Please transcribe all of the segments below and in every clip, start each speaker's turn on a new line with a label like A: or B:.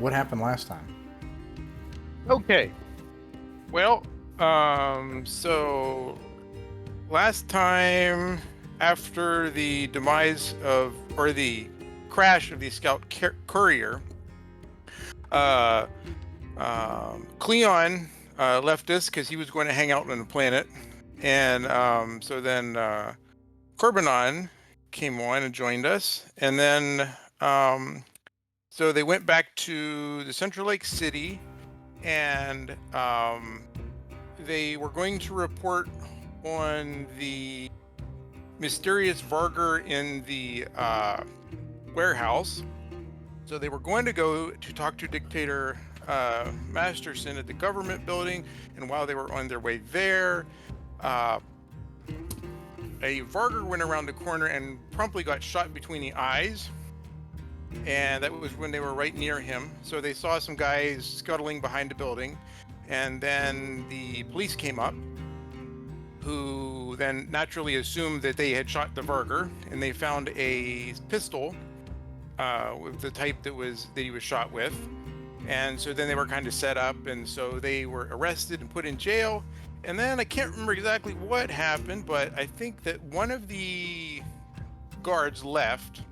A: what happened last time?
B: Okay. Well, so last time, after the demise of, or the crash of the Scout Courier, Cleon left us because he was going to hang out on the planet, and so then Corbanon came on and joined us, and then so they went back to the Central Lake City, and they were going to report on the mysterious Vargur in the warehouse. So they were going to go to talk to Dictator Masterson at the government building, and while they were on their way there, a Vargur went around the corner and promptly got shot between the eyes, and that was when they were right near him. So they saw some guys scuttling behind the building, and then the police came up, who then naturally assumed that they had shot the Vargur, and they found a pistol with the type that he was shot with. And so then they were kind of set up, and so they were arrested and put in jail. And then I can't remember exactly what happened, but I think that one of the guards left,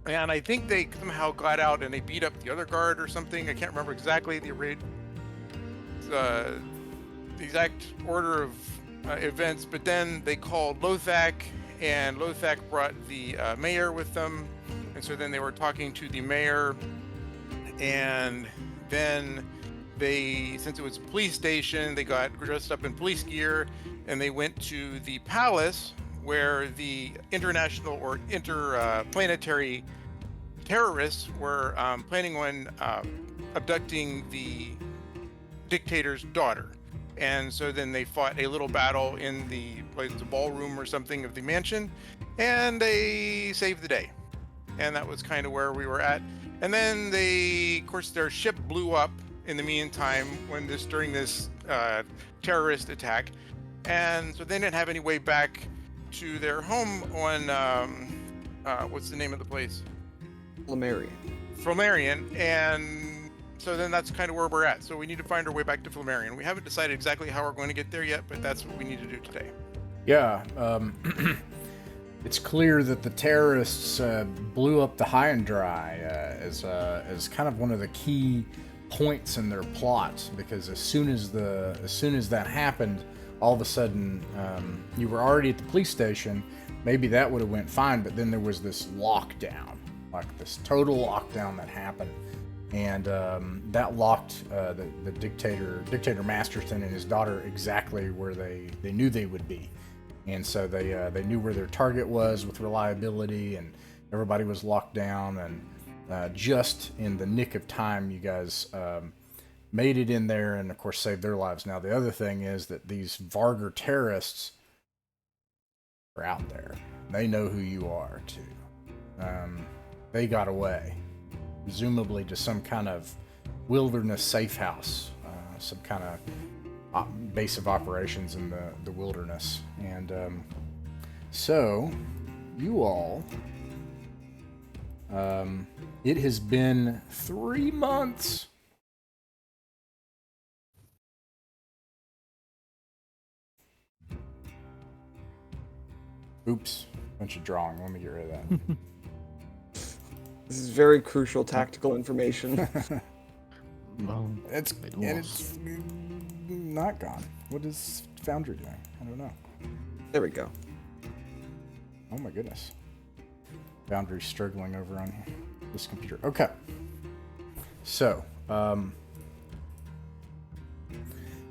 B: and I think they somehow got out and they beat up the other guard or something. I can't remember exactly the exact order of events, but then they called Lothak, and Lothak brought the mayor with them, and so then they were talking to the mayor, and then they, since it was a police station, they got dressed up in police gear, and they went to the palace where the international or interplanetary terrorists were planning on abducting the dictator's daughter. And so then they fought a little battle in the ballroom or something of the mansion, and they saved the day. And that was kind of where we were at. And then of course, their ship blew up in the meantime during this terrorist attack. And so they didn't have any way back to their home on, what's the name of the place? Flammarion. And so then that's kind of where we're at. So we need to find our way back to Flammarion. We haven't decided exactly how we're going to get there yet, but that's what we need to do today.
A: Yeah, it's clear that the terrorists blew up the High and Dry as kind of one of the key points in their plot, because as soon as that happened, all of a sudden you were already at the police station. Maybe that would have went fine, but then there was this lockdown, like this total lockdown that happened, and that locked the Dictator Masterson and his daughter exactly where they knew they would be. And so they knew where their target was with reliability, and everybody was locked down, and just in the nick of time, you guys made it in there and, of course, saved their lives. Now, the other thing is that these Vargur terrorists are out there. They know who you are, too. They got away, presumably to some kind of wilderness safe house, some kind of base of operations in the wilderness. And so you all, it has been 3 months. Oops, bunch of drawing. Let me get rid of that.
C: This is very crucial tactical information.
A: It's not gone. What is Foundry doing? I don't know.
C: There we go.
A: Oh my goodness. Foundry's struggling over on this computer. Okay. So,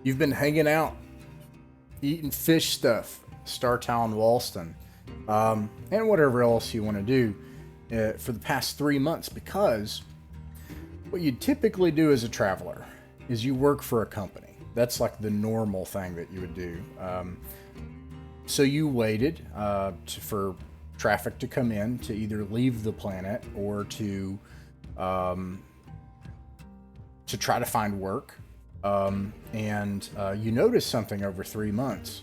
A: you've been hanging out, eating fish stuff, Startown, Walston, and whatever else you want to do for the past 3 months, because what you typically do as a traveler is you work for a company. That's like the normal thing that you would do. So you waited for traffic to come in to either leave the planet or to try to find work. And you notice something over 3 months.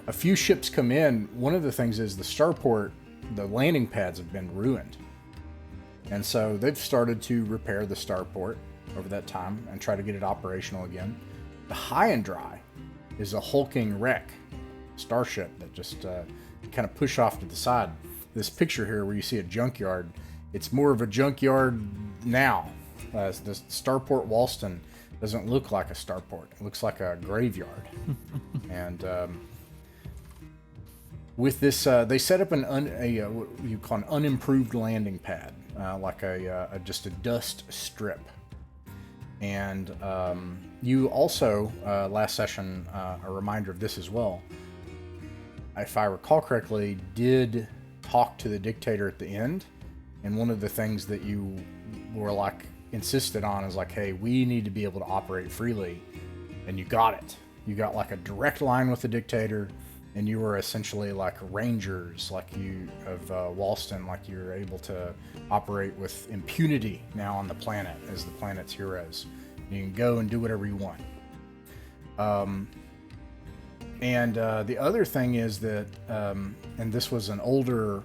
A: A few ships come in. One of the things is the starport, the landing pads have been ruined. And so they've started to repair the starport over that time and try to get it operational again. The High and Dry is a hulking wreck starship that just kind of push off to the side. This picture here where you see a junkyard, it's more of a junkyard now. The starport Walston doesn't look like a starport. It looks like a graveyard. And with this, they set up what you call an unimproved landing pad, like just a dust strip. And you also, last session, a reminder of this as well, if I recall correctly, did talk to the dictator at the end. And one of the things that you were like insisted on is like, hey, we need to be able to operate freely. And you got it. You got like a direct line with the dictator, and you were essentially like rangers, like of Walston, like you're able to operate with impunity now on the planet as the planet's heroes. You can go and do whatever you want. And the other thing is that, and this was an older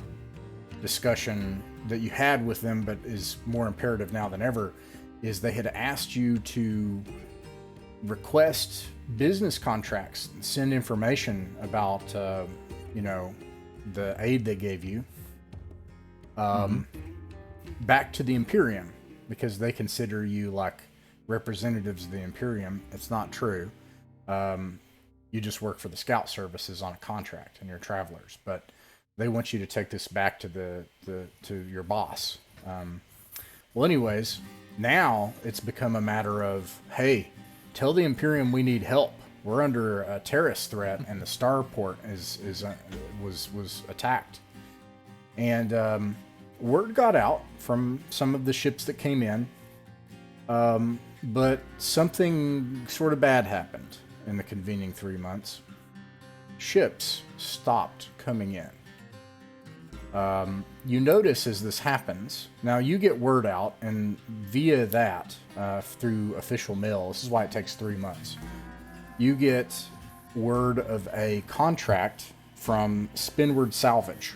A: discussion that you had with them, but is more imperative now than ever, is they had asked you to request business contracts and send information about, the aid they gave you, back to the Imperium, because they consider you like representatives of the Imperium. It's not true. You just work for the scout services on a contract and you're travelers, but they want you to take this back to to your boss. Well, anyways, now it's become a matter of, hey, tell the Imperium we need help. We're under a terrorist threat, and the starport was attacked. And word got out from some of the ships that came in, but something sort of bad happened in the convening 3 months. Ships stopped coming in. You notice as this happens, now you get word out, and via that, through official mail, this is why it takes 3 months, you get word of a contract from Spinward Salvage.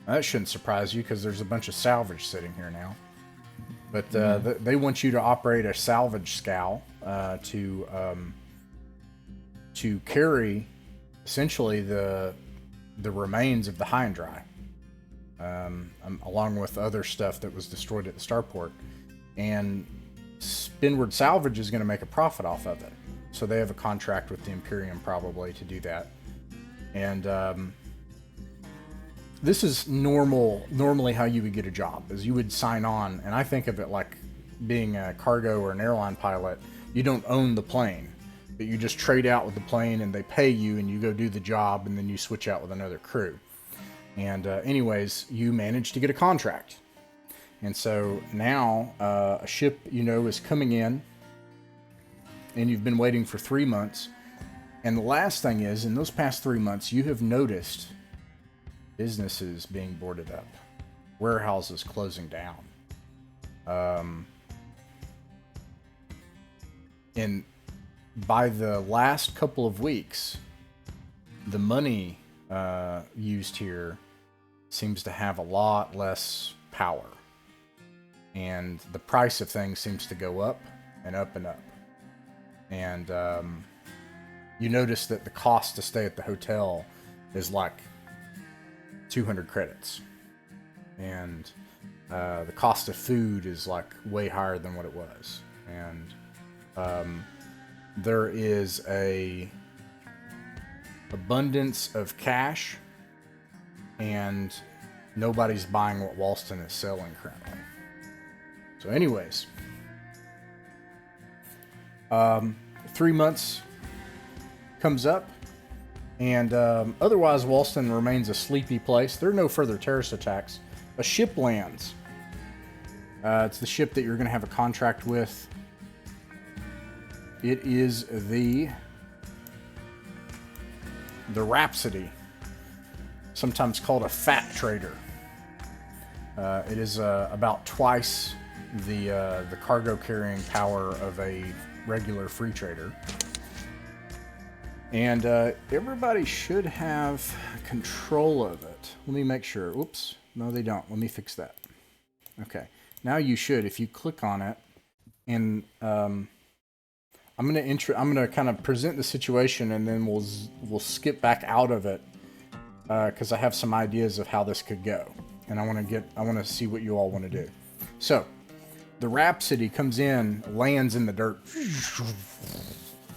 A: Now, that shouldn't surprise you, because there's a bunch of salvage sitting here now. But they want you to operate a salvage scow to carry essentially the remains of the High and Dry, along with other stuff that was destroyed at the starport. And Spinward Salvage is going to make a profit off of it. So they have a contract with the Imperium probably to do that. And this is normally how you would get a job, is you would sign on. And I think of it like being a cargo or an airline pilot. You don't own the plane, but you just trade out with the plane, and they pay you, and you go do the job, and then you switch out with another crew. And anyways, you manage to get a contract. And so now a ship, is coming in, and you've been waiting for 3 months. And the last thing is, in those past 3 months, you have noticed businesses being boarded up, warehouses closing down. And by the last couple of weeks, the money used here seems to have a lot less power. And the price of things seems to go up and up and up. And you notice that the cost to stay at the hotel is like 200 credits. And the cost of food is like way higher than what it was. And there is a abundance of cash, and nobody's buying what Walston is selling currently. So anyways, 3 months comes up, and otherwise Walston remains a sleepy place. There are no further terrorist attacks. A ship lands. It's the ship that you're going to have a contract with. It is the Rhapsody, sometimes called a fat trader. It is about twice the cargo carrying power of a regular free trader. And everybody should have control of it. Let me make sure. Oops. No, they don't. Let me fix that. Okay. Now you should, if you click on it, and I'm gonna kind of present the situation, and then we'll skip back out of it because I have some ideas of how this could go, and I want to see what you all want to do. So, the Rhapsody comes in, lands in the dirt,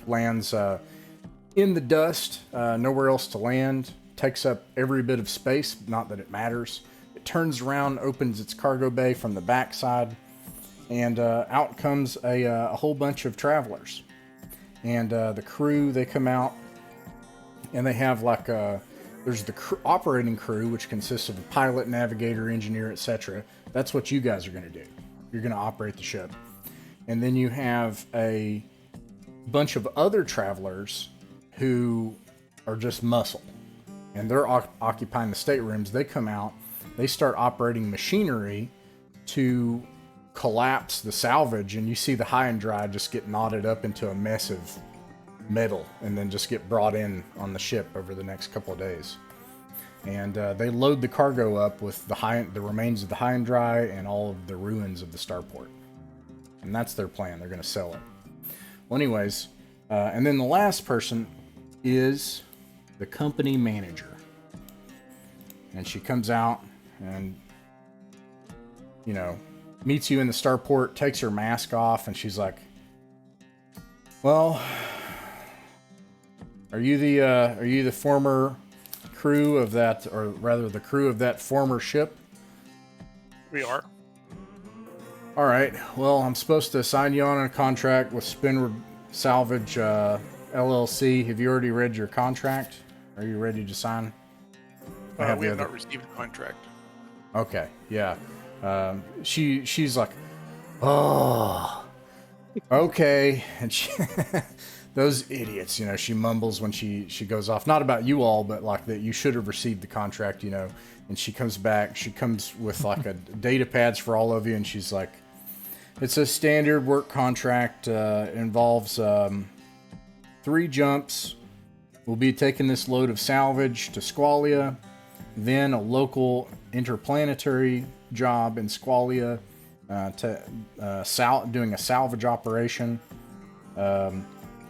A: lands in the dust, nowhere else to land, takes up every bit of space. Not that it matters. It turns around, opens its cargo bay from the backside, and out comes a whole bunch of travelers. And the crew, they come out, and they have like there's the operating crew, which consists of a pilot, navigator, engineer, etc. That's what you guys are going to do. You're going to operate the ship. And then you have a bunch of other travelers who are just muscle. And they're occupying the staterooms. They come out, they start operating machinery to collapse the salvage, and you see the high and dry just get knotted up into a mess of metal and then just get brought in on the ship over the next couple of days. And they load the cargo up with the remains of the high and dry and all of the ruins of the starport. And that's their plan. They're going to sell it. Well, anyways, and then the last person is the company manager. And she comes out and, you know, meets you in the starport, takes her mask off, and she's like, "Well, are you the former crew of that, or rather the crew of that former ship?"
B: We are.
A: All right. Well, I'm supposed to sign you on a contract with Spinward Salvage LLC. Have you already read your contract? Are you ready to sign?
B: We have not received a contract.
A: Okay. Yeah. She's like, "Oh, okay," and she, those idiots, you know, she mumbles when she goes off. Not about you all, but like that you should have received the contract, you know. And she comes back. She comes with like a data pads for all of you, and she's like, "It's a standard work contract. Involves 3 jumps. We'll be taking this load of salvage to Squallia, then a local interplanetary job in Squallia doing a salvage operation, and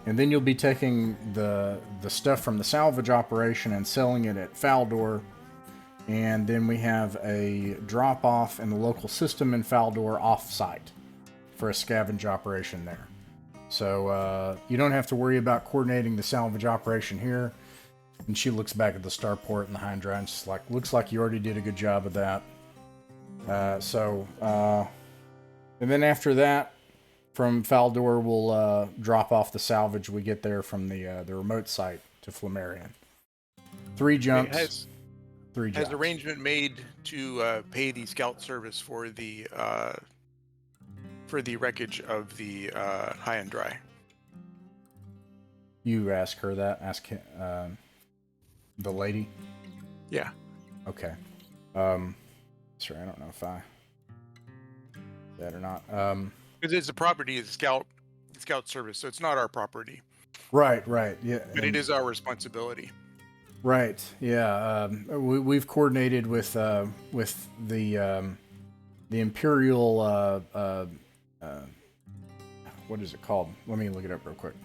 A: then you'll be taking the stuff from the salvage operation and selling it at Faldor, and then we have a drop off in the local system in Faldor off-site for a scavenge operation there. So you don't have to worry about coordinating the salvage operation here." And she looks back at the starport and the high and dry, and she's like, "Looks like you already did a good job of that." And then after that, from Faldor, we'll drop off the salvage we get there from the remote site to Flammarion. 3 jumps. 3 jumps.
B: Has arrangement made to pay the scout service for the wreckage of the high and dry?
A: You ask her that? Ask the lady?
B: Yeah.
A: Okay. Sorry, I don't know if I... that or not.
B: Because it's a property of the scout service, so it's not our property.
A: Right, yeah.
B: But it is our responsibility.
A: Right, yeah. We've coordinated with the Imperial, what is it called? Let me look it up real quick.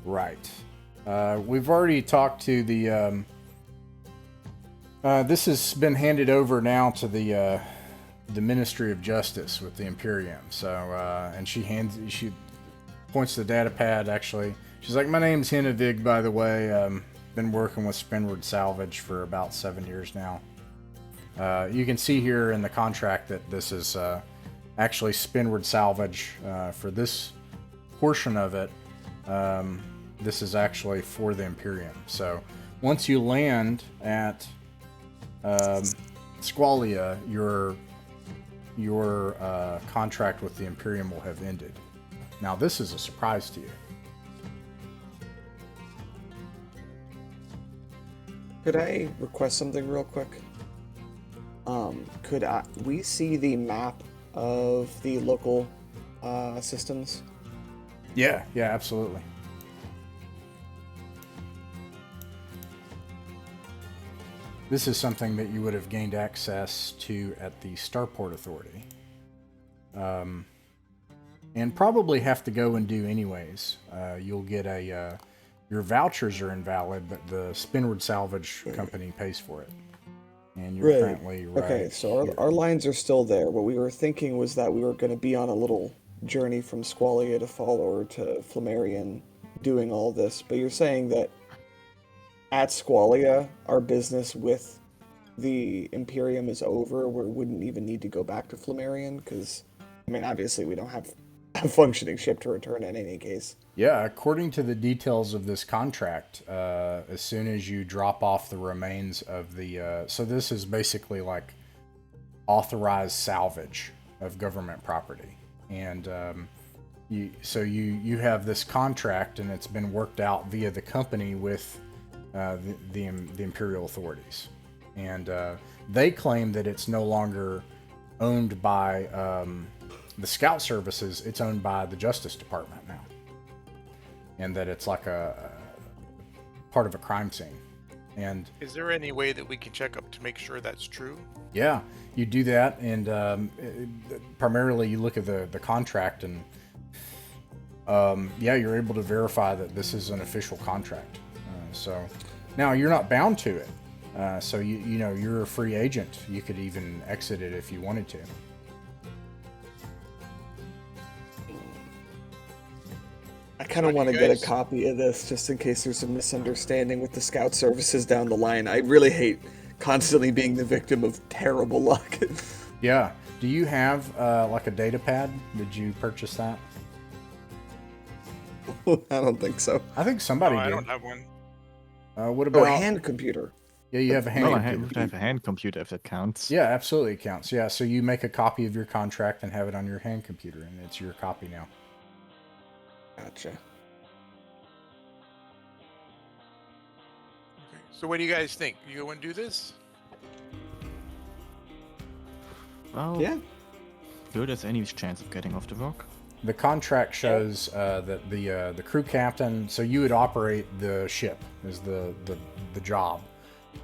A: Right. We've already talked to the. This has been handed over now to the Ministry of Justice with the Imperium. So, and she points to the data pad. Actually, she's like, "My name's Hinavig, by the way. Been working with Spinward Salvage for about 7 years now. You can see here in the contract that this is actually Spinward Salvage for this portion of it. This is actually for the Imperium. So once you land at Squallia, your contract with the Imperium will have ended. Now, this is a surprise to you.
C: Could I request something real quick? Could we see the map of the local systems?
A: Yeah, absolutely. This is something that you would have gained access to at the Starport Authority. And probably have to go and do anyways. You'll get your vouchers are invalid, but the Spinward Salvage Company pays for it. And you're currently
C: Okay, so our lines are still there. What we were thinking was that we were going to be on a little journey from Squallia to Fallor to Flammarion doing all this. But you're saying that at Squallia, our business with the Imperium is over. We wouldn't even need to go back to Flammarion because, I mean, obviously we don't have a functioning ship to return in any case.
A: Yeah, according to the details of this contract, as soon as you drop off the remains of the... so this is basically like authorized salvage of government property. And you have this contract, and it's been worked out via the company with the Imperial authorities. And they claim that it's no longer owned by the Scout Services, it's owned by the Justice Department now. And that it's like a part of a crime scene. And
B: is there any way that we can check up to make sure that's true?
A: Yeah, you do that, and primarily you look at the contract, and yeah, you're able to verify that this is an official contract. So now you're not bound to it. So you know you're a free agent. You could even exit it if you wanted to.
C: I kind of want to get a copy of this just in case there's a misunderstanding with the Scout Services down the line. I really hate constantly being the victim of terrible luck.
A: Yeah. Do you have like a data pad? Did you purchase that?
C: I don't think so.
A: I think somebody did.
B: I don't have one.
A: What about
C: a hand computer?
A: Yeah, you have a hand computer.
D: You have to have a hand computer if it counts.
A: Yeah, absolutely it counts. Yeah, so you make a copy of your contract and have it on your hand computer, and it's your copy now.
C: Gotcha.
B: Okay. So what do you guys think? You want to do this?
D: Well,
C: yeah.
D: Good as any chance of getting off the rock.
A: The contract shows that the crew captain, so you would operate the ship is the job,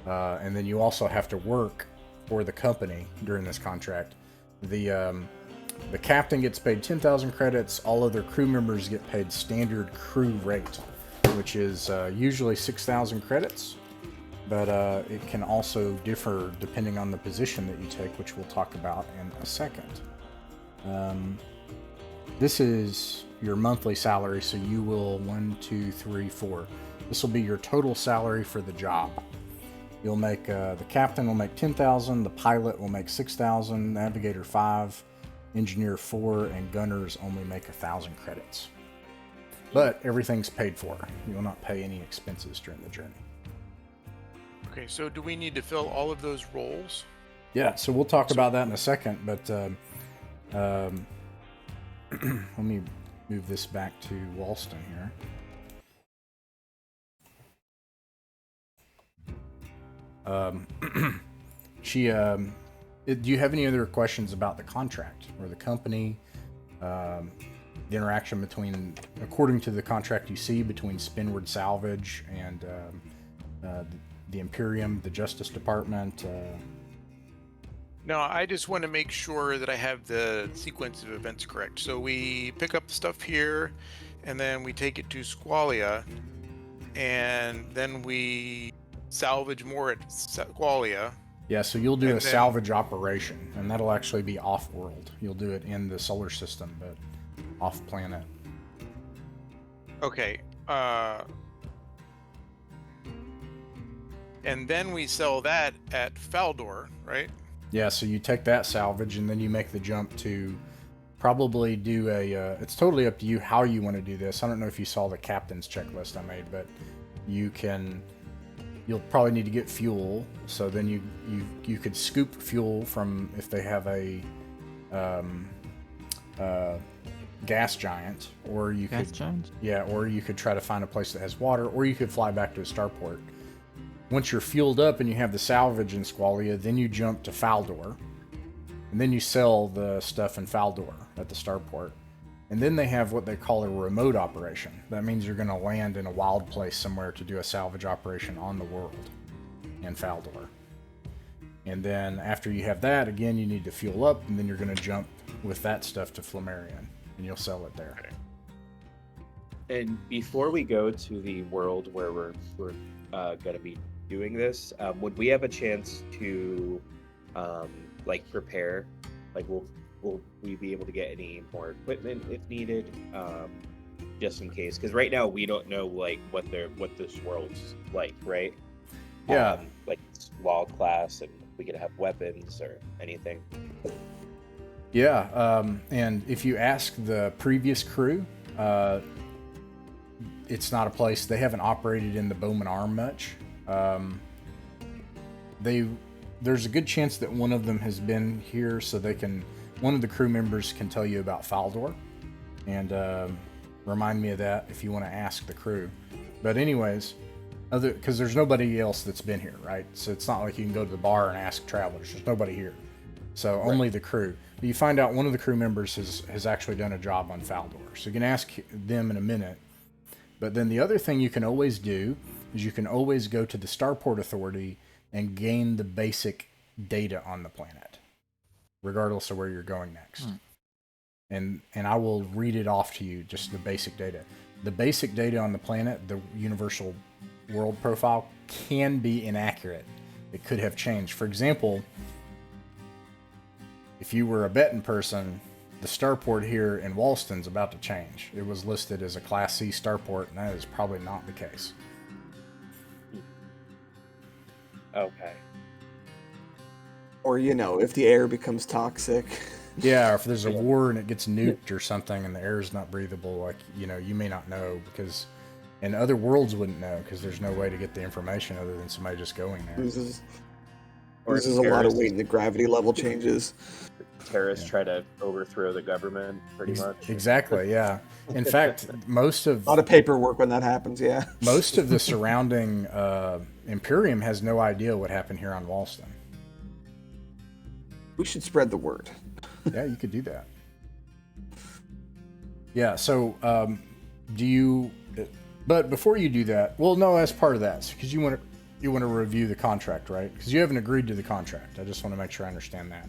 A: and then you also have to work for the company during this contract. The captain gets paid 10,000 credits. All other crew members get paid standard crew rate, which is usually 6,000 credits, but it can also differ depending on the position that you take, which we'll talk about in a second. This is your monthly salary, so you will 1, 2, 3, 4. This will be your total salary for the job. You'll make the captain will make 10,000, the pilot will make 6,000, navigator 5, engineer 4, and gunners only make 1,000 credits. But everything's paid for. You will not pay any expenses during the journey.
B: Okay, so do we need to fill all of those roles?
A: Yeah, so we'll talk about that in a second, but let me move this back to Walston here. Do you have any other questions about the contract or the company? The interaction between, according to the contract you see, between Spinward Salvage and the Imperium, the Justice Department?
B: No, I just want to make sure that I have the sequence of events correct. So we pick up the stuff here, and then we take it to Squallia, and then we salvage more at Squallia.
A: Yeah, so you'll do a salvage operation, and that'll actually be off-world. You'll do it in the solar system, but off-planet.
B: Okay. And then we sell that at Faldor, right?
A: Yeah, so you take that salvage, and then you make the jump to probably do it's totally up to you how you want to do this. I don't know if you saw the captain's checklist I made, but you'll probably need to get fuel. So then you could scoop fuel from, if they have a gas giant, or or you could try to find a place that has water, or you could fly back to a starport. once you're fueled up and you have the salvage in Squallia, then you jump to Faldor. And then you sell the stuff in Faldor at the starport. And then they have what they call a remote operation. That means you're going to land in a wild place somewhere to do a salvage operation on the world in Faldor. And then after you have that, again, you need to fuel up, and then you're going to jump with that stuff to Flammarion, and you'll sell it there.
E: And before we go to the world where we're going to be doing this, would we have a chance to like prepare? Like, will we be able to get any more equipment if needed, just in case? Because right now we don't know like what this world's like, right?
A: Yeah.
E: Like it's wall class, and we could have weapons or anything.
A: Yeah, and if you ask the previous crew, it's not a place, they haven't operated in the Bowman Arm much. There's a good chance that one of them has been here, so one of the crew members can tell you about Faldor, and remind me of that if you want to ask the crew. But anyways, because there's nobody else that's been here, right? So it's not like you can go to the bar and ask travelers. There's nobody here. So only the crew. But you find out one of the crew members has actually done a job on Faldor. So you can ask them in a minute. But then the other thing you can always do is you can always go to the Starport Authority and gain the basic data on the planet, regardless of where you're going next. And I will read it off to you, just the basic data. The basic data on the planet, the universal world profile, can be inaccurate. It could have changed. For example, if you were a betting person, the starport here in Walston's about to change. It was listed as a Class C starport, and that is probably not the case.
E: Okay.
C: Or, if the air becomes toxic.
A: Yeah, or if there's a war and it gets nuked or something and the air is not breathable, like, you may not know because... And other worlds wouldn't know because there's no way to get the information other than somebody just going there.
C: Loses a lot of weight and the gravity level changes.
E: Terrorists try to overthrow the government, pretty much.
A: Exactly, yeah. In fact,
C: A lot of paperwork when that happens, yeah.
A: Most of the surrounding Imperium has no idea what happened here on Walston.
C: We should spread the word.
A: Yeah, you could do that. Yeah, so do you... But before you do that, well, no, that's part of that, because you want to review the contract, right? Because you haven't agreed to the contract. I just want to make sure I understand that.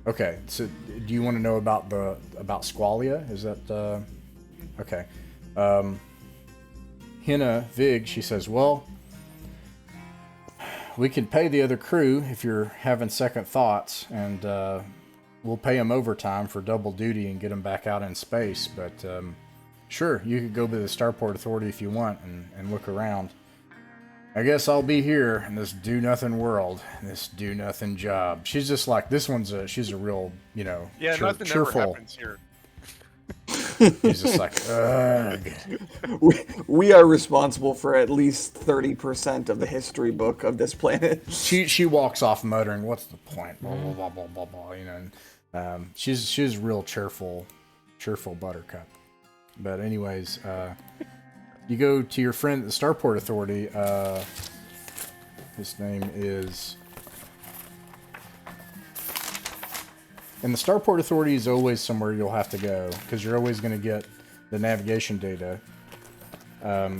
A: Okay, so do you want to know about Squallia? Is that okay? Henna Vig, she says, well, we can pay the other crew if you're having second thoughts, and we'll pay them overtime for double duty and get them back out in space, but. Sure, you could go to the Starport Authority if you want and look around. I guess I'll be here in this do-nothing world, this do-nothing job. She's just like, she's a real,
B: nothing
A: cheerful.
B: ever happens here.
A: She's just like, ugh.
C: We are responsible for at least 30% of the history book of this planet.
A: She walks off muttering, what's the point? Blah, blah, blah, blah, blah, blah, and she's real cheerful buttercup. But anyways, you go to your friend at the Starport Authority. His name is... And the Starport Authority is always somewhere you'll have to go, because you're always going to get the navigation data. Yeah,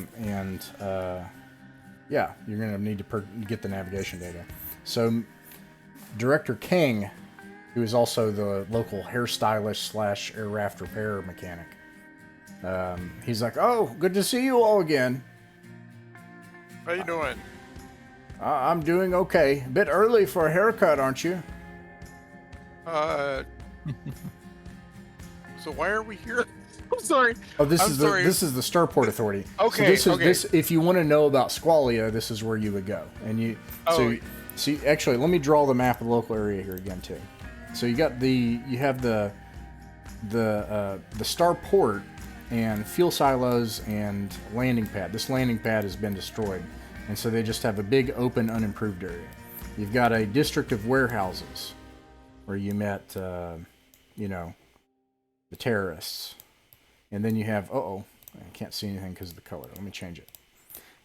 A: you're going to need to get the navigation data. So, Director King, who is also the local hairstylist / air raft repair mechanic, he's like, oh, good to see you all again.
B: How you doing?
A: I'm doing okay. A bit early for a haircut, aren't you?
B: So why are we here? I'm sorry.
A: Oh, this is the Starport Authority.
B: Okay.
A: So this, if you want to know about Squallia, this is where you would go. And you, see, actually, let me draw the map of the local area here again too. So you have the Starport and fuel silos and landing pad. This landing pad has been destroyed, and so they just have a big open, unimproved area. You've got a district of warehouses where you met, the terrorists, and then you have I can't see anything because of the color. Let me change it.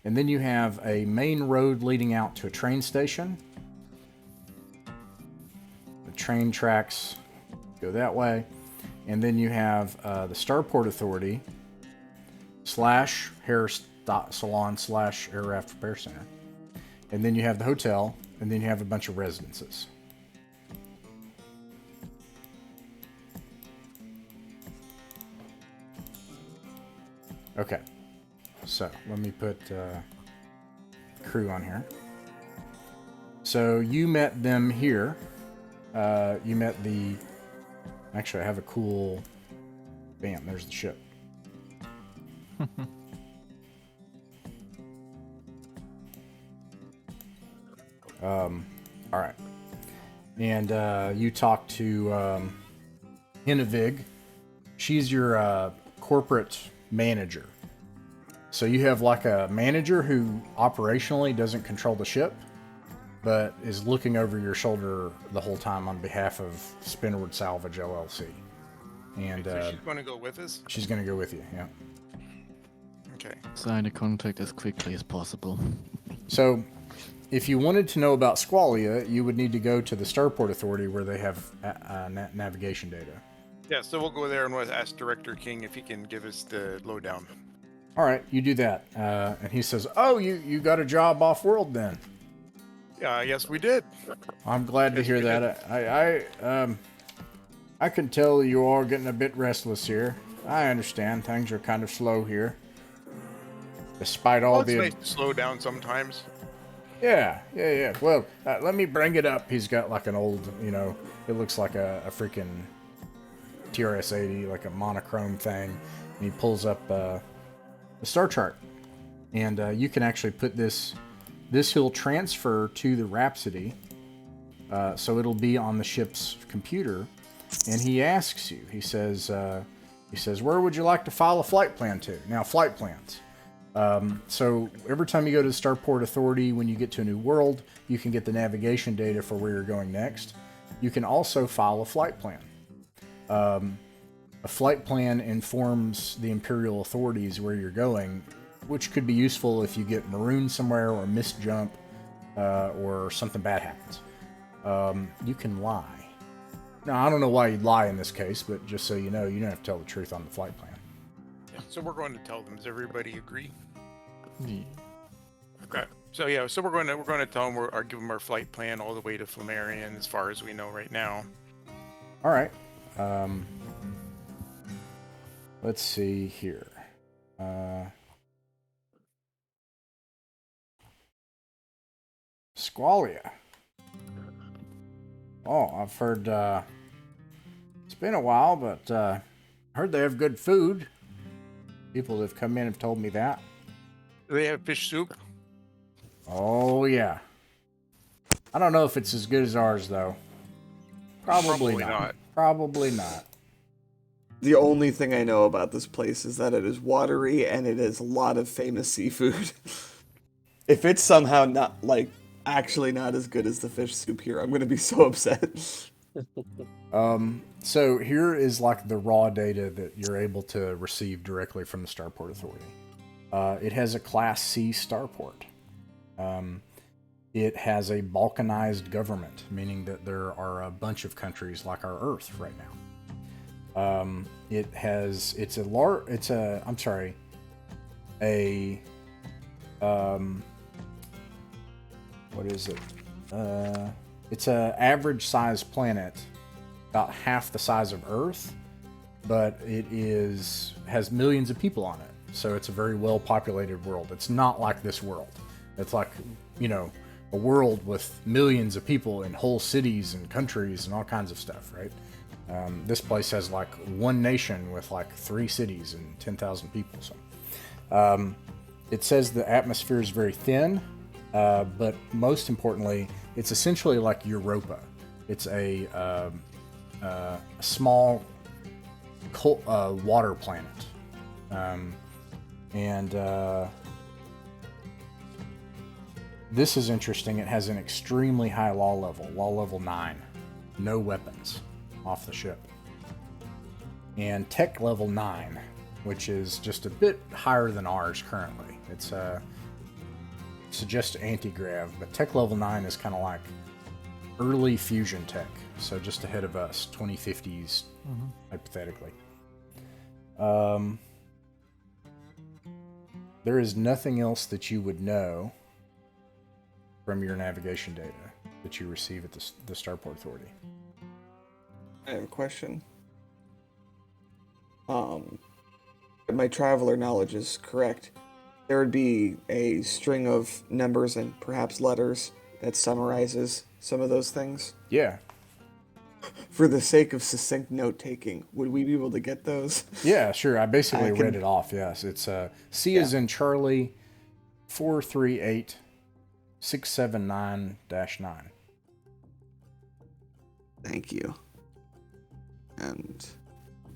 A: And then you have a main road leading out to a train station. The train tracks go that way. And then you have the Starport Authority / hair salon / aircraft repair center. And then you have the hotel. And then you have a bunch of residences. Okay. So, let me put crew on here. So, you met them here. You met the... Actually, I have a cool... Bam, there's the ship. Alright. And you talk to Hinavig. She's your corporate manager. So you have like a manager who operationally doesn't control the ship, but is looking over your shoulder the whole time on behalf of Spinward Salvage LLC. And
B: So she's going to go with us?
A: she's going to go with you, yeah.
B: Okay.
D: Sign a contract as quickly as possible.
A: So, if you wanted to know about Squallia, you would need to go to the Starport Authority where they have navigation data.
B: Yeah, so we'll go there and we'll ask Director King if he can give us the lowdown.
A: All right, you do that. And he says, oh, you got a job off-world then.
B: Yes, we did.
A: I'm glad to hear
B: we
A: that. I can tell you are getting a bit restless here. I understand. Things are kind of slow here. Despite all
B: It's
A: the...
B: nice to slow down sometimes.
A: Yeah. Well, let me bring it up. He's got like an old, it looks like a freaking TRS-80, like a monochrome thing. And he pulls up the star chart. And you can actually put this he'll transfer to the Rhapsody. So it'll be on the ship's computer. And he asks you, he says, where would you like to file a flight plan to? Now, flight plans. So every time you go to the Starport Authority, when you get to a new world, you can get the navigation data for where you're going next. You can also file a flight plan. A flight plan informs the Imperial authorities where you're going, which could be useful if you get marooned somewhere or misjump, or something bad happens. You can lie. Now, I don't know why you'd lie in this case, but just so you know, you don't have to tell the truth on the flight plan.
B: Yeah, so we're going to tell them. Does everybody agree?
D: Yeah.
B: Okay. So yeah, so we're going to tell them or give them our flight plan all the way to Flammarion as far as we know right now.
A: All right. Let's see here. Squallia. Oh, I've heard, it's been a while, but heard they have good food. People that have come in have told me that.
B: Do they have fish soup?
A: Oh, yeah. I don't know if it's as good as ours, though. Probably not. Probably not.
C: The only thing I know about this place is that it is watery and it is a lot of famous seafood. If it's somehow not, actually not as good as the fish soup here, I'm going to be so upset.
A: So here is like the raw data that you're able to receive directly from the Starport Authority. It has a Class C starport. It has a balkanized government, meaning that there are a bunch of countries like our Earth right now. What is it? It's a average size planet, about half the size of Earth, but it has millions of people on it. So it's a very well populated world. It's not like this world. It's like, a world with millions of people in whole cities and countries and all kinds of stuff, right? This place has like one nation with like 3 cities and 10,000 people. So it says the atmosphere is very thin, but most importantly, it's essentially like Europa. It's a small water planet. This is interesting. It has an extremely high law level 9. No weapons off the ship. And tech level 9, which is just a bit higher than ours currently. It's suggest anti-grav, but tech level 9 is kind of like early fusion tech, so just ahead of us, 2050s, hypothetically. There is nothing else that you would know from your navigation data that you receive at the Starport Authority.
C: I have a question. If my traveler knowledge is correct, there would be a string of numbers and perhaps letters that summarizes some of those things.
A: Yeah.
C: For the sake of succinct note-taking, would we be able to get those?
A: Yeah, sure. I basically read it off, yes. It's C as in Charlie 438679-9.
C: Thank you. And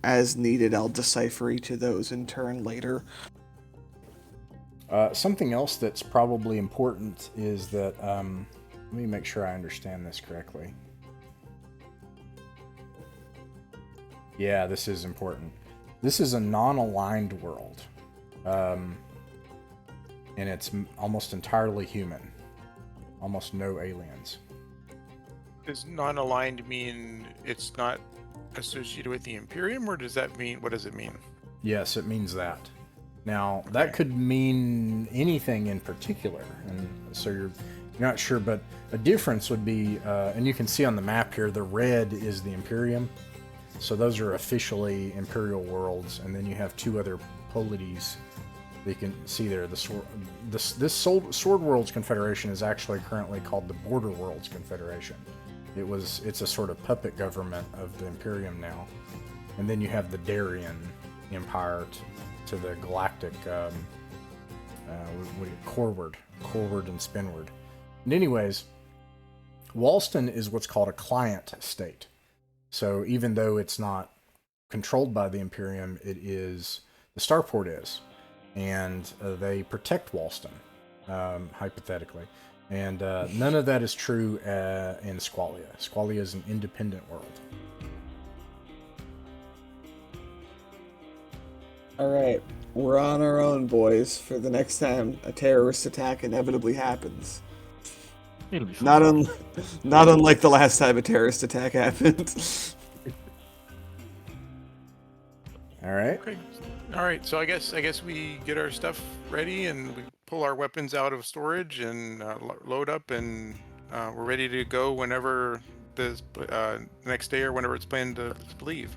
C: as needed, I'll decipher each of those in turn later.
A: Something else that's probably important is that, let me make sure I understand this correctly. Yeah, this is important. This is a non-aligned world. And it's almost entirely human. Almost no aliens.
B: Does non-aligned mean it's not associated with the Imperium, or does that mean, what does it mean?
A: Yes, it means that. Now, that could mean anything in particular, and so you're not sure, but a difference would be, and you can see on the map here, the red is the Imperium. So those are officially Imperial worlds, and then you have two other polities that you can see there. This Sword Worlds Confederation is actually currently called the Border Worlds Confederation. It's a sort of puppet government of the Imperium now. And then you have the Darien Empire to the galactic Corward and Spinward. And anyways, Walston is what's called a client state. So even though it's not controlled by the Imperium, it is, the Starport is. And they protect Walston, hypothetically. And none of that is true in Squallia. Squallia is an independent world.
C: Alright, we're on our own, boys, for the next time a terrorist attack inevitably happens.
D: It'll be fine.
C: Not unlike the last time a terrorist attack happened.
A: All right.
B: Okay. All right. So I guess we get our stuff ready and we pull our weapons out of storage and load up, and we're ready to go whenever the next day or whenever it's planned to leave.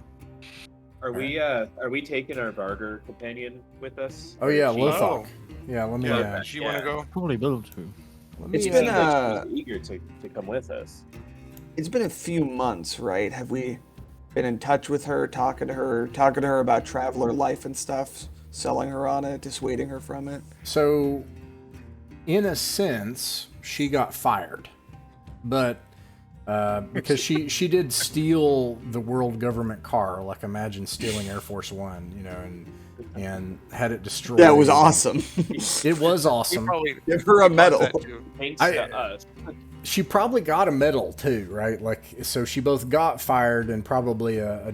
E: Are we taking our barter companion with us?
A: Oh yeah,
E: She-
A: Lothok. Yeah, let me.
B: Yeah, do you want to go?
D: Probably will too.
A: Let me
C: It's
E: She
C: been
E: seems like she's eager to come with us.
C: It's been a few months, right? Have we been in touch with her, talking to her about traveler life and stuff, selling her on it, dissuading her from it?
A: So, in a sense, she got fired, but because she did steal the world government car, like imagine stealing Air Force One, you know, and had it destroyed.
C: That was awesome.
A: It was
B: We
A: awesome.
B: probably
C: Give her a medal.
B: that too.
E: Thanks
A: I-
E: to us.
A: She probably got a medal too, right? Like, so she both got fired in probably a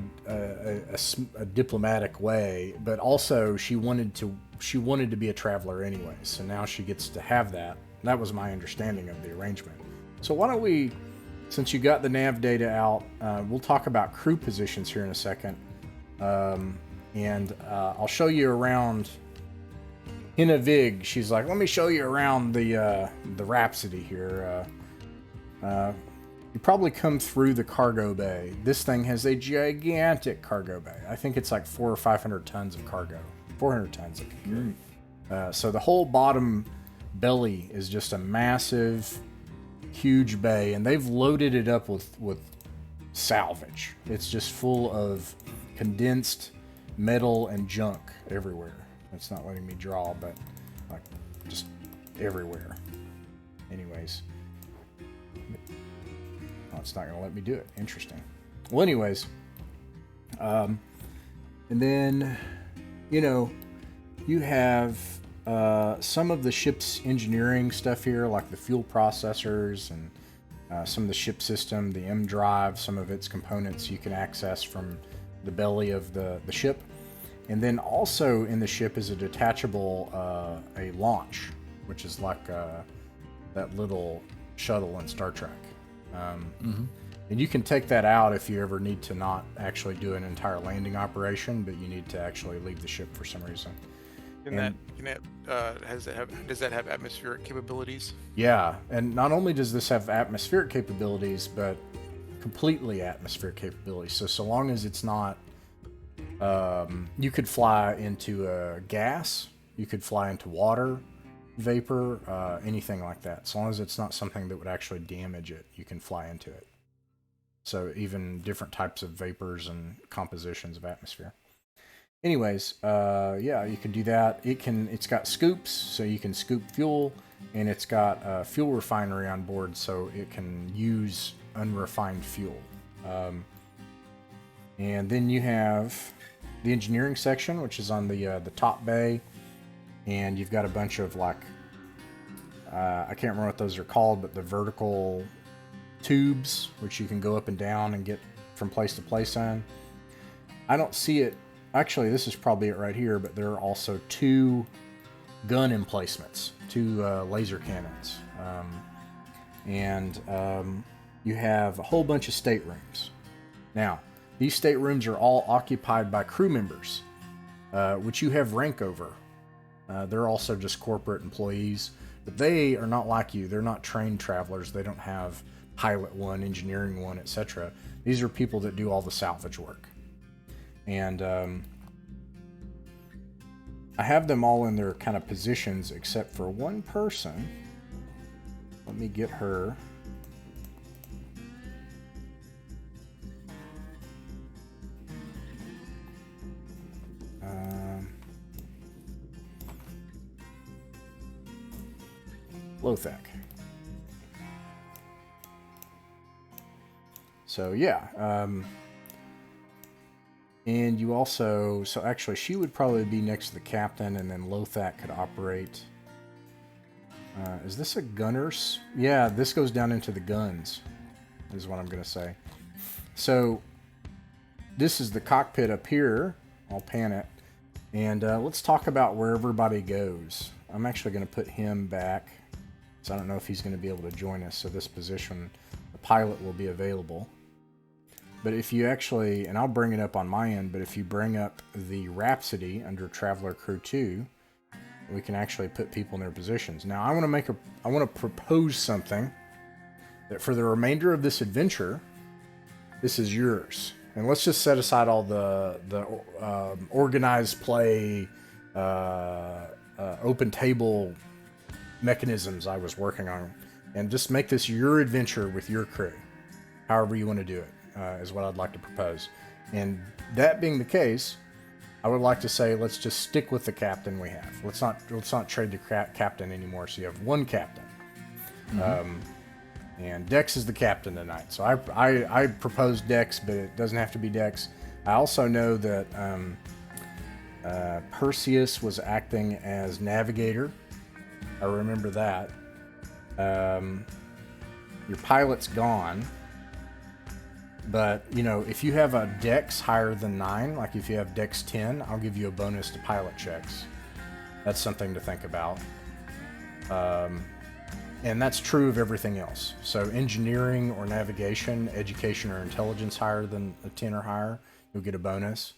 A: diplomatic way, but also she wanted to be a traveler anyway. So now she gets to have that. That was my understanding of the arrangement. So why don't we, since you got the nav data out, we'll talk about crew positions here in a second, and I'll show you around. Hina Vig, she's like, let me show you around the Rhapsody here. You probably come through the cargo bay. This thing has a gigantic cargo bay. I think it's like 400 or 500 tons of cargo. 400 tons of cargo. So the whole bottom belly is just a massive, huge bay, and they've loaded it up with salvage. It's just full of condensed metal and junk everywhere. It's not letting me draw, but like just everywhere. Anyways. Oh, it's not going to let me do it. Interesting. Well, anyways. And then, you know, you have some of the ship's engineering stuff here, like the fuel processors and some of the ship system, the M drive, some of its components you can access from the belly of the ship. And then also in the ship is a detachable a launch, which is like that little shuttle in Star Trek. And you can take that out if you ever need to not actually do an entire landing operation, but you need to actually leave the ship for some reason.
B: Does that have atmospheric capabilities?
A: Yeah, and not only does this have atmospheric capabilities, but completely atmospheric capabilities. So long as it's not, you could fly into gas, you could fly into water, vapor, anything like that. As long as it's not something that would actually damage it, you can fly into it. So even different types of vapors and compositions of atmosphere. Anyways, yeah, you can do that. It's got scoops, so you can scoop fuel, and it's got a fuel refinery on board, so it can use unrefined fuel. And then you have the engineering section, which is on the top bay, and you've got a bunch of I can't remember what those are called, but the vertical tubes, which you can go up and down and get from place to place on. I don't see it. Actually, this is probably it right here, but there are also 2 gun emplacements, 2 laser cannons. You have a whole bunch of staterooms. Now, these staterooms are all occupied by crew members, which you have rank over. They're also just corporate employees, but they are not like you. They're not trained travelers. They don't have pilot 1, engineering 1, etc. These are people that do all the salvage work. And I have them all in their kind of positions except for one person. Let me get her. Lothak. So yeah, and you also, so actually she would probably be next to the captain, and then Lothak could operate. Is this a gunner's? Yeah, this goes down into the guns, is what I'm going to say. So this is the cockpit up here. I'll pan it. And let's talk about where everybody goes. I'm actually going to put him back. So I don't know if he's going to be able to join us. So this position, the pilot will be available. But if you actually, and I'll bring it up on my end, but if you bring up the Rhapsody under Traveler Crew 2, we can actually put people in their positions. Now I want to propose something that for the remainder of this adventure, this is yours. And let's just set aside all the organized play, open table mechanisms I was working on, and just make this your adventure with your crew. However you want to do it, is what I'd like to propose. And that being the case, I would like to say let's just stick with the captain we have. Let's not trade the captain anymore. So you have one captain. And Dex is the captain tonight. So I proposed Dex, but it doesn't have to be Dex. I also know that Perseus was acting as navigator. I remember that. Your pilot's gone. But, you know, if you have a Dex higher than 9, like if you have Dex 10, I'll give you a bonus to pilot checks. That's something to think about. And that's true of everything else. So engineering or navigation, education or intelligence higher than a 10 or higher, you'll get a bonus.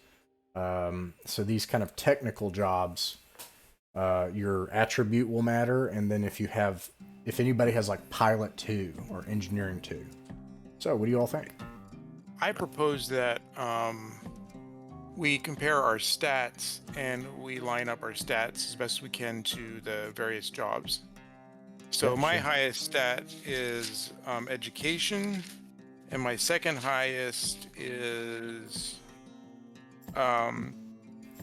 A: So these kind of technical jobs, your attribute will matter. And then if anybody has like pilot 2 or engineering 2. So what do you all think?
B: I propose that we compare our stats and we line up our stats as best we can to the various jobs. So my highest stat is education, and my second highest is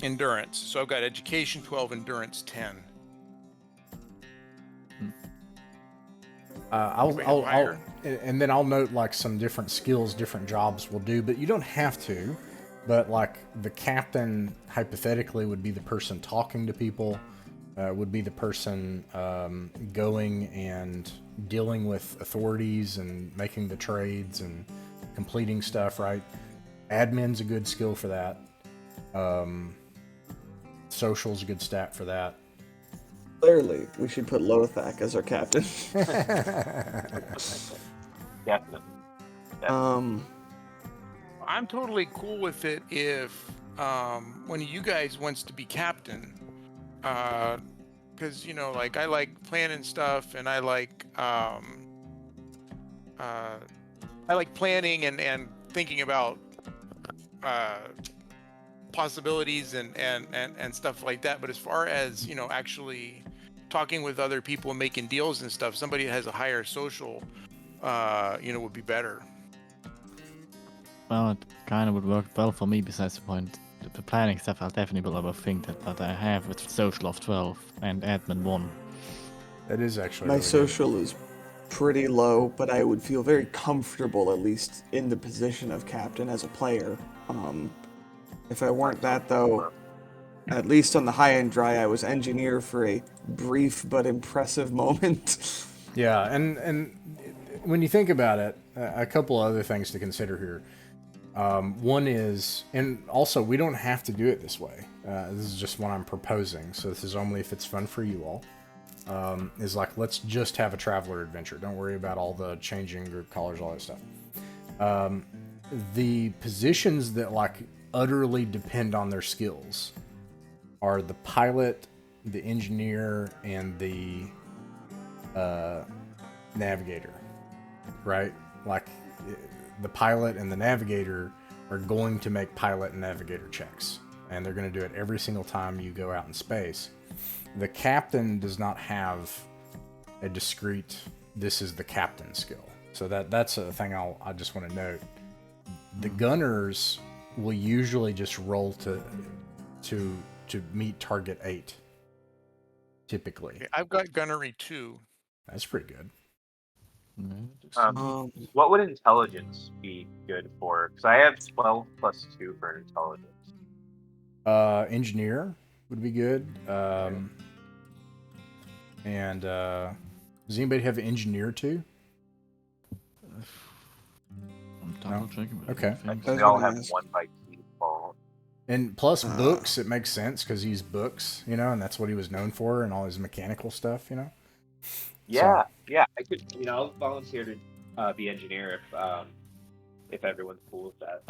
B: endurance. So I've got education 12, endurance 10.
A: And then I'll note like some different skills, different jobs will do, but you don't have to. But like the captain hypothetically would be the person talking to people, would be the person going and dealing with authorities and making the trades and completing stuff, right? Admin's a good skill for that. Social's a good stat for that.
C: Clearly, we should put Lothak as our captain.
E: Definitely.
B: I'm totally cool with it if one of you guys wants to be captain, because like I like planning stuff, and I like planning and thinking about possibilities and stuff like that. But as far as actually talking with other people and making deals and stuff, somebody that has a higher social would be better.
D: Well, it kind of would work well for me. Besides the point, the planning stuff, I'll definitely will overthink that. But I have with social of 12 and admin 1.
A: That is actually
C: My
A: really
C: social is pretty low, but I would feel very comfortable, at least in the position of captain as a player. If I weren't that, though, at least on the high-end dry, I was engineer for a brief but impressive moment.
A: Yeah, and when you think about it, a couple other things to consider here. One is, and also we don't have to do it this way. This is just what I'm proposing, so this is only if it's fun for you all. Is like, let's just have a traveler adventure. Don't worry about all the changing group colors, all that stuff. The positions that like utterly depend on their skills are the pilot, the engineer, and the navigator, right? Like the pilot and the navigator are going to make pilot and navigator checks, and they're going to do it every single time you go out in space. The captain does not have a discrete, this is the captain skill. So that's a thing I just want to note. The gunners will usually just roll to meet target 8. Typically.
B: Okay, I've got gunnery 2.
A: That's pretty good.
E: What would intelligence be good for? Because I have 12 plus 2 for intelligence.
A: Engineer would be good. And does anybody have engineer too?
D: I'm double checking.
A: Okay.
E: We all have 1 by default.
A: And plus books, it makes sense because he's books, and that's what he was known for, and all his mechanical stuff,
E: Yeah, yeah. I could, I'll volunteer to be engineer if everyone's cool with that.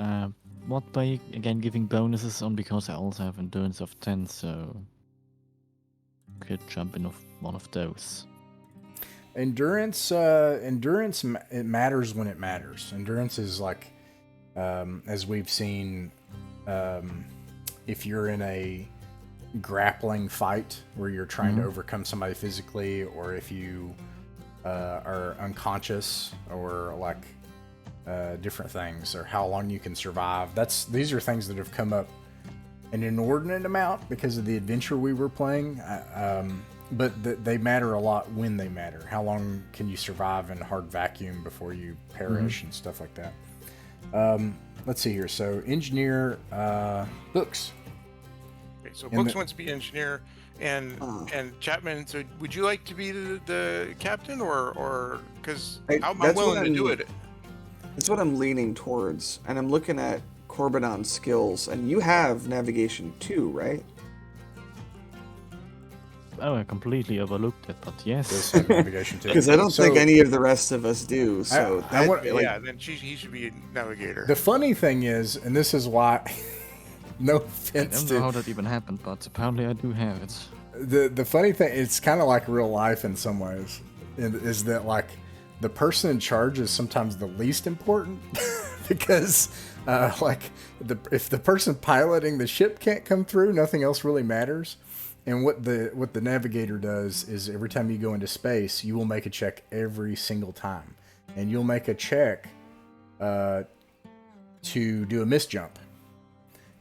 D: What by again giving bonuses on, because I also have endurance of 10, so could jump in one of those.
A: Endurance, it matters when it matters. Endurance is like, as we've seen, if you're in a grappling fight where you're trying to overcome somebody physically, or if you are unconscious, or like different things, or how long you can survive. These are things that have come up an inordinate amount because of the adventure we were playing, but they matter a lot when they matter. How long can you survive in a hard vacuum before you perish and stuff like that. Let's see here. So engineer, books.
B: Okay, so Books wants to be engineer, and Chapman. So would you like to be the captain, or because I'm willing to do it?
C: That's what I'm leaning towards, and I'm looking at Corbinon's skills, and you have navigation 2, right?
D: Oh, I completely overlooked it, but yes.
A: Does have navigation too.
C: Because I don't think any of the rest of us do. So
B: then he should be a navigator.
A: The funny thing is, and this is why, no
D: I
A: offense
D: don't
A: to
D: know how that even happened, but apparently I do have it.
A: the funny thing, it's kind of like real life in some ways, is that like the person in charge is sometimes the least important because if the person piloting the ship can't come through, nothing else really matters. And what the navigator does is every time you go into space, you will make a check every single time, and you'll make a check to do a misjump.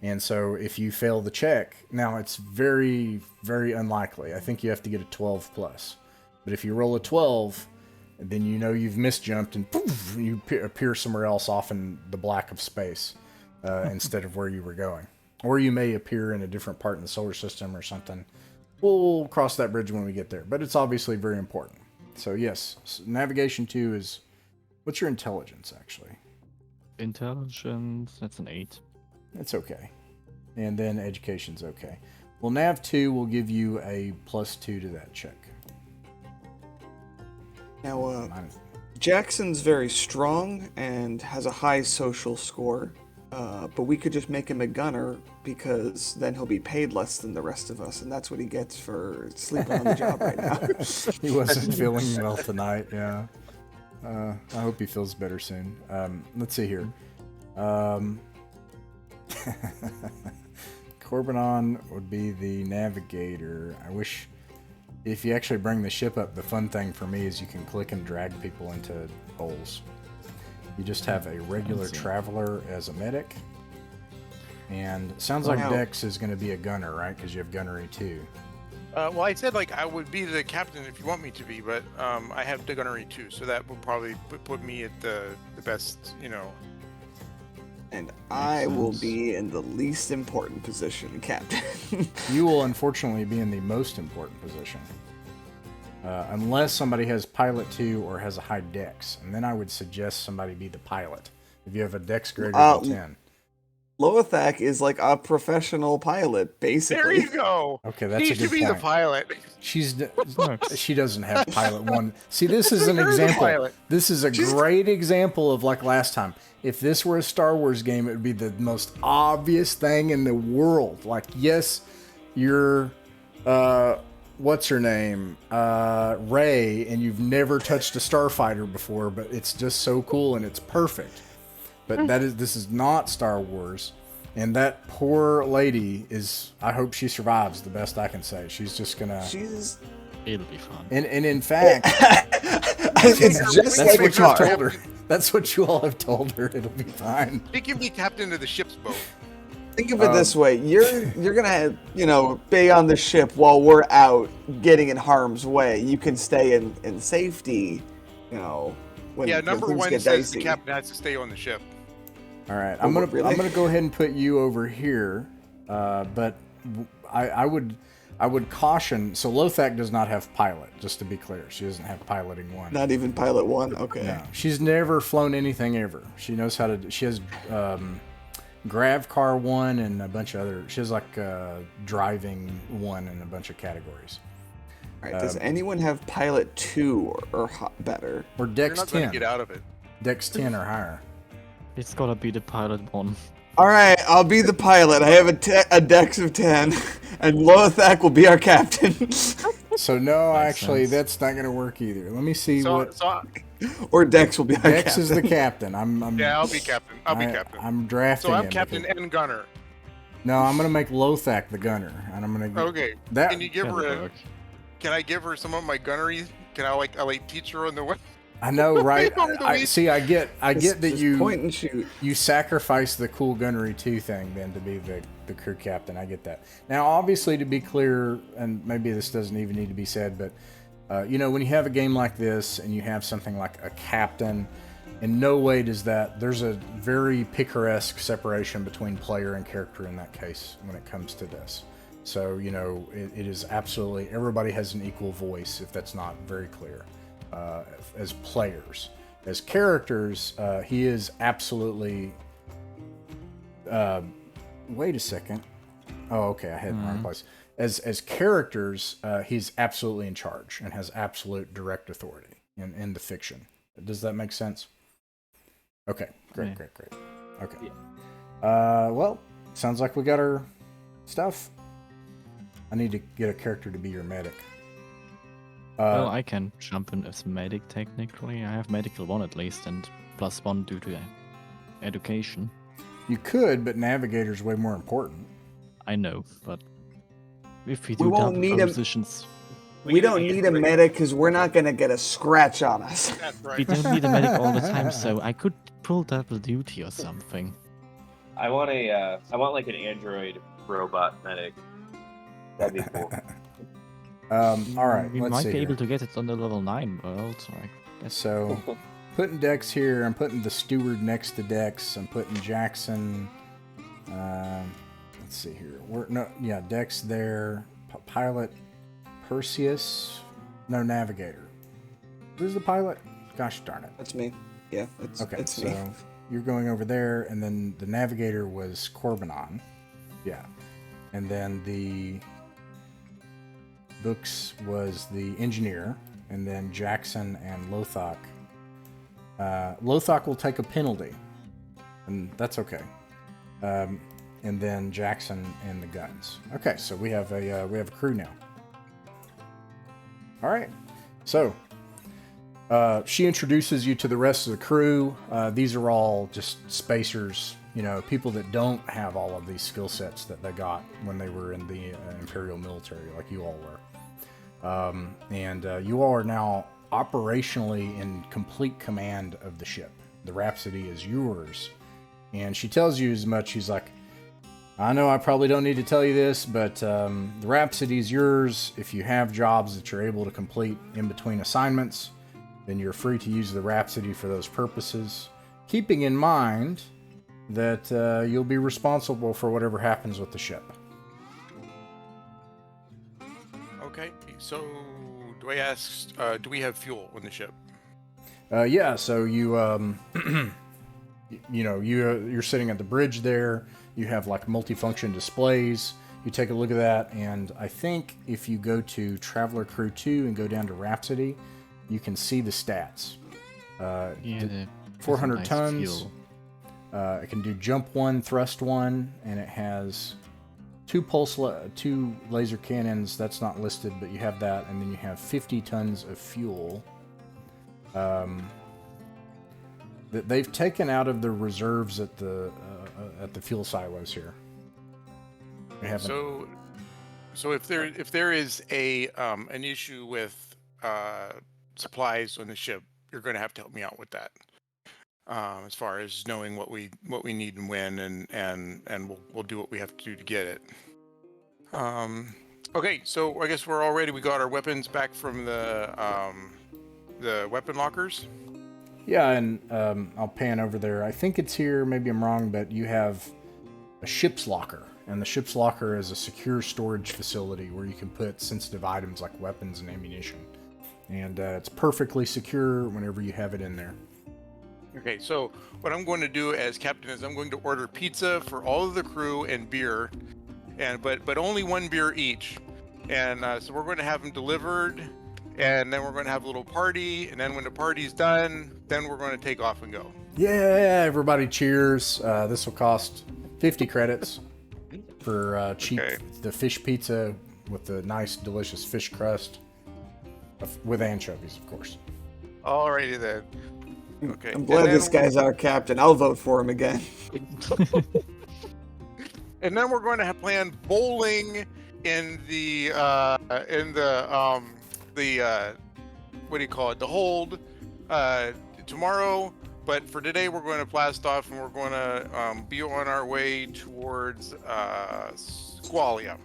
A: And so if you fail the check, now it's very, very unlikely. I think you have to get a 12 plus. But if you roll a 12, then you've misjumped and poof, you appear somewhere else off in the black of space instead of where you were going. Or you may appear in a different part in the solar system or something. We'll cross that bridge when we get there. But it's obviously very important. So yes, navigation 2 is... What's your intelligence, actually?
D: Intelligence, that's an 8.
A: It's okay. And then education's okay. Well, Nav 2 will give you a +2 to that check.
C: Now, Jackson's very strong and has a high social score, but we could just make him a gunner because then he'll be paid less than the rest of us, and that's what he gets for sleeping on the job right now.
A: He wasn't feeling well tonight, yeah. I hope he feels better soon. Let's see here. Corbanon would be the navigator. I wish... If you actually bring the ship up, the fun thing for me is you can click and drag people into holes. You just have a regular traveler as a medic. And it sounds like Dex is going to be a gunner, right? Because you have gunnery too.
B: Well, I said like I would be the captain if you want me to be, but I have the gunnery too, so that would probably put me at the best, you know.
C: And I will be in the least important position, Captain.
A: You will unfortunately be in the most important position. Unless somebody has pilot 2 or has a high dex. And then I would suggest somebody be the pilot. If you have a dex greater than 10.
C: Loethak is like a professional pilot, basically.
B: There you go.
A: Okay, that's a good
B: to be
A: point.
B: the pilot.
A: She doesn't have pilot 1. See, this is an example. This is a great example of like last time. If this were a Star Wars game, it would be the most obvious thing in the world. Like, yes, you're, what's her name? Rey, and you've never touched a starfighter before, but it's just so cool and it's perfect. But this is not Star Wars. And that poor lady is, I hope she survives, the best I can say. She's just gonna...
D: It'll be fun.
A: And in fact...
C: it's just
A: that's
C: like a
A: what
C: car.
A: you've told her. That's what you all have told her. It'll be fine.
B: He can be captain of the ship's boat.
C: Think of it this way: you're gonna, be on the ship while we're out getting in harm's way. You can stay in safety, when
B: number
C: things
B: 1
C: get
B: says the
C: dicey.
B: captain has to stay on the ship.
A: All right, I'm gonna go ahead and put you over here, but I would caution. So Lothak does not have pilot, just to be clear. She doesn't have piloting 1.
C: Not even pilot 1. Okay.
A: No, she's never flown anything ever. She knows how to. She has grav car 1 and a bunch of other. She has like driving 1 in a bunch of categories.
C: All right. Does anyone have pilot 2 or better?
A: Or Dex
B: You're not
A: 10?
B: going to get out of it.
A: Dex 10 or higher.
D: It's gotta be the pilot 1.
C: All right, I'll be the pilot. I have a dex of 10, and Loethak will be our captain.
A: So no, actually, that's not going to work either. Let me see
C: Or Dex will be our captain.
A: Dex is the captain.
B: Yeah, I'll be captain. I'll be captain.
A: I'm drafting
B: So I'm
A: him
B: captain
A: because-
B: and gunner.
A: No, I'm going to make Lothak the gunner, and I'm going to.
B: Okay.
A: That
B: Can you give her Can I give her some of my gunnery? Can I teach her on the way?
A: I know, right?
B: Over the week.
A: I get that you
C: point and shoot.
A: You sacrifice the cool gunnery 2 thing then to be the crew captain. I get that. Now, obviously, to be clear, and maybe this doesn't even need to be said, but when you have a game like this and you have something like a captain, in no way does that. There's a very picaresque separation between player and character in that case when it comes to this. So it is absolutely everybody has an equal voice. If that's not very clear. As players. As characters, he is absolutely... wait a second. Oh, okay, I had it in the wrong place. As characters, he's absolutely in charge and has absolute direct authority in the fiction. Does that make sense? Okay, great. Okay. Yeah. Well, sounds like we got our stuff. I need to get a character to be your medic.
D: Well, I can jump in as medic technically. I have medical 1 at least, and +1 due to education.
A: You could, but navigator's way more important.
D: I know, but if we do
C: won't
D: double
C: need
D: positions,
C: We don't need a medic because we're not going to get a scratch on us.
B: That's right.
D: we don't need a medic all the time, so I could pull double duty or something.
E: I want like an android robot medic. That'd be cool.
A: All right,
D: We
A: let's
D: might
A: see
D: be
A: here.
D: able to get it on the level 9 world, so I guess.
A: So, putting Dex here, I'm putting the steward next to Dex. I'm putting Jackson. Let's see here. Dex there. Pilot Perseus. No, navigator. Who's the pilot? Gosh darn it.
C: That's me. Yeah, it's
A: so
C: me.
A: you're going over there, and then the navigator was Corbanon. Yeah. And then the Books was the engineer, and then Jackson and Lothak. Lothak will take a penalty, and that's okay. And then Jackson and the guns. Okay, so we have a crew now. All right, so she introduces you to the rest of the crew. These are all just spacers, people that don't have all of these skill sets that they got when they were in the Imperial military, like you all were. And you all are now operationally in complete command of the ship. The Rhapsody is yours. And she tells you as much. She's like, I know I probably don't need to tell you this, but the Rhapsody is yours. If you have jobs that you're able to complete in between assignments, then you're free to use the Rhapsody for those purposes, keeping in mind that you'll be responsible for whatever happens with the ship.
B: Okay, so do I ask, do we have fuel on the ship?
A: Yeah, so you, you're sitting at the bridge there. You have like multifunction displays. You take a look at that, and I think if you go to Traveler Crew 2 and go down to Rhapsody, you can see the stats.
D: The
A: 400
D: nice
A: tons.
D: fuel.
A: It can do jump 1, thrust 1, and it has 2 laser cannons. That's not listed, but you have that, and then you have 50 tons of fuel. That they've taken out of the reserves at the fuel silos here.
B: So if there is an issue with supplies on the ship, you're going to have to help me out with that. As far as knowing what we need and when, and we'll do what we have to do to get it. Okay, so I guess we're all ready. We got our weapons back from the weapon lockers.
A: Yeah, and I'll pan over there. I think it's here, maybe I'm wrong, but you have a ship's locker. And the ship's locker is a secure storage facility where you can put sensitive items like weapons and ammunition. And it's perfectly secure whenever you have it in there.
B: Okay, so what I'm going to do as captain is I'm going to order pizza for all of the crew and beer, but only 1 beer each. And so we're going to have them delivered, and then we're going to have a little party, and then when the party's done, then we're going to take off and go.
A: Yeah, everybody cheers. This will cost 50 credits for cheap, the fish pizza with the nice, delicious fish crust with anchovies, of course.
B: Alrighty then. Okay.
C: I'm glad this guy's our captain. I'll vote for him again.
B: And then we're going to have planned bowling in the what do you call it? The hold tomorrow. But for today, we're going to blast off, and we're going to be on our way towards Squallia.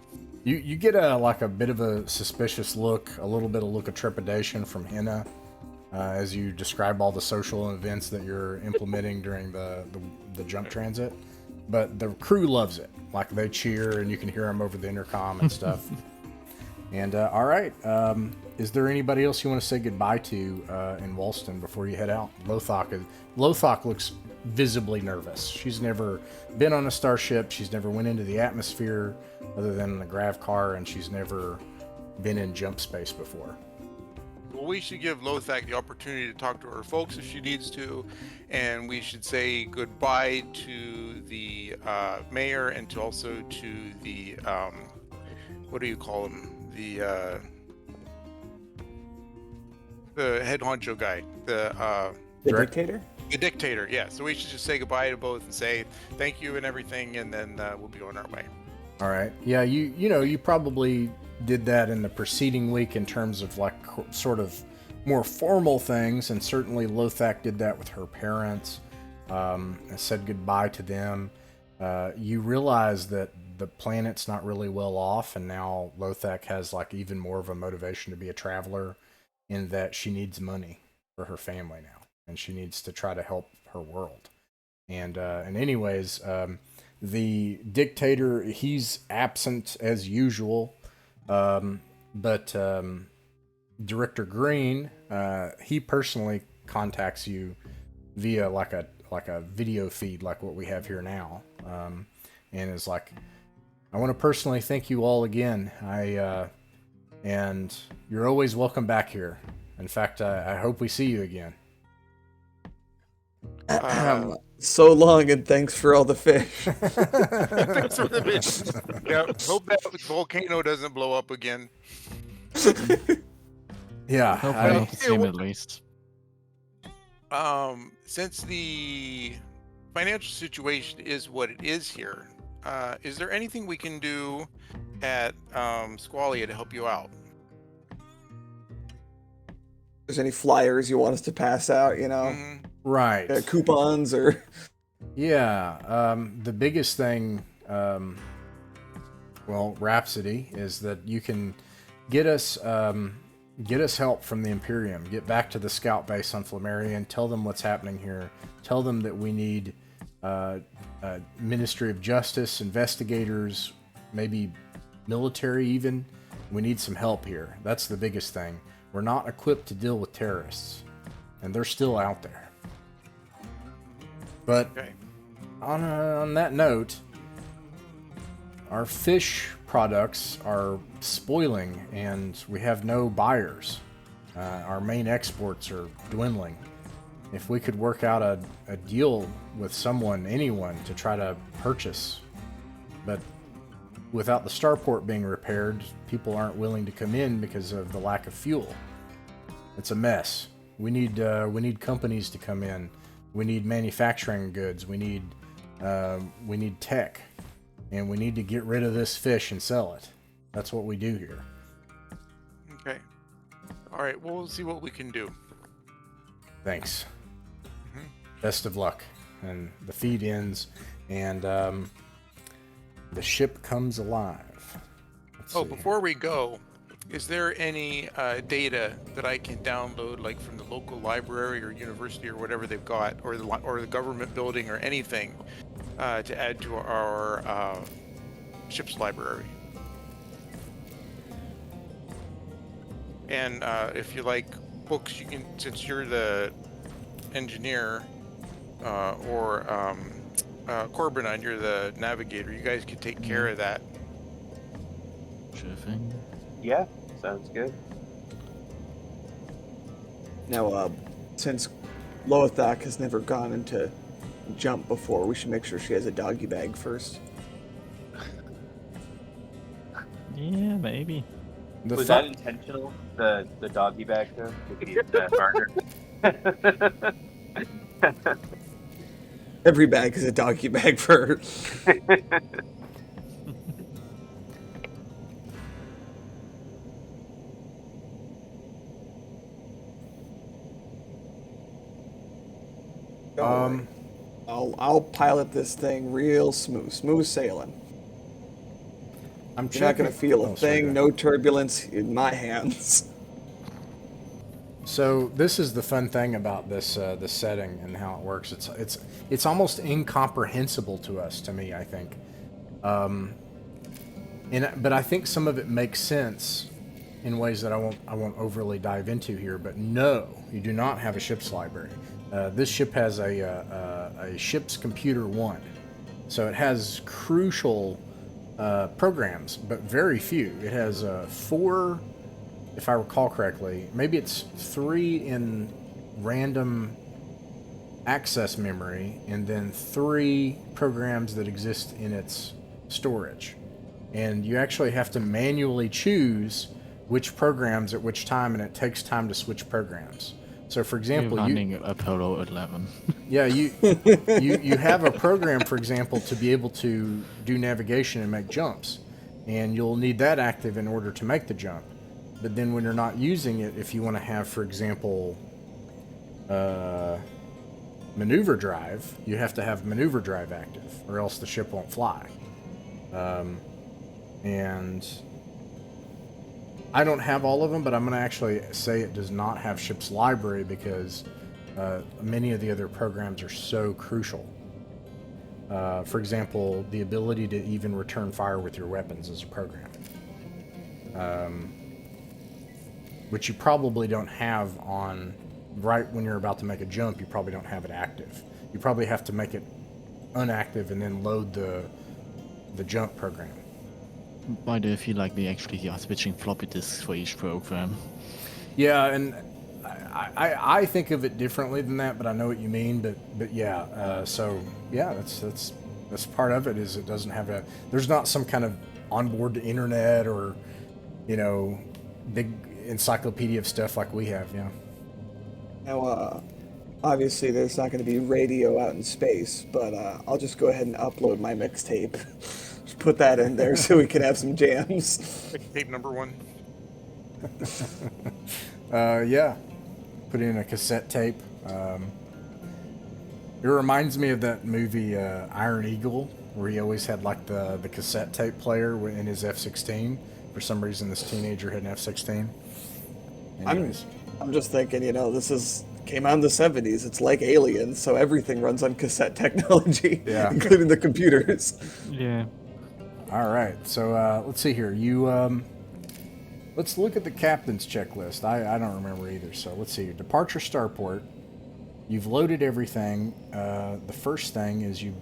A: You get a bit of a suspicious look, a little bit of look of trepidation from Henna as you describe all the social events that you're implementing during the jump transit. But the crew loves it. Like, they cheer, and you can hear them over the intercom and stuff. And all right, is there anybody else you want to say goodbye to in Walston before you head out? Lothak looks visibly nervous. She's never been on a starship. She's never went into the atmosphere other than the grav car, and she's never been in jump space before.
B: Well, we should give Lothak the opportunity to talk to her folks if she needs to, and we should say goodbye to the mayor and also to the what do you call him? The head honcho guy, the
C: dictator?
B: The dictator, yeah. So we should just say goodbye to both and say thank you and everything, and then we'll be on our way.
A: All right. Yeah, you probably did that in the preceding week in terms of like sort of more formal things, and certainly Lothak did that with her parents. Said goodbye to them. You realize that the planet's not really well off, and now Lothak has like even more of a motivation to be a traveler, in that she needs money for her family now, and she needs to try to help her world. And anyways, the dictator, he's absent as usual, but Director Green, he personally contacts you via like a video feed like what we have here now, and is like, I want to personally thank you all again. and you're always welcome back here. In fact, I hope we see you again.
C: So long, and thanks for all the fish.
B: Thanks for the vision. Yep. Hope that volcano doesn't blow up again.
A: Yeah,
D: Hopefully not the same at least.
B: Since the financial situation is what it is here, is there anything we can do at Squallia to help you out?
C: There's any flyers you want us to pass out,
B: Mhm.
A: right.
C: Coupons or...
A: Yeah, the biggest thing, Rhapsody, is that you can get us help from the Imperium. Get back to the scout base on Flammarion. Tell them what's happening here. Tell them that we need Ministry of Justice, investigators, maybe military even. We need some help here. That's the biggest thing. We're not equipped to deal with terrorists, and they're still out there. But
B: Okay.
A: on that note, our fish products are spoiling, and we have no buyers. Our main exports are dwindling. If we could work out a deal with someone, anyone, to try to purchase, but without the starport being repaired, people aren't willing to come in because of the lack of fuel. It's a mess. We need companies to come in. We need manufacturing goods. We need tech, and we need to get rid of this fish and sell it. That's what we do here.
B: Okay. All right. We'll see what we can do.
A: Thanks.
B: Mhm.
A: Best of luck. And the feed ends, and the ship comes alive. Let's see.
B: Before we go, is there any data that I can download, like from the local library or university or whatever they've got, or the government building or anything, to add to our ship's library? And if you like books, you can, since you're the engineer, or Corbin, and you're the navigator, you guys could take care of that.
D: Sure thing.
E: Yeah, sounds good.
C: Now, since Loethak has never gone into jump before, we should make sure she has a doggy bag first.
D: Yeah, maybe.
E: Was that intentional? The doggy bag though? With the burger?
C: Every bag is a doggy bag for her. I'll pilot this thing real smooth sailing. You're not gonna feel a thing, no turbulence in my hands.
A: So this is the fun thing about this this setting and how it works. It's almost incomprehensible to us, to me, I think. But I think some of it makes sense in ways that I won't overly dive into here. But no, you do not have a ship's library. This ship has a ship's computer 1, so it has crucial programs, but very few. It has 4. If I recall correctly, maybe it's 3 in random access memory, and then 3 programs that exist in its storage. And you actually have to manually choose which programs at which time, and it takes time to switch programs. So, for example,
D: You're running Apollo 11.
A: Yeah, you have a program, for example, to be able to do navigation and make jumps, and you'll need that active in order to make the jump. But then when you're not using it, if you want to have, for example, maneuver drive, you have to have maneuver drive active, or else the ship won't fly. And I don't have all of them, but I'm going to actually say it does not have ship's library because many of the other programs are so crucial. For example, the ability to even return fire with your weapons is a program. Which you probably don't have on, right when you're about to make a jump, you probably don't have it active. You probably have to make it unactive and then load the jump program.
D: why do you feel like we actually are switching floppy disks for each program?
A: Yeah, and I think of it differently than that, but I know what you mean. But yeah, so yeah, that's part of it. Is it doesn't have there's not some kind of onboard internet or big encyclopedia of stuff like we have. Yeah.
C: Now, obviously, there's not going to be radio out in space, but I'll just go ahead and upload my mixtape. Just put that in there so we can have some jams.
B: Tape number 1.
A: Yeah. Put in a cassette tape. It reminds me of that movie Iron Eagle, where he always had like the cassette tape player in his F-16. For some reason, this teenager had an F-16. Anyways.
C: I'm just thinking, this came out in the 70s. It's like Aliens, so everything runs on cassette technology,
A: Yeah.
C: including the computers.
D: Yeah.
A: All right, so let's see here. Let's look at the captain's checklist. I don't remember either, so let's see. Departure starport. You've loaded everything. The first thing is you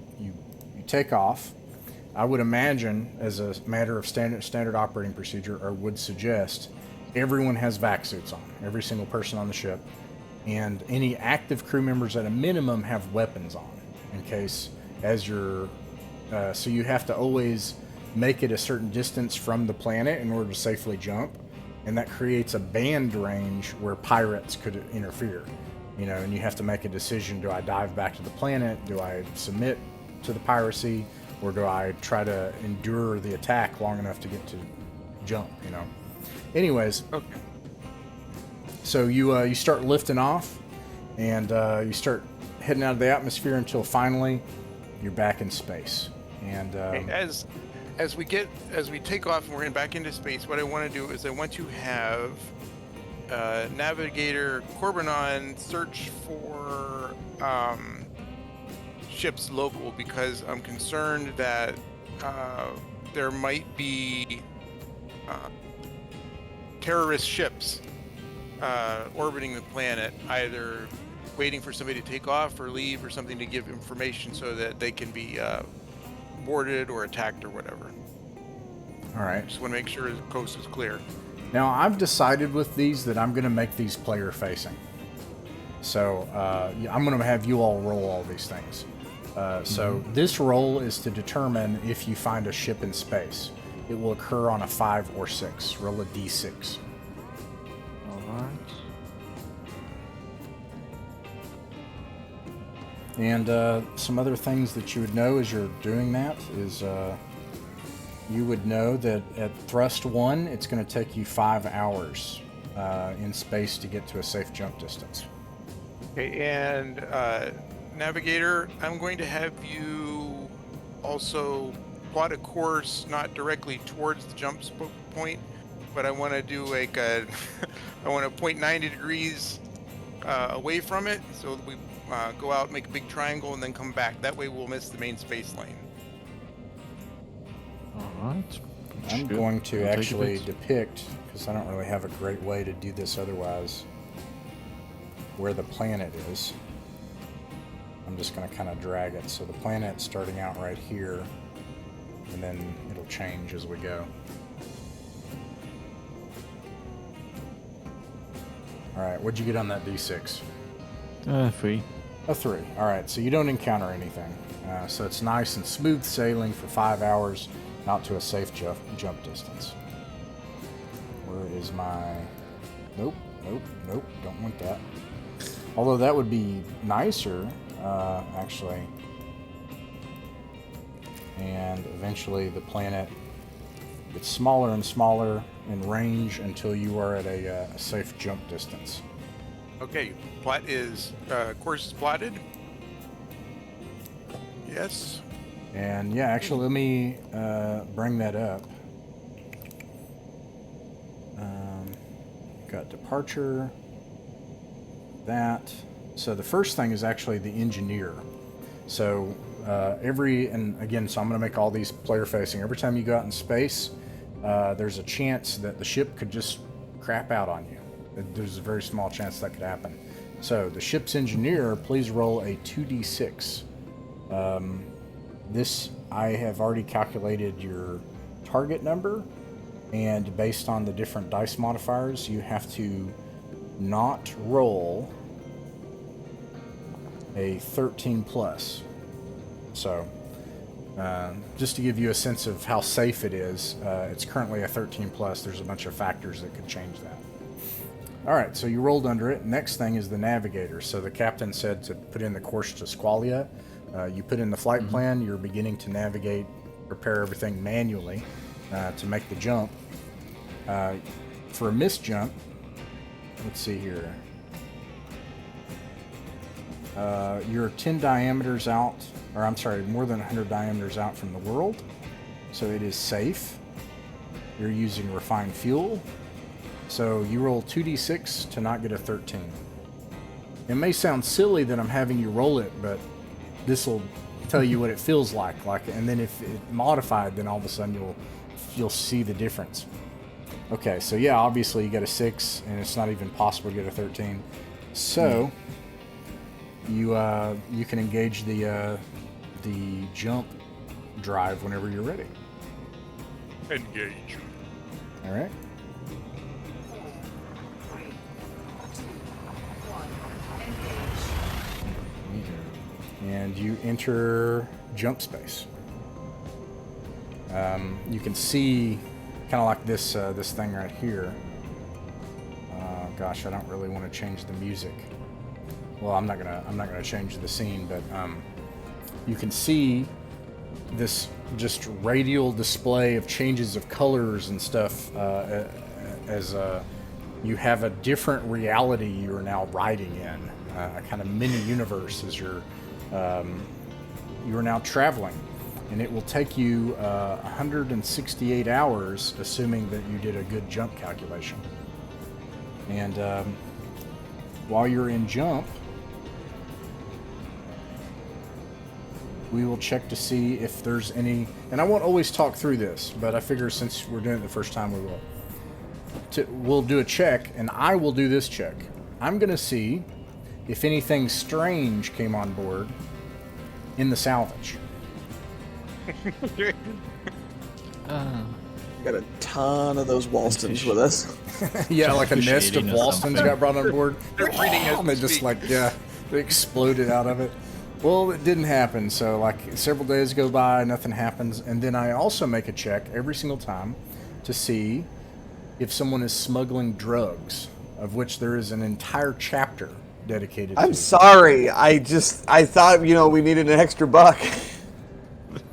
A: take off. I would imagine, as a matter of standard operating procedure, or would suggest, everyone has vac suits on. Every single person on the ship, and any active crew members at a minimum have weapons on, in case so you have to always make it a certain distance from the planet in order to safely jump, and that creates a band range where pirates could interfere. And you have to make a decision: do I dive back to the planet? Do I submit to the piracy, or do I try to endure the attack long enough to get to jump? Anyways,
B: Okay.
A: so you start lifting off, and you start heading out of the atmosphere until finally you're back in space. And
B: As we take off and we're back into space, what I want to do is I want to have Navigator Corbinon search for ships local, because I'm concerned that there might be terrorist ships orbiting the planet, either waiting for somebody to take off or leave or something, to give information so that they can be boarded or attacked or whatever.
A: all right.
B: Just want to make sure the coast is clear.
A: Now, I've decided with these that I'm going to make these player facing. So I'm going to have you all roll all these things. So this roll is to determine if you find a ship in space. It will occur on a 5 or 6. Roll a d6.
D: Alright.
A: And some other things that you would know as you're doing that is you would know that at thrust 1, it's going to take you 5 hours in space to get to a safe jump distance.
B: Okay, and Navigator, I'm going to have you also plot a course not directly towards the jump point, but I want to do like I want to point 90 degrees away from it, so that we go out, make a big triangle, and then come back. That way we'll miss the main space lane.
D: Alright.
A: I'm going to actually depict, because I don't really have a great way to do this otherwise, where the planet is. I'm just going to kind of drag it. So the planet's starting out right here, and then it'll change as we go. Alright, what'd you get on that d6?
D: 3.
A: A 3. Alright, so you don't encounter anything. So it's nice and smooth sailing for 5 hours, out to a safe jump distance. Where is my... Nope, don't want that. Although that would be nicer, actually. And eventually the planet gets smaller and smaller in range until you are at a safe jump distance.
B: Okay, course is plotted. Yes.
A: And yeah, actually, let me bring that up. Got departure, that. So the first thing is actually the engineer. So and again, so I'm going to make all these player facing. Every time you go out in space, there's a chance that the ship could just crap out on you. There's a very small chance that could happen. So the ship's engineer, please roll a 2d6. This, I have already calculated your target number, and based on the different dice modifiers, you have to not roll a 13 plus. So, just to give you a sense of how safe it is, it's currently a 13 plus. There's a bunch of factors that could change that. All right, so you rolled under it. Next thing is the navigator. So the captain said to put in the course to Squallia. You put in the flight plan. You're beginning to navigate, prepare everything manually to make the jump. For a missed jump, let's see here. You're 10 diameters out, or I'm sorry, more than 100 diameters out from the world, so it is safe. You're using refined fuel, so you roll 2d6 to not get a 13. It may sound silly that I'm having you roll it, but this will tell you what it feels like, and then if it modified, then all of a sudden you'll see the difference. Okay, so yeah, obviously you get a 6, and it's not even possible to get a 13. So you can engage the jump drive whenever you're ready.
B: Engage.
A: All right. And you enter jump space. You can see kind of like this this thing right here. Gosh, I don't really want to change the music. Well, I'm not gonna change the scene, but you can see this just radial display of changes of colors and stuff as you have a different reality you are now riding in, a kind of mini universe as you are now traveling, and it will take you 168 hours, assuming that you did a good jump calculation. And while you're in jump, we will check to see if there's any, and I won't always talk through this, but I figure since we're doing it the first time, we will. We'll do a check, and I will do this check. I'm going to see if anything strange came on board in the salvage.
C: Got a ton of those Walstons with us.
A: Yeah, like a nest of
D: Shading or
A: Walstons
D: something.
A: got brought on board.
B: They're breeding as
A: And they
B: we
A: just
B: speak.
A: they exploded out of it. Well, it didn't happen. So like several days go by, nothing happens, and then I also make a check every single time to see if someone is smuggling drugs, of which there is an entire chapter dedicated to.
C: I'm sorry. I thought, we needed an extra buck.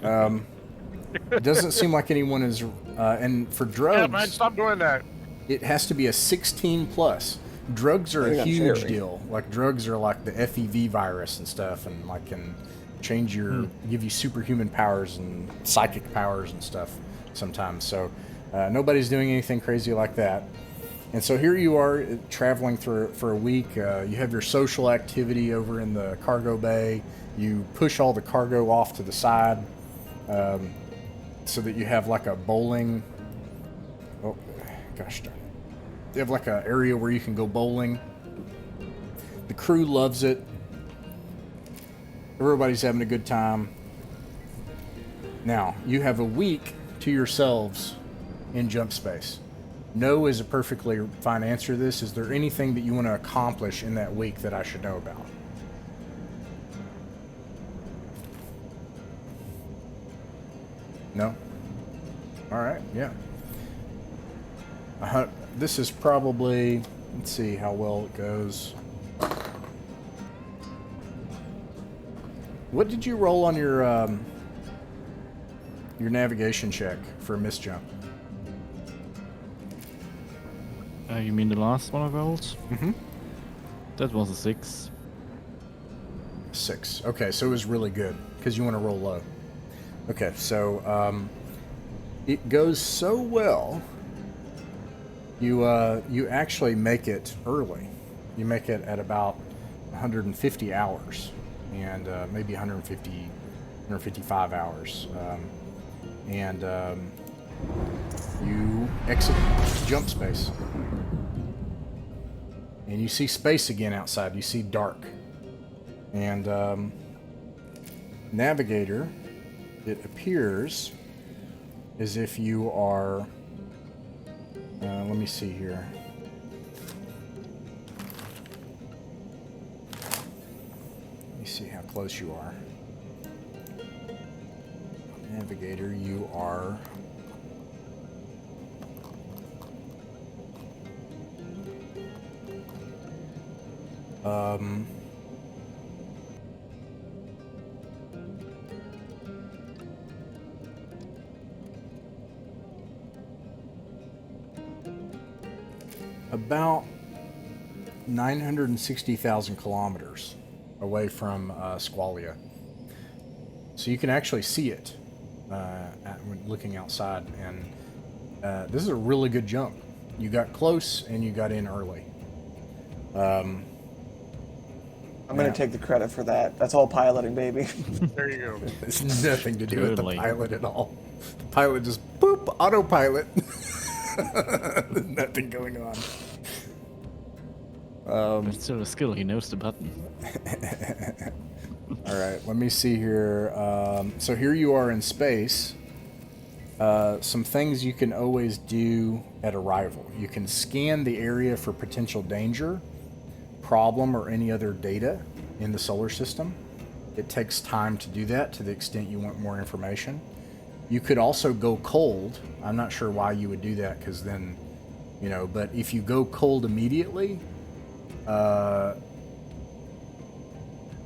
A: It doesn't seem like anyone is, and for drugs,
B: Yeah, man, stop doing that.
A: it has to be a 16 plus. Drugs are
C: I think
A: a
C: I'm
A: huge
C: sharing.
A: deal. Like drugs are like the FEV virus and stuff, and like can change your, give you superhuman powers and psychic powers and stuff sometimes. So nobody's doing anything crazy like that. And so here you are traveling for a week. You have your social activity over in the cargo bay. You push all the cargo off to the side so that you have like a bowling. Oh, gosh darn it. You have like an area where you can go bowling. The crew loves it. Everybody's having a good time. Now, you have a week to yourselves in jump space. No is a perfectly fine answer to this. Is there anything that you want to accomplish in that week that I should know about? No? Alright, yeah. This is probably, let's see how well it goes. What did you roll on your navigation check for a missed jump?
D: You mean the last one I rolled?
A: Mm-hmm.
D: That was a 6.
A: 6. Okay, so it was really good because you want to roll low. Okay, so it goes so well. You actually make it early. You make it at about 150 hours, and maybe 155 hours, and you exit jump space, and you see space again outside. You see dark, and navigator. It appears is if you are... let me see here. Let me see how close you are. Navigator, you are... about 960,000 kilometers away from Squallia. So you can actually see it when looking outside, and this is a really good jump. You got close and you got in early.
C: I'm going to take the credit for that. That's all piloting, baby.
B: There you go.
A: It's nothing to do with the
D: Totally.
A: pilot at all. The pilot just boop, autopilot. Nothing going on.
D: It's still a skill. He knows the button.
A: All right, let me see here. So here you are in space. Some things you can always do at arrival. You can scan the area for potential danger, problem, or any other data in the solar system. It takes time to do that to the extent you want more information. You could also go cold. I'm not sure why you would do that, because then, but if you go cold immediately,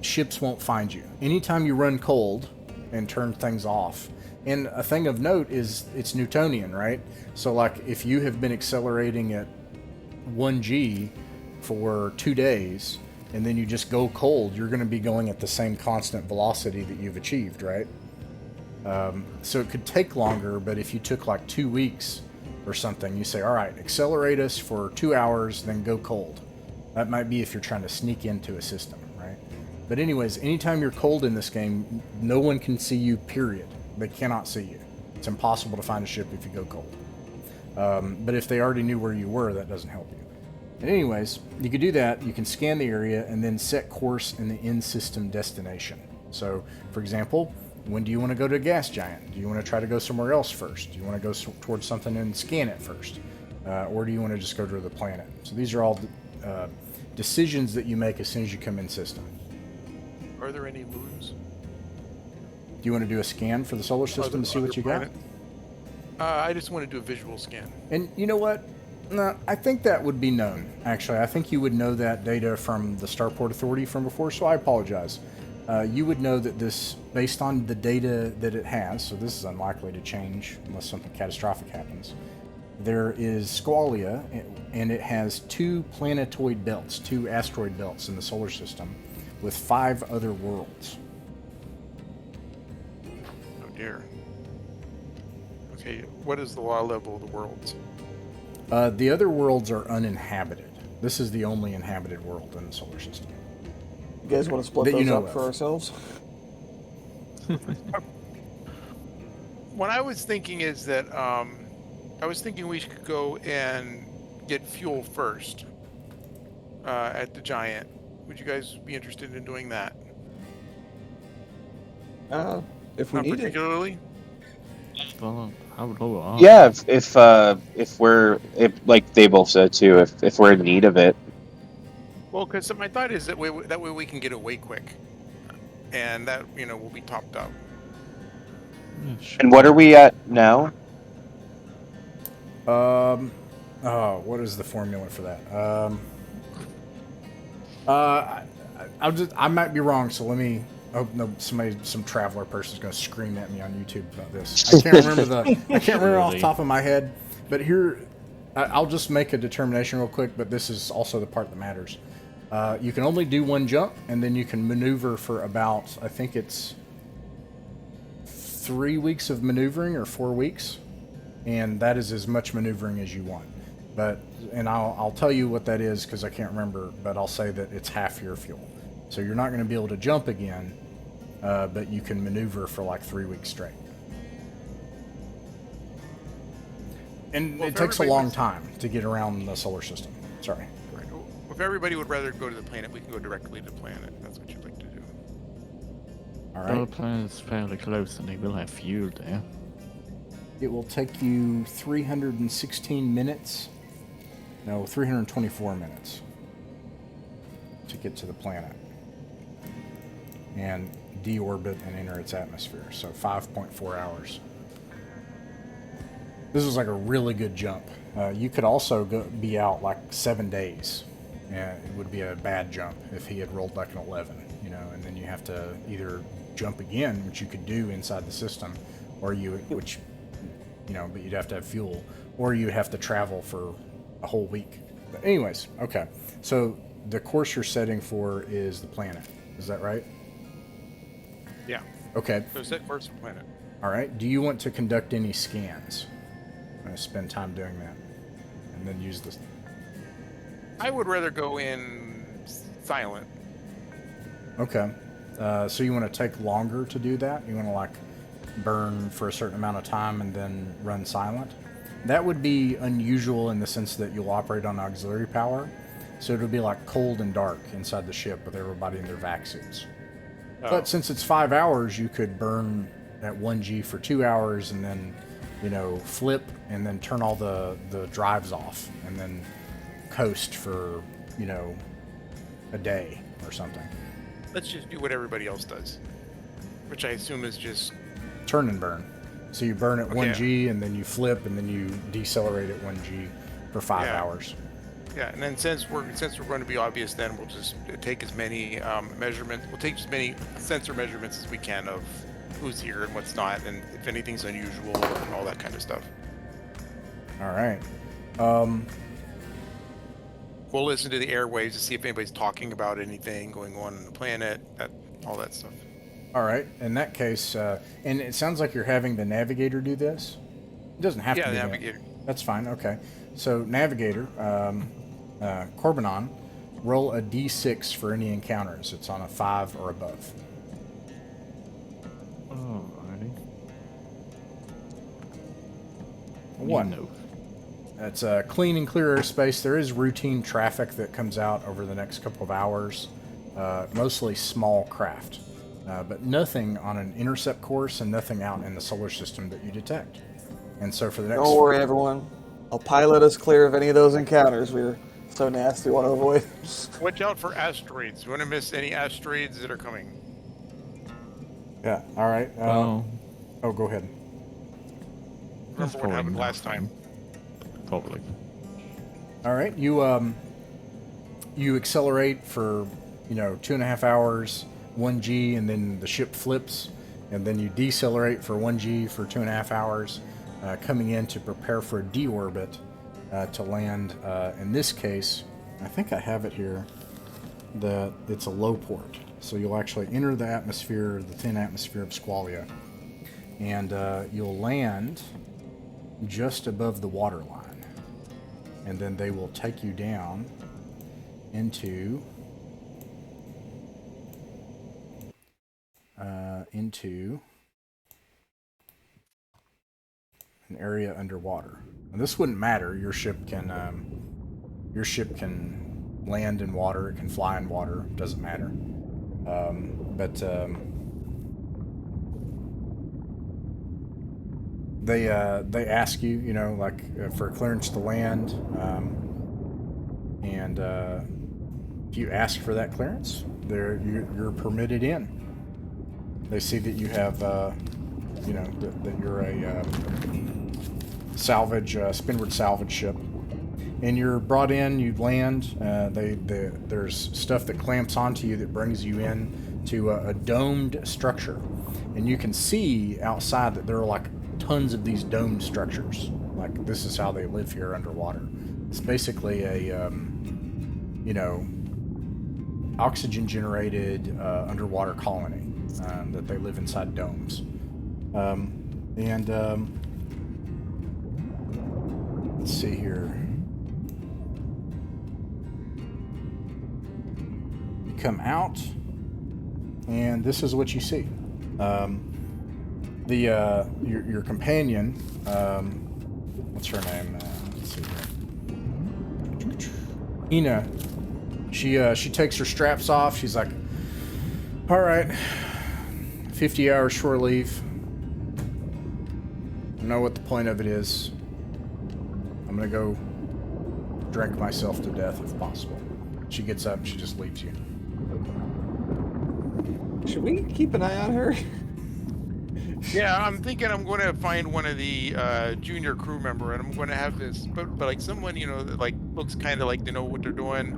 A: ships won't find you. Anytime you run cold and turn things off. And a thing of note is it's Newtonian, right? So like if you have been accelerating at 1G for 2 days and then you just go cold, you're going to be going at the same constant velocity that you've achieved, right? So it could take longer, but if you took like 2 weeks or something, you say, all right, accelerate us for 2 hours, then go cold. That might be if you're trying to sneak into a system, right? But anyways, anytime you're cold in this game, no one can see you, period. They cannot see you. It's impossible to find a ship if you go cold. But if they already knew where you were, that doesn't help you. And anyways, you could do that. You can scan the area and then set course in the in-system destination. So, for example, when do you want to go to a gas giant? Do you want to try to go somewhere else first? Do you want to go towards something and scan it first? Or do you want to just go to the planet? So these are all decisions that you make as soon as you come in system.
B: Are there any moons?
A: Do you want to do a scan for the solar system to see what you got?
B: I just want to do a visual scan.
A: And you know what? No, I think that would be known, actually. I think you would know that data from the Starport Authority from before, so I apologize. You would know that this, based on the data that it has, so this is unlikely to change unless something catastrophic happens. There is Squallia, and it has 2 planetoid belts, 2 asteroid belts in the solar system, with 5 other worlds.
B: Oh dear. Okay, what is the law level of the worlds?
A: The other worlds are uninhabited. This is the only inhabited world in the solar system.
C: You guys want to split
A: That you
C: those
A: know
C: up
A: of.
C: for ourselves?
B: What I was thinking is that I was thinking we should go and get fuel first at the giant. Would you guys be interested in doing that?
C: If we
B: Not
C: need it.
B: particularly.
D: Well, I would hold on.
E: Yeah, if we're like they both said too, if we're in need of it.
B: Well, because my thought is that way we can get away quick, and that will be topped up.
D: Yeah, sure.
E: And what are we at now?
A: What is the formula for that? I might be wrong, so let me. Oh no! Some traveler person's gonna scream at me on YouTube about this. I can't remember off the top of my head. But here, I'll just make a determination real quick. But this is also the part that matters. You can only do 1 jump, and then you can maneuver for about, I think it's 3 weeks of maneuvering or 4 weeks, and that is as much maneuvering as you want. And I'll tell you what that is because I can't remember. But I'll say that it's half your fuel. So you're not going to be able to jump again, but you can maneuver for like 3 weeks straight. And
B: Well,
A: it
B: if
A: takes a
B: everybody
A: long
B: wants-
A: time to get around the solar system. Sorry.
B: Right. If everybody would rather go to the planet, we can go directly to the planet. That's what you'd like to do.
A: All
D: Well, the
A: right.
D: planet is fairly close and they will have fuel there.
A: it will take you 316 minutes. No, 324 minutes to get to the planet and deorbit and enter its atmosphere. So 5.4 hours. This is like a really good jump. You could also be out like 7 days. Yeah, it would be a bad jump if he had rolled like an 11, you know, and then you have to either jump again, which you could do inside the system, or but you'd have to have fuel, or you have to travel for a whole week. But anyways, okay. So the course you're setting for is the planet. Is that right?
B: Yeah.
A: Okay.
B: So set course for planet.
A: All right. Do you want to conduct any scans? I'm going to spend time doing that, and then use this.
B: I would rather go in silent.
A: Okay. So you want to take longer to do that? You want to like burn for a certain amount of time and then run silent? That would be unusual in the sense that you'll operate on auxiliary power. So it'll be like cold and dark inside the ship with everybody in their vac suits.
B: Oh.
A: But since it's 5 hours, you could burn at 1G for 2 hours and then, flip and then turn all the drives off and then coast for, a day or something.
B: Let's just do what everybody else does, which I assume is just
A: turn and burn. So you burn at
B: Okay.
A: 1G and then you flip and then you decelerate at 1G for 5 hours.
B: Yeah, and then since we're going to be obvious, then we'll just take as many measurements. We'll take as many sensor measurements as we can of who's here and what's not, and if anything's unusual and all that kind of stuff.
A: All right.
B: We'll listen to the airwaves to see if anybody's talking about anything going on the planet, all that stuff.
A: All right. In that case, and it sounds like you're having the navigator do this. It doesn't have to be.
B: Yeah, navigator.
A: That's fine. Okay. So navigator, Corbanon, roll a d6 for any encounters. It's on a 5 or above.
D: Alrighty.
A: 1.
D: No.
A: It's a clean and clear airspace. There is routine traffic that comes out over the next couple of hours, mostly small craft, but nothing on an intercept course and nothing out in the solar system that you detect. And so for the next...
C: Don't worry, everyone. I'll pilot us clear of any of those encounters we're so nasty want to avoid.
B: Watch out for asteroids. You want to miss any asteroids that are coming.
A: Yeah, all right.
D: Oh,
A: Go ahead.
D: that's
B: Remember what happened
D: probably
B: last time.
D: Probably.
A: All right, you accelerate for 2.5 hours, 1G, and then the ship flips, and then you decelerate for 1G for 2.5 hours, coming in to prepare for a deorbit to land. In this case, I think I have it here. That it's a low port, so you'll actually enter the atmosphere, the thin atmosphere of Squallia, and you'll land just above the water line. And then they will take you down into an area underwater. And this wouldn't matter. Your ship can land in water. It can fly in water. Doesn't matter. They ask you, for clearance to land, and if you ask for that clearance, you're permitted in. They see that you have, that you're a salvage, Spinward Salvage ship, and you're brought in. You land. There's stuff that clamps onto you that brings you in to a domed structure, and you can see outside that there are like tons of these domed structures. Like, this is how they live here underwater. It's basically a, oxygen generated underwater colony that they live inside domes. Let's see here. You come out, and this is what you see. Your companion, what's her name? Let's see here. Ina. She takes her straps off. She's like, "All right, 50 hours shore leave." And know what the point of it is. I'm gonna go drink myself to death if possible. She gets up, she just leaves you.
C: Should we keep an eye on her?
B: Yeah, I'm thinking I'm going to find one of the junior crew member, and I'm going to have this, but like someone, you know, that like looks kind of like they know what they're doing,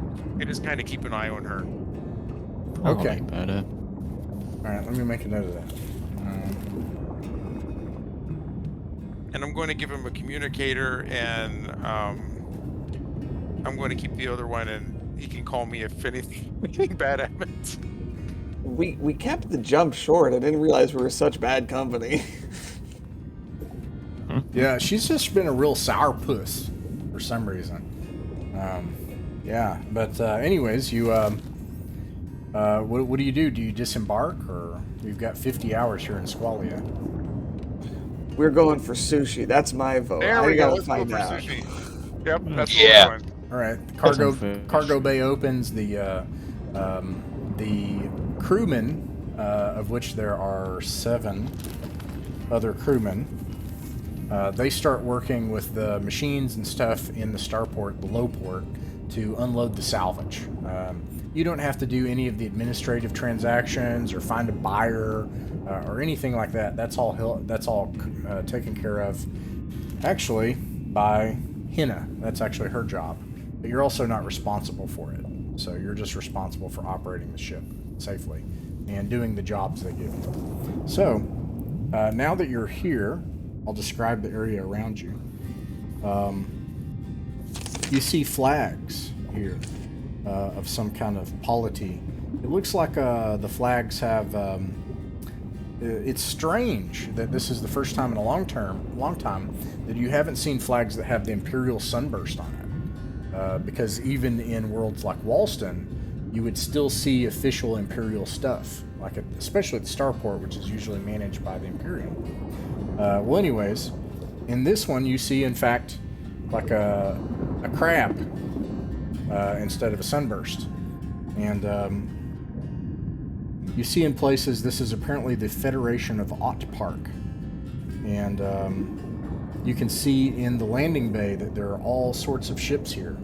B: and just kind of keep an eye on her.
A: Okay.
D: Better.
A: Alright, let me make a note of that.
B: And I'm going to give him a communicator, and I'm going to keep the other one, and he can call me if anything bad happens.
C: We kept the jump short. I didn't realize we were such bad company.
A: Yeah, she's just been a real sourpuss for some reason. Yeah, but anyways, you what do you do? Do you disembark, or we've got 50 hours here in Squallia?
C: We're going for sushi. That's my vote.
B: There
C: I
B: we go.
C: gotta
B: Let's go
C: find
B: for
C: out.
B: sushi. Yep, that's
F: Yeah.
B: what we're doing.
A: All right,
D: Some fish.
A: cargo bay opens. The crewmen, of which there are 7 other crewmen, they start working with the machines and stuff in the starport, the low port, to unload the salvage. You don't have to do any of the administrative transactions or find a buyer or anything like that. That's all taken care of, actually, by Hina. That's actually her job. But you're also not responsible for it. So you're just responsible for operating the ship safely and doing the jobs they give you. So now that you're here, I'll describe the area around you. You see flags here of some kind of polity. It looks like the flags have... it's strange that this is the first time in a long time that you haven't seen flags that have the Imperial Sunburst on it. Because even in worlds like Walston, you would still see official Imperial stuff, especially at the starport, which is usually managed by the Imperium. Well, anyways, in this one you see, in fact, like a crab instead of a sunburst. And you see in places, this is apparently the Federation of Ott Park. And you can see in the landing bay that there are all sorts of ships here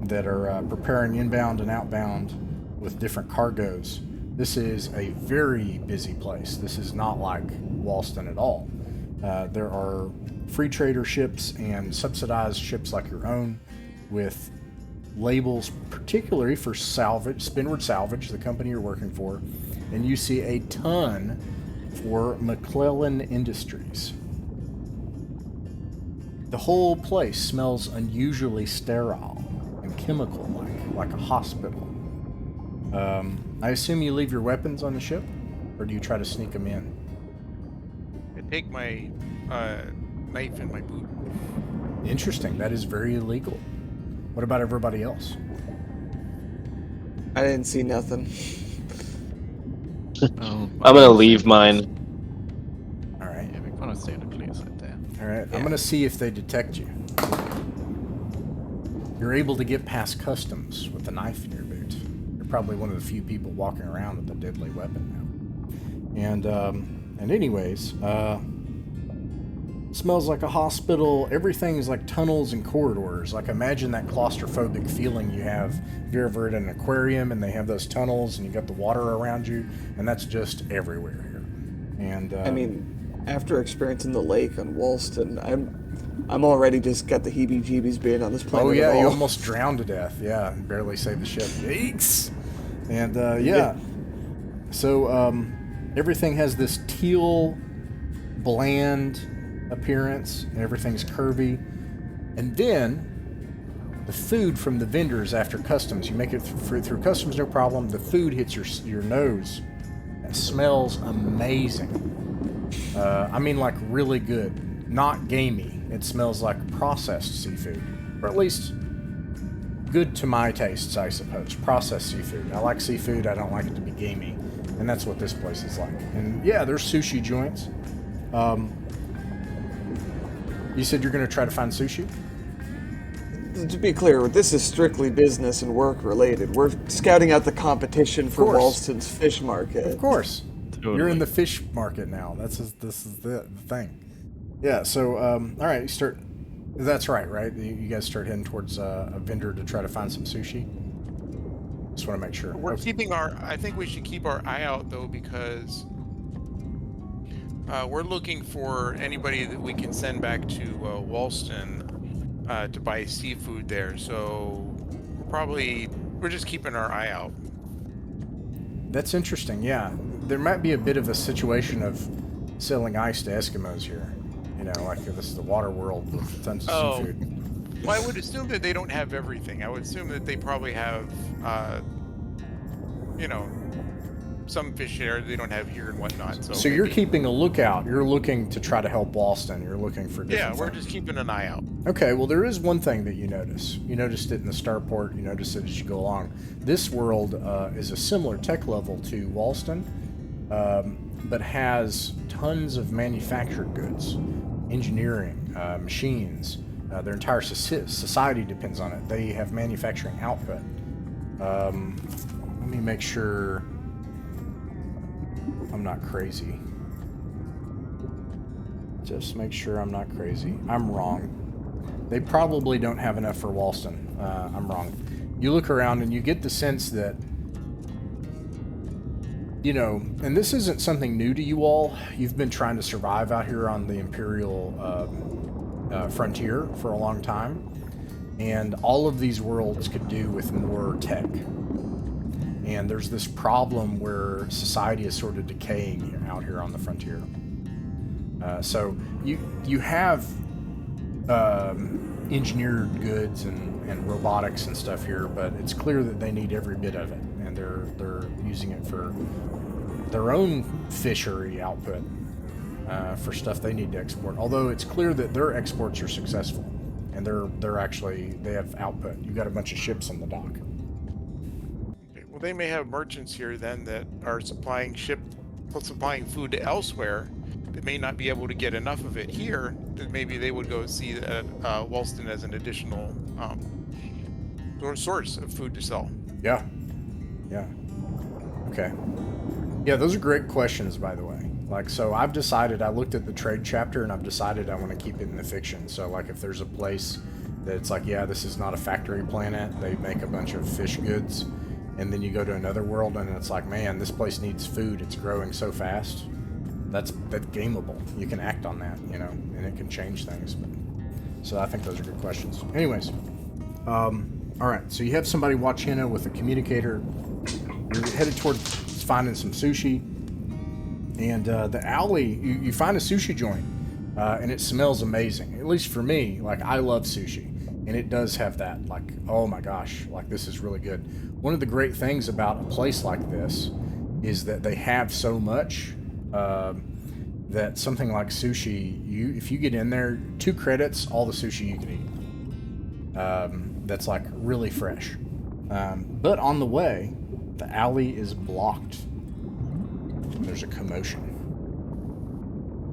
A: that are preparing inbound and outbound with different cargoes. This is a very busy place. This is not like Walston at all. There are free trader ships and subsidized ships like your own with labels particularly for salvage, Spinward Salvage, the company you're working for, and you see a ton for McClellan Industries. The whole place smells unusually sterile and chemical-like, like a hospital. I assume you leave your weapons on the ship, or do you try to sneak them in?
B: I take my knife in my boot.
A: Interesting. That is very illegal. What about everybody else?
C: I didn't see nothing.
D: Oh,
F: I'm gonna leave mine.
A: All right.
D: yeah, we're gonna stay on the clear side there.
A: All right. I'm going to see if they detect you. You're able to get past customs with a knife in your boot. You're probably one of the few people walking around with a deadly weapon now. And anyways, smells like a hospital. Everything's like tunnels and corridors. Like, imagine that claustrophobic feeling you have if you're ever at an aquarium and they have those tunnels and you got the water around you, and that's just everywhere here. And
C: I mean, after experiencing the lake on Walston, I'm already just got the heebie-jeebies being on this planet.
A: oh yeah,
C: at
A: you
C: all.
A: almost drowned to death. Yeah, barely saved the ship. Yikes! And yeah, so everything has this teal, bland appearance, and everything's curvy. And then the food from the vendors after customs, you make it through customs, no problem. The food hits your nose. It smells amazing. I mean, like, really good, not gamey. It smells like processed seafood, or at least good to my tastes, I suppose. Processed seafood. I like seafood. I don't like it to be gamey, and that's what this place is like. And yeah, there's sushi joints. You said you're going to try to find sushi?
C: To be clear, this is strictly business and work related. We're scouting out the competition for
A: course.
C: Walston's fish market.
A: Of course. You're in the fish market now. This is the thing. Yeah. So all right, you start. That's right? You guys start heading towards a vendor to try to find some sushi. Just want to make sure.
B: We're keeping I think we should keep our eye out though, because we're looking for anybody that we can send back to Walston to buy seafood there. So we're just keeping our eye out.
A: That's interesting. Yeah, there might be a bit of a situation of selling ice to Eskimos here. You know, like this is the water world with tons of seafood.
B: Well, I would assume that they don't have everything. I would assume that they probably have, some fish there they don't have here and whatnot. So
A: you're keeping a lookout. You're looking to try to help Walston. You're looking for different
B: we're
A: things.
B: just keeping an eye out.
A: Okay, well, there is one thing that you notice. You noticed it in the starport. You noticed it as you go along. This world is a similar tech level to Walston, but has tons of manufactured goods, engineering, machines. Their entire society depends on it. They have manufacturing output. Let me make sure I'm not crazy. Just make sure I'm not crazy. I'm wrong. They probably don't have enough for Walston. I'm wrong. You look around and you get the sense that, and this isn't something new to you all. You've been trying to survive out here on the Imperial frontier for a long time. And all of these worlds could do with more tech. And there's this problem where society is sort of decaying out here on the frontier. So you have engineered goods and robotics and stuff here, but it's clear that they need every bit of it, and they're using it for their own fishery output, for stuff they need to export. Although it's clear that their exports are successful, and they have output. You got a bunch of ships on the dock.
B: Well, they may have merchants here then that are supplying food to elsewhere that may not be able to get enough of it here, that maybe they would go see Walston as an additional source of food to sell.
A: Yeah. Okay. Yeah, those are great questions, by the way. So I've decided, I looked at the trade chapter and I've decided I want to keep it in the fiction. So if there's a place that it's this is not a factory planet, they make a bunch of fish goods, and then you go to another world and it's man, this place needs food, it's growing so fast. That's gameable. You can act on that, and it can change things. So I think those are good questions. Anyways, all right, so you have somebody watch Henna with a communicator. You're headed towards finding some sushi. And the alley, you find a sushi joint, and it smells amazing. At least for me, I love sushi. And it does have that, oh my gosh, this is really good. One of the great things about a place like this is that they have so much that something like sushi, if you get in there, 2 credits, all the sushi you can eat. That's really fresh. But on the way, the alley is blocked. There's a commotion.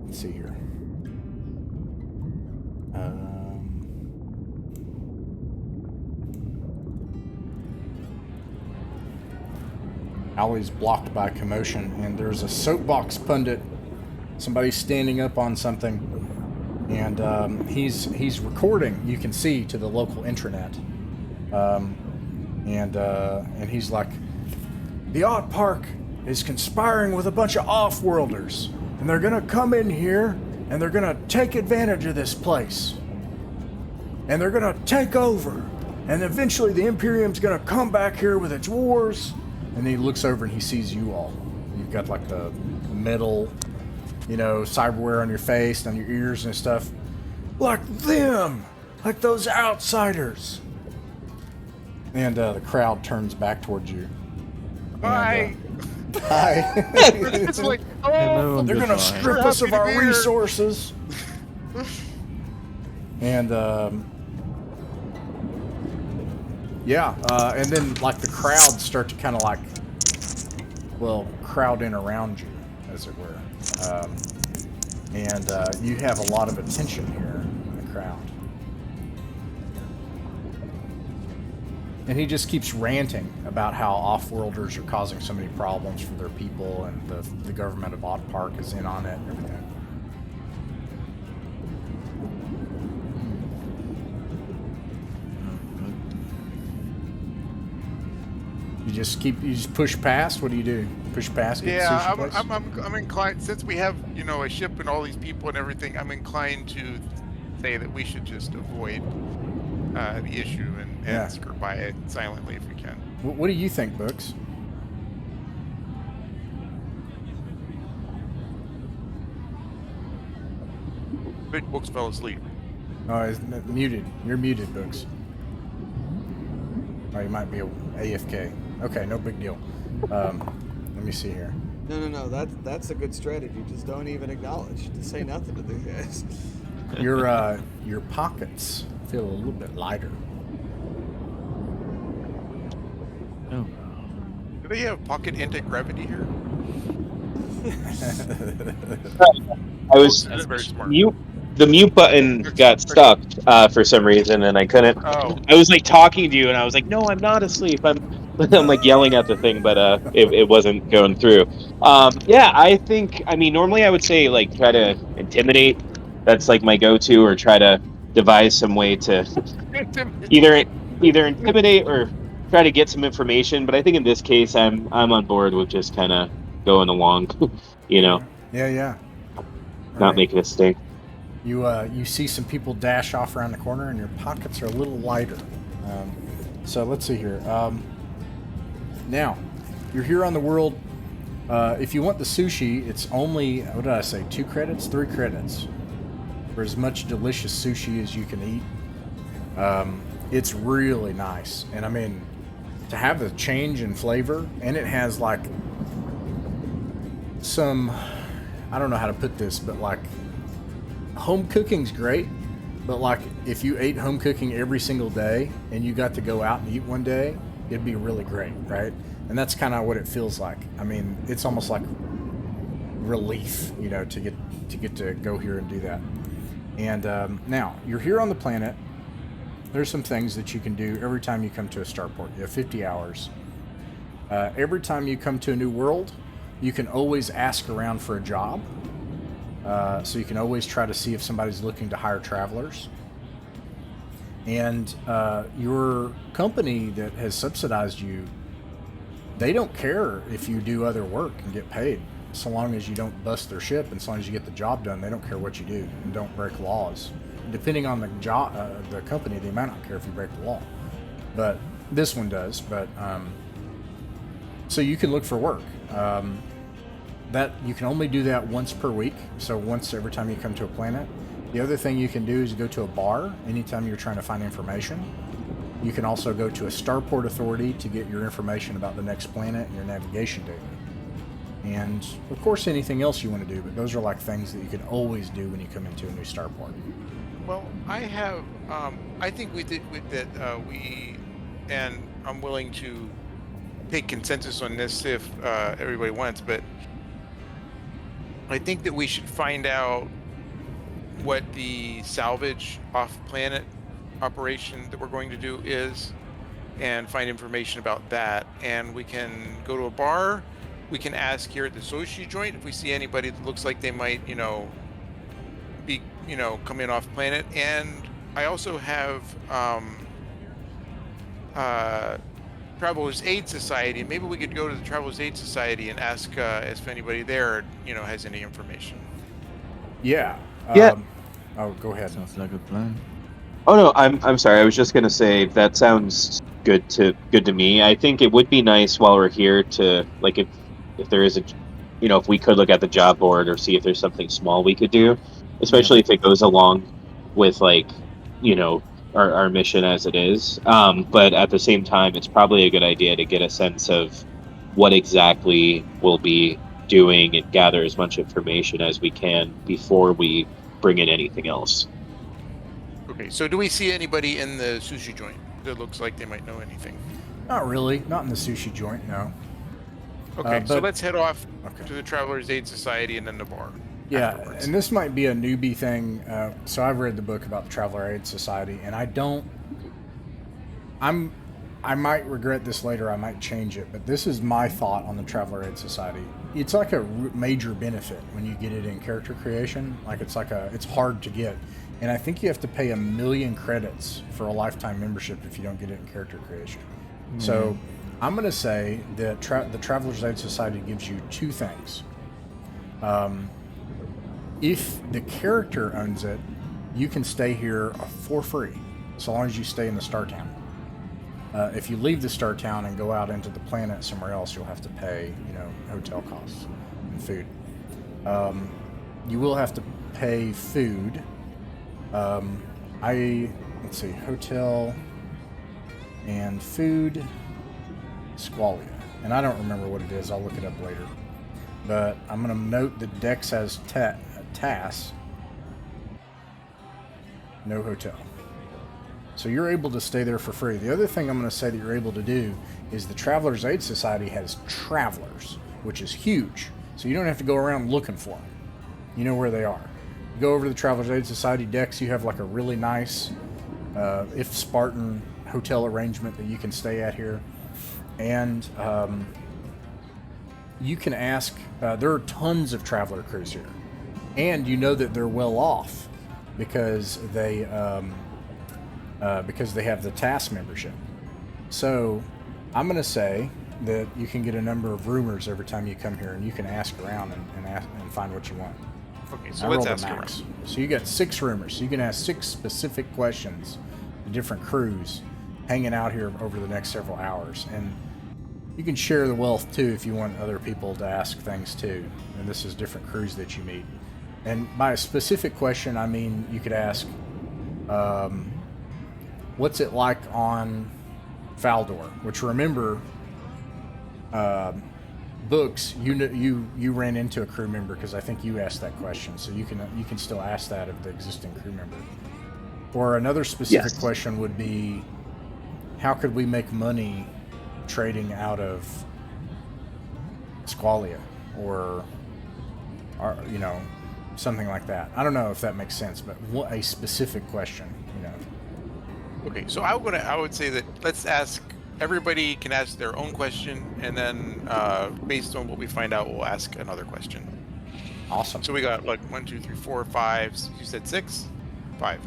A: Let's see here. Alley's blocked by commotion, and there's a soapbox pundit. Somebody's standing up on something, and he's recording. You can see to the local intranet, and he's like, "The Odd Park is conspiring with a bunch of off-worlders, and they're gonna come in here, and they're gonna take advantage of this place, and they're gonna take over, and eventually the Imperium's gonna come back here with its wars." And he looks over and he sees you all. You've got the metal, cyberware on your face and on your ears and stuff. Like them! Like those outsiders! And the crowd turns back towards you.
B: Hi!
A: Hi!
B: It's
D: Hello,
A: They're gonna strip us of our resources! And, and then the crowds start to kind of crowd in around you, as it were. And you have a lot of attention here in the crowd. And he just keeps ranting about how off-worlders are causing so many problems for their people, and the government of Odd Park is in on it and everything. You just push past. What do you do? Push past? Get the sushi place?
B: I'm inclined, since we have, you know, a ship and all these people and everything, I'm inclined to say that we should just avoid the issue and skirt by it silently if we can.
A: What do you think, Books?
B: Big Books fell asleep.
A: Oh, he's muted. You're muted, Books. Oh, you might be AFK. Okay, no big deal. Let me see here.
C: No. That's a good strategy. Just don't even acknowledge. Just say nothing to these guys.
A: Your pockets feel a little bit lighter.
D: Oh.
B: Do they have pocket anti-gravity here?
E: I was
B: That's very smart.
E: the mute button got stuck for some reason, and I couldn't.
B: Oh.
E: I was like talking to you, and I was like, "No, I'm not asleep." I'm like yelling at the thing, but it wasn't going through. Yeah, I think. I mean, normally I would say like try to intimidate. That's like my go-to, or try to devise some way to either intimidate or try to get some information. But I think in this case, I'm on board with just kind of going along. You know.
A: Yeah.
E: Not making a stink.
A: You see some people dash off around the corner, and your pockets are a little lighter. So let's see here. Now, you're here on the world. If you want the sushi, it's only, what did I say, 2 credits? 3 credits for as much delicious sushi as you can eat. It's really nice. And I mean, to have the change in flavor, and it has like some, I don't know how to put this, but like, home cooking's great, but like if you ate home cooking every single day and you got to go out and eat one day, it'd be really great, right? And that's kind of what it feels like. I mean, it's almost like relief, you know, to get to go here and do that. And now you're here on the planet. There's some things that you can do every time you come to a starport. You have 50 hours. Every time you come to a new world, you can always ask around for a job. So you can always try to see if somebody's looking to hire travelers. And your company that has subsidized you, they don't care if you do other work and get paid, so long as you don't bust their ship and as long as you get the job done. They don't care what you do and don't break laws. Depending on the job, the company, they might not care if you break the law, but this one does. But so you can look for work. That you can only do that once per week, so once every time you come to a planet. The other thing you can do is go to a bar anytime you're trying to find information. You can also go to a starport authority to get your information about the next planet and your navigation data. And of course anything else you want to do, but those are like things that you can always do when you come into a new starport.
B: Well, I have, I think we did with that, and I'm willing to take consensus on this if everybody wants, but I think that we should find out what the salvage off-planet operation that we're going to do is, and find information about that. And we can go to a bar. We can ask here at the sushi joint if we see anybody that looks like they might, you know, be, you know, come in off-planet. And I also have Travelers Aid Society. Maybe we could go to the Travelers Aid Society and ask if anybody there, you know, has any information.
A: Yeah.
E: Yeah.
A: Oh, go ahead.
D: Sounds like a plan.
E: Oh no, I'm sorry. I was just gonna say that sounds good to me. I think it would be nice while we're here to, like, if there is a, you know, if we could look at the job board or see if there's something small we could do, especially if it goes along with, like, you know, our mission as it is. But at the same time, it's probably a good idea to get a sense of what exactly we'll be doing and gather as much information as we can before we bring in anything else.
B: Okay, so do we see anybody in the sushi joint that looks like they might know anything?
A: Not really. Not in the sushi joint, no.
B: Okay, so
A: but-
B: let's head off
A: Okay.
B: to the Travelers Aid Society and then the bar.
A: Yeah,
B: afterwards.
A: and this might be a newbie thing. So I've read the book about the Traveler Aid Society, and I'm I might regret this later. I might change it, but this is my thought on the Traveler Aid Society. It's like a major benefit when you get it in character creation. Like it's hard to get, and I think you have to pay 1 million credits for a lifetime membership if you don't get it in character creation. So I'm going to say that the Traveler's Aid Society gives you two things. If the character owns it, you can stay here for free, so long as you stay in the Star Town. If you leave the Star Town and go out into the planet somewhere else, you'll have to pay, hotel costs and food. You will have to pay food. Let's see, hotel and food, Squallia. And I don't remember what it is. I'll look it up later. But I'm going to note that Dex has TAS. No hotel. So you're able to stay there for free. The other thing I'm going to say that you're able to do is the Traveler's Aid Society has travelers, which is huge. So you don't have to go around looking for them. You know where they are. You go over to the Traveler's Aid Society Dex, you have like a really nice, if Spartan hotel arrangement that you can stay at here. And you can ask, there are tons of traveler crews here. And you know that they're well off because they have the TAS membership. So I'm going to say that you can get a number of rumors every time you come here, and you can ask around and find what you want.
B: Okay, so let's ask around.
A: So you got 6 rumors. So you can ask 6 specific questions to different crews hanging out here over the next several hours. And you can share the wealth too if you want other people to ask things too. And this is different crews that you meet. And by a specific question, I mean you could ask, what's it like on Faldor? Which, remember, Books, you ran into a crew member because I think you asked that question, so you can still ask that of the existing crew member. Or another specific question would be, how could we make money trading out of Squallia, or something like that. I don't know if that makes sense, but what a specific question,
B: Okay, so I would say that let's ask. Everybody can ask their own question, and then based on what we find out, we'll ask another question.
A: Awesome.
B: So we got like 1, 2, 3, 4, 5. You said 6, 5.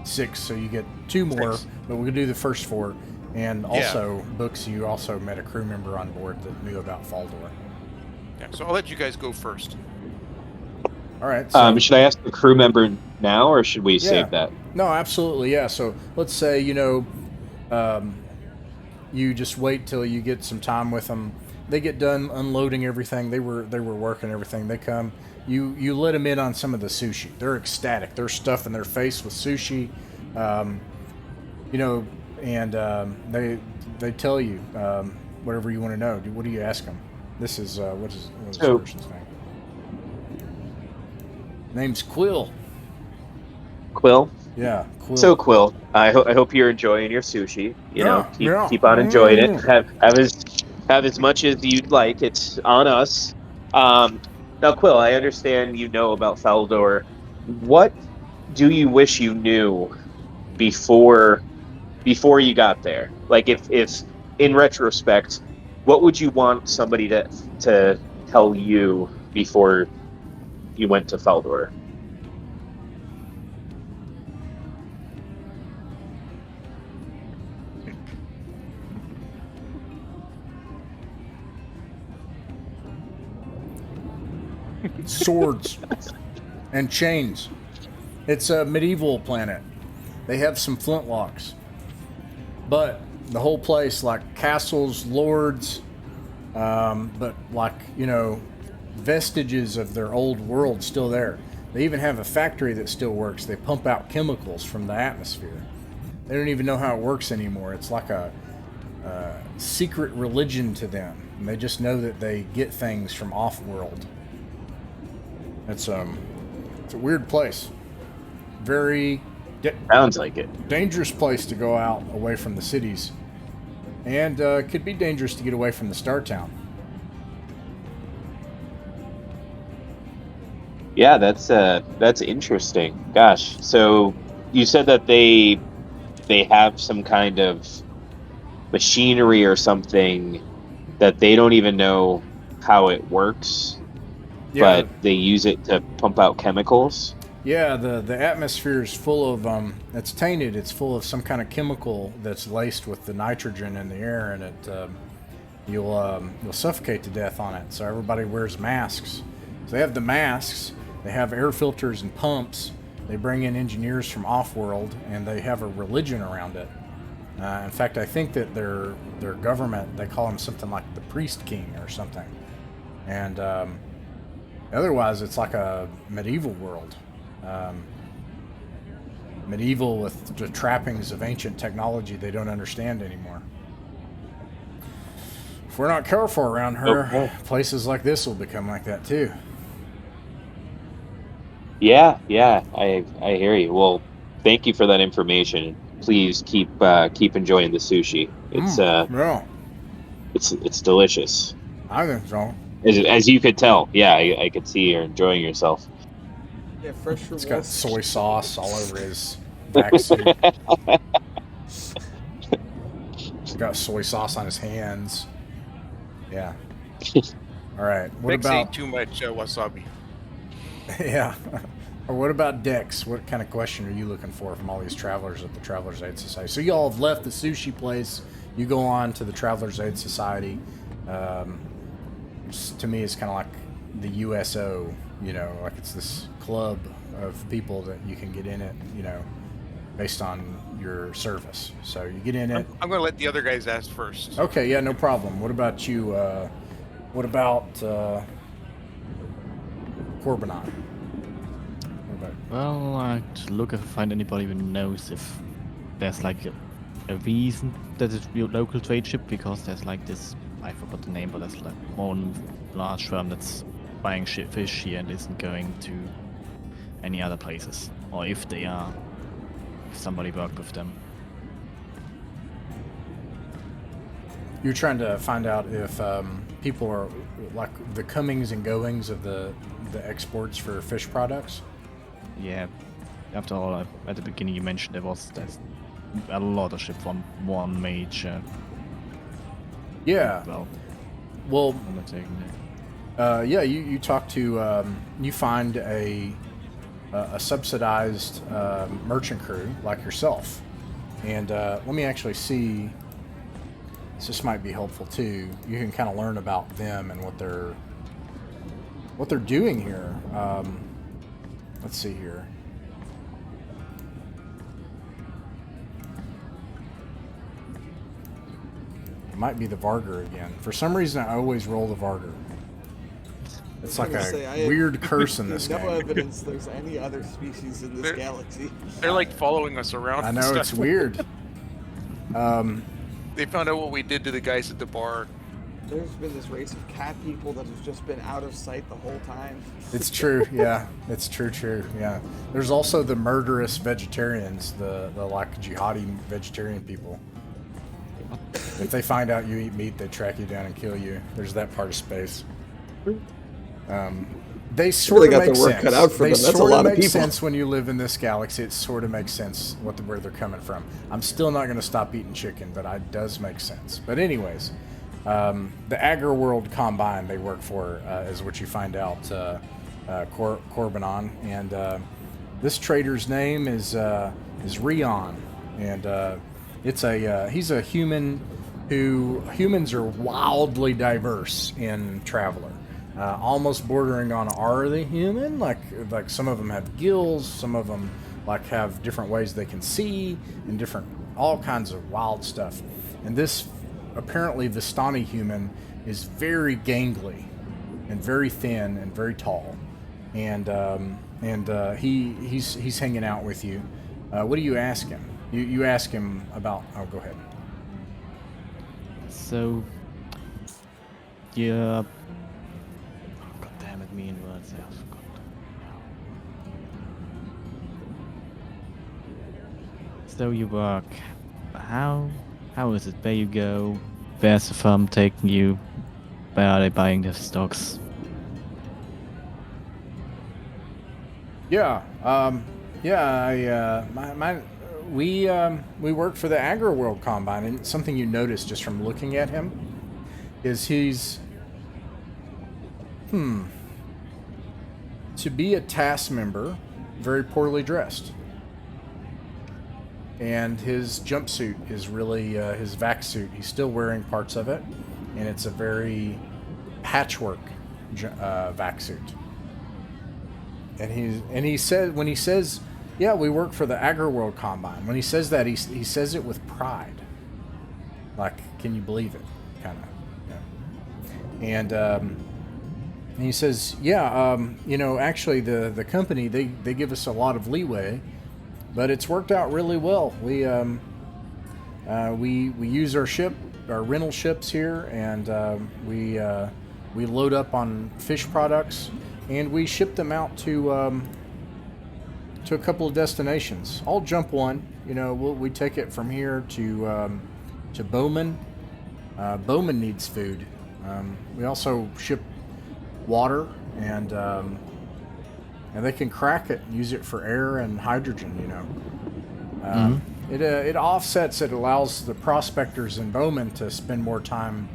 A: 6. So you get 2 more,
B: 6.
A: but we'll do the first 4. And also, Books, you also met a crew member on board that knew about Faldor.
B: Yeah. So I'll let you guys go first.
A: All right. So,
E: should I ask the crew member now, or should we save that?
A: No, absolutely. Yeah. So let's say you just wait till you get some time with them. They get done unloading everything. They were working everything. They come. You let them in on some of the sushi. They're ecstatic. They're stuffing their face with sushi, and they tell you whatever you want to know. What do you ask them? This is what is this person's name? Name's Quill.
E: Quill.
A: Yeah, Quill.
E: So Quill, I hope you're enjoying your sushi. Keep on enjoying it. Have as much as you'd like. It's on us. Now, Quill, I understand you know about Faldor. What do you wish you knew before you got there? Like, if in retrospect, what would you want somebody to tell you before you went to Faldor?
A: Swords and chains. It's a medieval planet. They have some flintlocks, but the whole place, like castles, lords, but vestiges of their old world still there. They even have a factory that still works. They pump out chemicals from the atmosphere. They don't even know how it works anymore. It's like a secret religion to them, and they just know that they get things from off-world. It's a weird place. Very
E: sounds like it.
A: Dangerous place to go out away from the cities, and could be dangerous to get away from the Star Town.
E: Yeah, that's interesting. Gosh, so you said that they have some kind of machinery or something that they don't even know how it works,
A: Yeah,
E: but they use it to pump out chemicals.
A: yeah. The atmosphere is full of it's tainted. It's full of some kind of chemical that's laced with the nitrogen in the air, and you'll suffocate to death on it. So everybody wears masks. So they have the masks. They have air filters and pumps. They bring in engineers from off-world, and they have a religion around it. In fact, I think that their government, they call him something like the Priest King or something. And otherwise, it's like a medieval world. Medieval with the trappings of ancient technology they don't understand anymore. If we're not careful around here,
E: Okay.
A: places like this will become like that too.
E: Yeah, I hear you. Well, thank you for that information. Please keep enjoying the sushi.
A: Yeah,
E: It's delicious.
A: I think so.
E: As you could tell, yeah, I could see you're enjoying yourself.
C: Yeah, fresh from
A: It's got
C: Wolf's.
A: soy sauce all over his back suit. Got soy sauce on his hands. Yeah. All right. What
B: Bex
A: about
B: ate too much wasabi.
A: yeah? Or what about Dex? What kind of question are you looking for from all these travelers at the Travelers Aid Society? So you all have left the sushi place. You go on to the Travelers Aid Society. To me, it's kind of like the USO. You know, like it's this club of people that you can get in it. You know, based on your service. So you get in it.
B: I'm going to let the other guys ask first.
A: Okay, yeah, no problem. What about you? What about Corbinon? What about
D: Well, I just look if I find anybody who knows if there's like a reason that it's your local trade ship, because there's like this, I forgot the name, but there's like one large firm that's buying fish here and isn't going to any other places, or if they are, if somebody worked with them.
A: You're trying to find out if people are like the comings and goings of the exports for fish products.
D: Yeah, after all, at the beginning you mentioned there's a lot of ships from one major.
A: Yeah. Well,
D: undertaking there.
A: yeah. You talk to you find a subsidized merchant crew like yourself, and let me actually see. This might be helpful too. You can kind of learn about them and what they're doing here. Let's see here. It might be the Varger again. For some reason, I always roll the Varger. It's like a weird curse in this
C: no
A: game.
C: evidence there's any other species in this
B: They're-
C: galaxy.
B: They're like following us around.
A: I
B: and
A: know,
B: stuff.
A: it's weird.
B: They found out what we did to the guys at the bar.
C: There's been this race of cat people that have just been out of sight the whole time.
A: It's true, yeah. It's true, yeah. There's also the murderous vegetarians, the like jihadi vegetarian people. If they find out you eat meat, they track you down and kill you. There's that part of space. They sort
C: really
A: of
C: got
A: make
C: their work
A: sense.
C: cut out for
A: They
C: them. That's a
A: sort
C: lot
A: of
C: of
A: make
C: people.
A: sense when you live in this galaxy. It sort of makes sense where they're coming from. I'm still not going to stop eating chicken, but it does make sense. But anyways, the Agri World Combine they work for is what you find out, Corbinon, and this trader's name is Rion, and he's a human who humans are wildly diverse in Traveler. Almost bordering on are they human? Like some of them have gills, some of them like have different ways they can see, and different all kinds of wild stuff. And this apparently Vistani human is very gangly and very thin and very tall, and he's hanging out with you. What do you ask him? You ask him about. Oh, go ahead.
D: So, yeah. Oh, God damn it, me and words. I forgot. So you work. How is it? Where you go? Where's the firm taking you? Where are they buying their stocks?
A: Yeah, yeah. we work for the Agro World Combine, and something you notice just from looking at him is he's to be a task member, very poorly dressed. And his jumpsuit is really his vac suit. He's still wearing parts of it, and it's a very patchwork vac suit. And he said, when he says, "Yeah, we work for the Agro World Combine," when he says that, he says it with pride. Like, can you believe it? Kind of. Yeah. And he says, "Yeah, actually, the company they give us a lot of leeway." But it's worked out really well. We use our rental ships here, and we load up on fish products, and we ship them out to a couple of destinations. I'll jump one. We take it from here to Bowman. Bowman needs food. We also ship water, and they can crack it and use it for air and hydrogen. It offsets. It allows the prospectors in Bowman to spend more time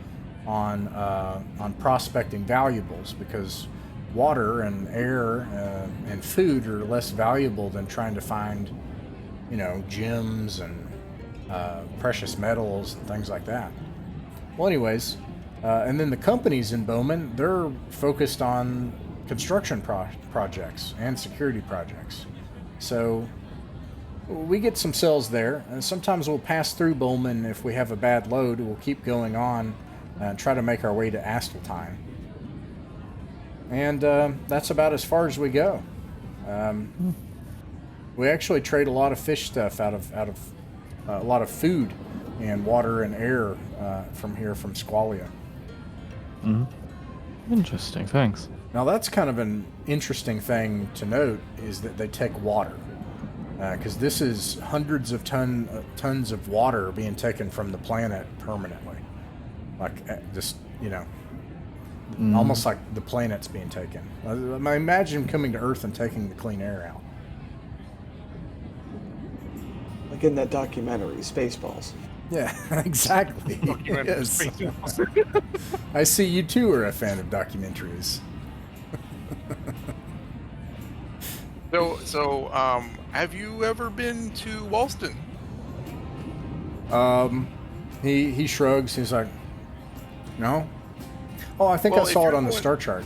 A: on prospecting valuables, because water and air and food are less valuable than trying to find gems and precious metals and things like that. Well, anyways, and then the companies in Bowman, they're focused on construction projects and security projects. So we get some sales there, and sometimes we'll pass through Bowman. If we have a bad load, we'll keep going on and try to make our way to Asteltine. And that's about as far as we go. We actually trade a lot of fish stuff out of a lot of food and water and air from here, from Squallia.
D: Interesting, thanks.
A: Now that's kind of an interesting thing to note, is that they take water, because this is hundreds of tons of water being taken from the planet permanently, like just almost like the planet's being taken. I imagine coming to Earth and taking the clean air out.
C: Like in that documentary, Spaceballs.
A: Yeah, exactly. Yes. I see you too are a fan of documentaries.
B: So, have you ever been to Walston?
A: He shrugs. He's like, no. Oh, I think I saw it on the star chart.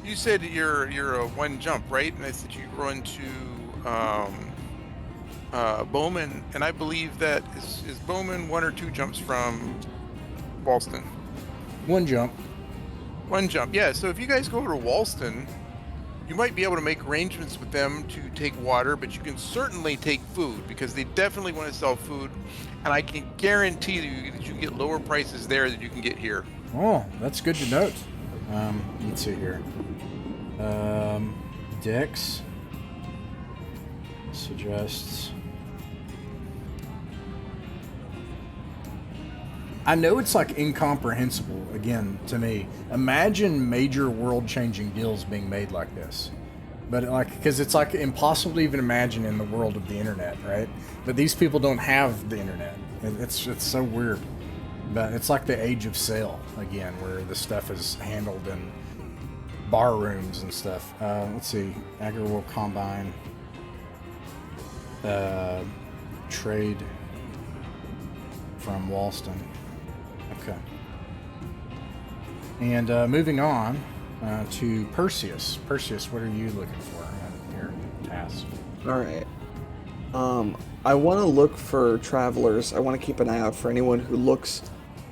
B: You said you're a one jump, right? And I said you run to Bowman, and I believe that is Bowman 1 or 2 jumps from Walston.
A: One jump.
B: One jump, yeah. So if you guys go over to Walston, you might be able to make arrangements with them to take water, but you can certainly take food, because they definitely want to sell food, and I can guarantee you that you can get lower prices there than you can get here.
A: Oh, that's good to note. Let's see here. Dex suggests. I know it's like incomprehensible again to me. Imagine major world-changing deals being made like this, but because it's like impossible to even imagine in the world of the internet, right? But these people don't have the internet. It's so weird. But it's like the age of sail again, where the stuff is handled in bar rooms and stuff. Let's see, Agri World Combine, trade from Walston. Okay. And moving on to Perseus. Perseus, what are you looking for in your task?
C: All right. I want to look for travelers. I want to keep an eye out for anyone who looks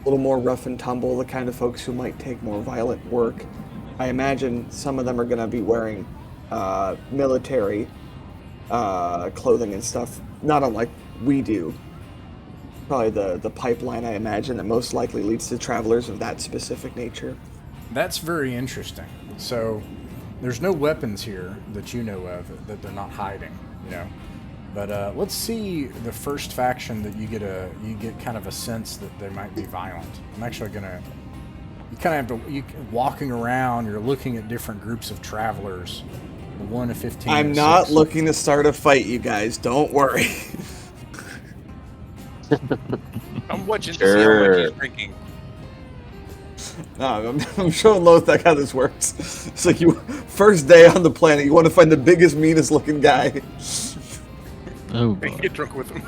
C: a little more rough and tumble, the kind of folks who might take more violent work. I imagine some of them are going to be wearing military clothing and stuff, not unlike we do. Probably the pipeline, I imagine, that most likely leads to travelers of that specific nature.
A: That's very interesting. So there's no weapons here that you know of that they're not hiding, But let's see the first faction that you get kind of a sense that they might be violent. I'm actually gonna. You kind of have to. Walking around, you're looking at different groups of travelers. 1 to 15.
C: I'm not looking to start a fight, you guys. Don't worry.
B: I'm watching to see how much he's drinking.
C: No, I'm showing Lothak how this works. It's like you first day on the planet, you want to find the biggest, meanest looking guy.
D: Oh,
B: I
D: boy.
B: get drunk with him.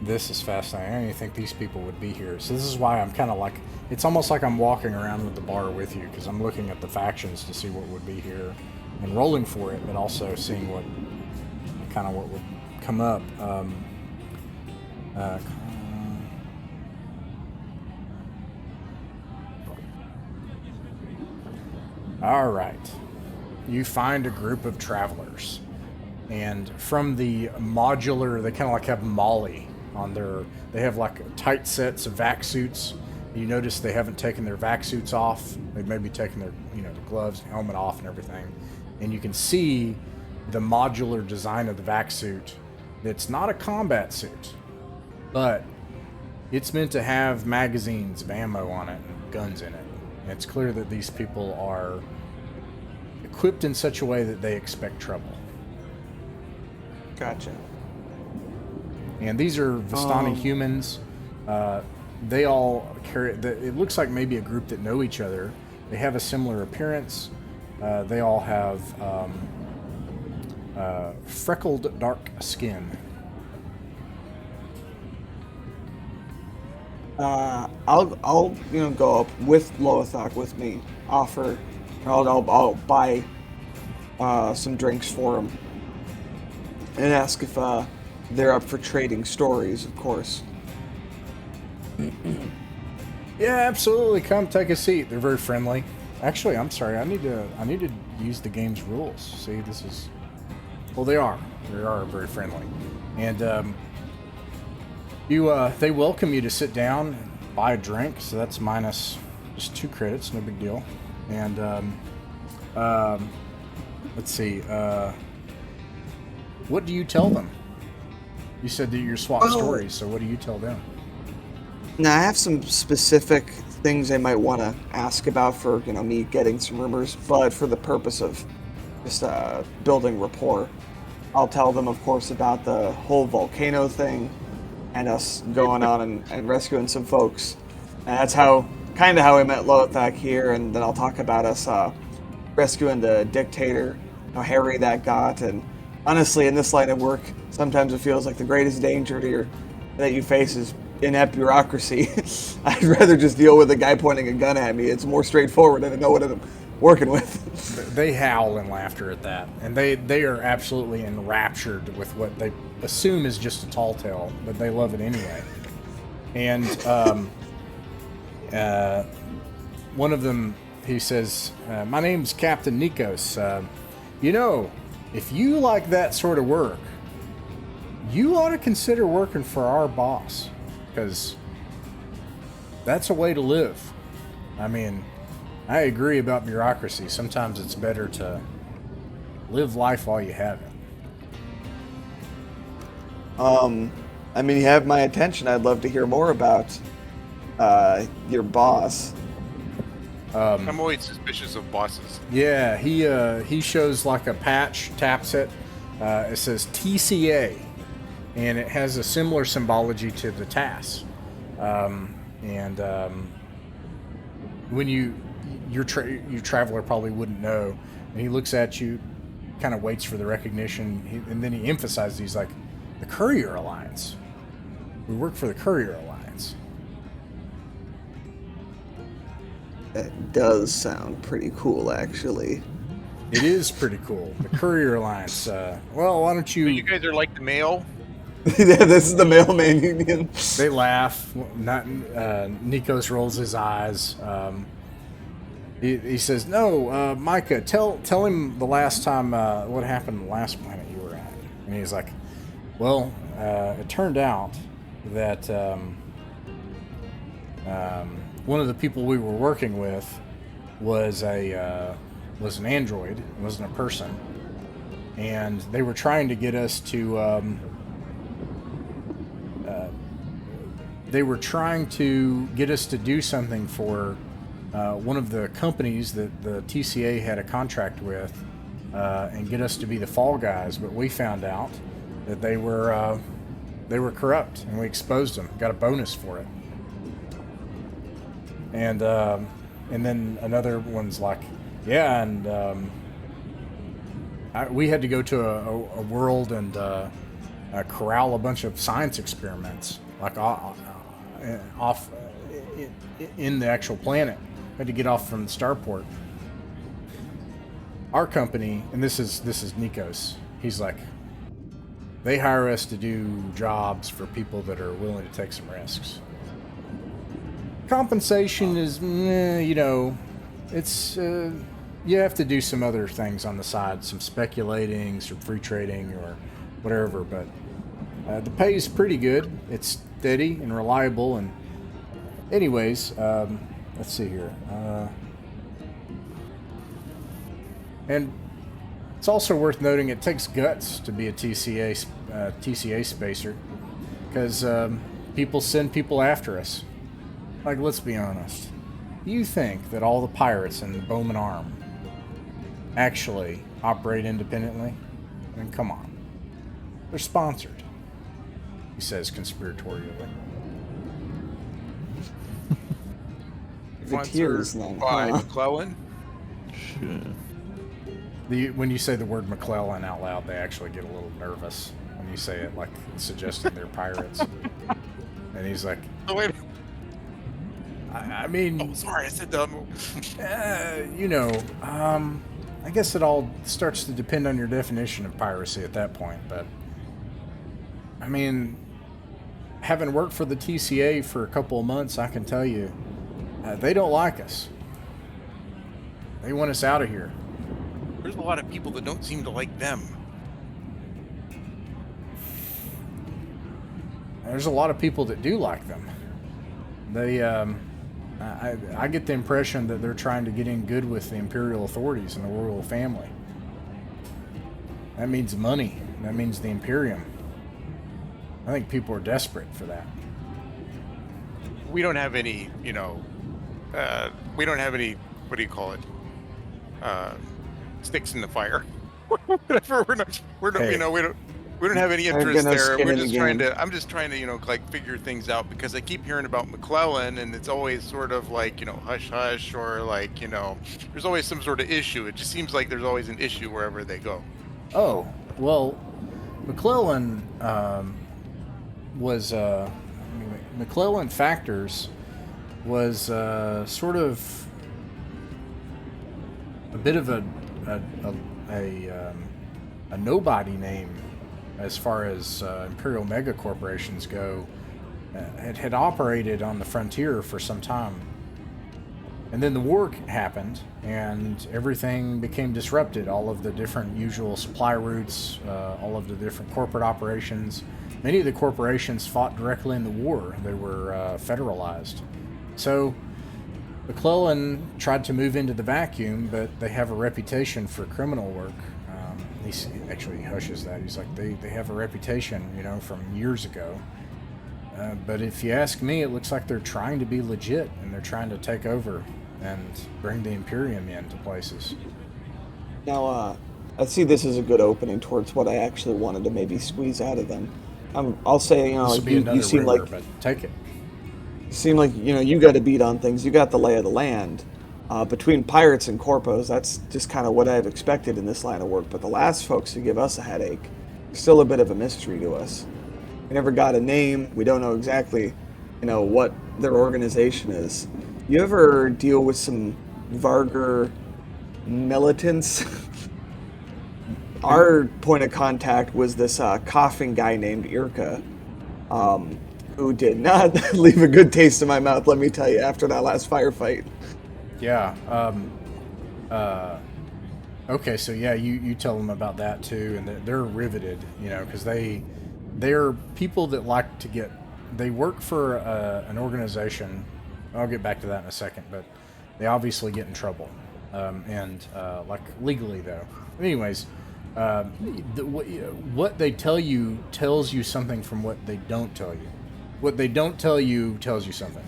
A: This is fascinating. I didn't even think these people would be here. So this is why I'm kind of like, it's almost like I'm walking around with the bar with you, because I'm looking at the factions to see what would be here and rolling for it, but also seeing what would come up. All right. You find a group of travelers, and from the modular, they kind of like have Molly on their, they have like tight sets of vac suits. You notice they haven't taken their vac suits off. They've maybe taken their, the gloves, helmet off and everything. And you can see the modular design of the vac suit. It's not a combat suit, but it's meant to have magazines of ammo on it and guns in it. And it's clear that these people are equipped in such a way that they expect trouble.
C: Gotcha.
A: And these are Vistani humans. They all carry, it looks like maybe a group that know each other. They have a similar appearance. They all have freckled dark skin.
C: I'll go up with Lothak with me. I'll buy some drinks for them and ask if they're up for trading stories, of course.
A: Yeah, absolutely. Come take a seat. They're very friendly. Actually, I'm sorry. I need to use the game's rules. See, this is, well, they are very friendly, and they welcome you to sit down and buy a drink. So that's minus just 2 credits. No big deal. And let's see. What do you tell them? You said that you're swap stories. So what do you tell them?
C: Now, I have some specific things I might want to ask about for, me getting some rumors, but for the purpose of just building rapport, I'll tell them, of course, about the whole volcano thing and us going on and rescuing some folks. And that's kind of how we met Lothak here, and then I'll talk about us rescuing the dictator, how hairy that got, and honestly, in this line of work, sometimes it feels like the greatest danger that you face is inept bureaucracy. I'd rather just deal with a guy pointing a gun at me. It's more straightforward, and I know what I'm working with.
A: They howl in laughter at that, and they are absolutely enraptured with what they assume is just a tall tale, but they love it anyway. And one of them, he says, "My name's Captain Nikos. If you like that sort of work, you ought to consider working for our boss, because that's a way to live. I mean, I agree about bureaucracy. Sometimes it's better to live life while you have it."
C: You have my attention. I'd love to hear more about your boss.
B: I'm always suspicious of bosses.
A: Yeah, he shows like a patch, taps it. It says TCA, and it has a similar symbology to the TAS. When your traveler probably wouldn't know, and he looks at you, kind of waits for the recognition, and then he emphasizes, he's like, "The Courier Alliance. We work for the Courier Alliance."
C: That does sound pretty cool, actually.
A: It is pretty cool. The Courier Alliance. Well, why don't
B: So you guys are like the mail?
C: Yeah, this is the mailman union.
A: They laugh. Nikos rolls his eyes. He says, "No, Micah, tell him the last time what happened on the last planet you were at." And he's like, "Well, it turned out that one of the people we were working with was an android. It wasn't a person, and they were trying to get us to." They were trying to get us to do something for one of the companies that the TCA had a contract with, and get us to be the fall guys. But we found out that they were corrupt, and we exposed them. Got a bonus for it. And then another one's like, yeah, and we had to go to a world and corral a bunch of science experiments, like off in the actual planet. We had to get off from the starport. Our company, and this is Nikos, he's like, they hire us to do jobs for people that are willing to take some risks. Compensation is, it's, you have to do some other things on the side, some speculating, some free trading, or whatever, but the pay is pretty good. It's steady and reliable, and anyways, let's see here. And it's also worth noting it takes guts to be a TCA spacer, because people send people after us. Like, let's be honest. You think that all the pirates in the Bowman Arm actually operate independently? I mean, come on. They're sponsored, he says conspiratorially.
C: The tears then,
B: by
C: huh?
B: McClellan.
D: Sure.
A: When you say the word McClellan out loud, they actually get a little nervous when you say it, like suggesting they're pirates. And he's like,
B: Oh wait.
A: I mean,
B: Oh, sorry, I said dumb.
A: I guess it all starts to depend on your definition of piracy at that point. But I mean, having worked for the TCA for a couple of months, I can tell you, they don't like us. They want us out of here.
B: There's a lot of people that don't seem to like them.
A: There's a lot of people that do like them. They, I get the impression that they're trying to get in good with the imperial authorities and the royal family. That means money. That means the Imperium. I think people are desperate for that.
B: We don't have any, we don't have any, what do you call it? Sticks in the fire. Whatever. We're not,
A: Hey.
B: we don't have any
C: I've
B: interest
C: got no
B: there.
C: skin
B: We're
C: in the
B: just trying
C: game.
B: to, I'm just trying to, like figure things out, because I keep hearing about McClellan, and it's always sort of like, hush hush, or like, there's always some sort of issue. It just seems like there's always an issue wherever they go.
A: Oh, well, McClellan was McClellan Factors was sort of a bit of a nobody name as far as imperial mega corporations go. It had operated on the frontier for some time, and then the war happened, and everything became disrupted. All of the different usual supply routes, all of the different corporate operations. Many of the corporations fought directly in the war. They were federalized. So McClellan tried to move into the vacuum, but they have a reputation for criminal work. He hushes that. He's like, they have a reputation, from years ago. But if you ask me, it looks like they're trying to be legit, and they're trying to take over and bring the Imperium into places.
C: Now, I see this as a good opening towards what I actually wanted to maybe squeeze out of them. I'll say,
A: This will be another
C: you seem
A: rumor,
C: like
A: but take it.
C: you got a beat on things. You got the lay of the land. Between pirates and corpos, that's just kind of what I've expected in this line of work. But the last folks who give us a headache, still a bit of a mystery to us. We never got a name. We don't know exactly, what their organization is. You ever deal with some Vargar militants? Our point of contact was this coughing guy named Irka, who did not leave a good taste in my mouth, let me tell you, after that last firefight.
A: Yeah. Okay, so yeah, you tell them about that too, and they're riveted, because they're people that like to get. They work for an organization. I'll get back to that in a second, but they obviously get in trouble, and like legally though. Anyways, what they tell you tells you something from what they don't tell you. What they don't tell you tells you something.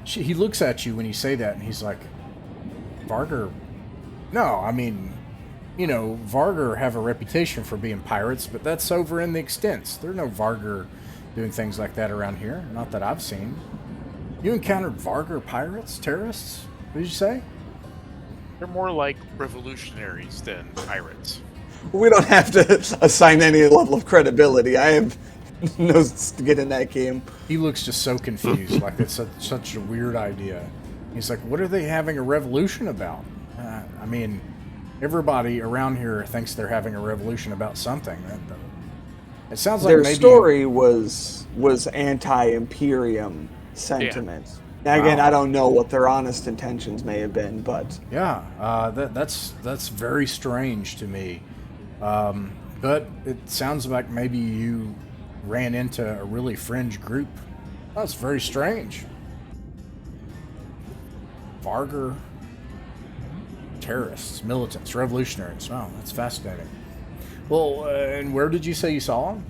A: He looks at you when you say that, and he's like, Vargar? No, I mean, Vargar have a reputation for being pirates, but that's over in the extents. There are no Vargar doing things like that around here. Not that I've seen. You encountered Vargar pirates? Terrorists? What did you say?
F: They're more like revolutionaries than pirates.
C: We don't have to assign any level of credibility. I have no skin in that game.
A: He looks just so confused, like it's such a weird idea. He's like, what are they having a revolution about? I mean, everybody around here thinks they're having a revolution about something. It sounds like
C: Their
A: maybe
C: story was anti-Imperium sentiment. Now, again, I don't know what their honest intentions may have been, but
A: yeah, that's very strange to me. But it sounds like maybe you ran into a really fringe group. That's very strange. Vargar terrorists, militants, revolutionaries. Wow, that's fascinating. Well, and where did you say you saw them?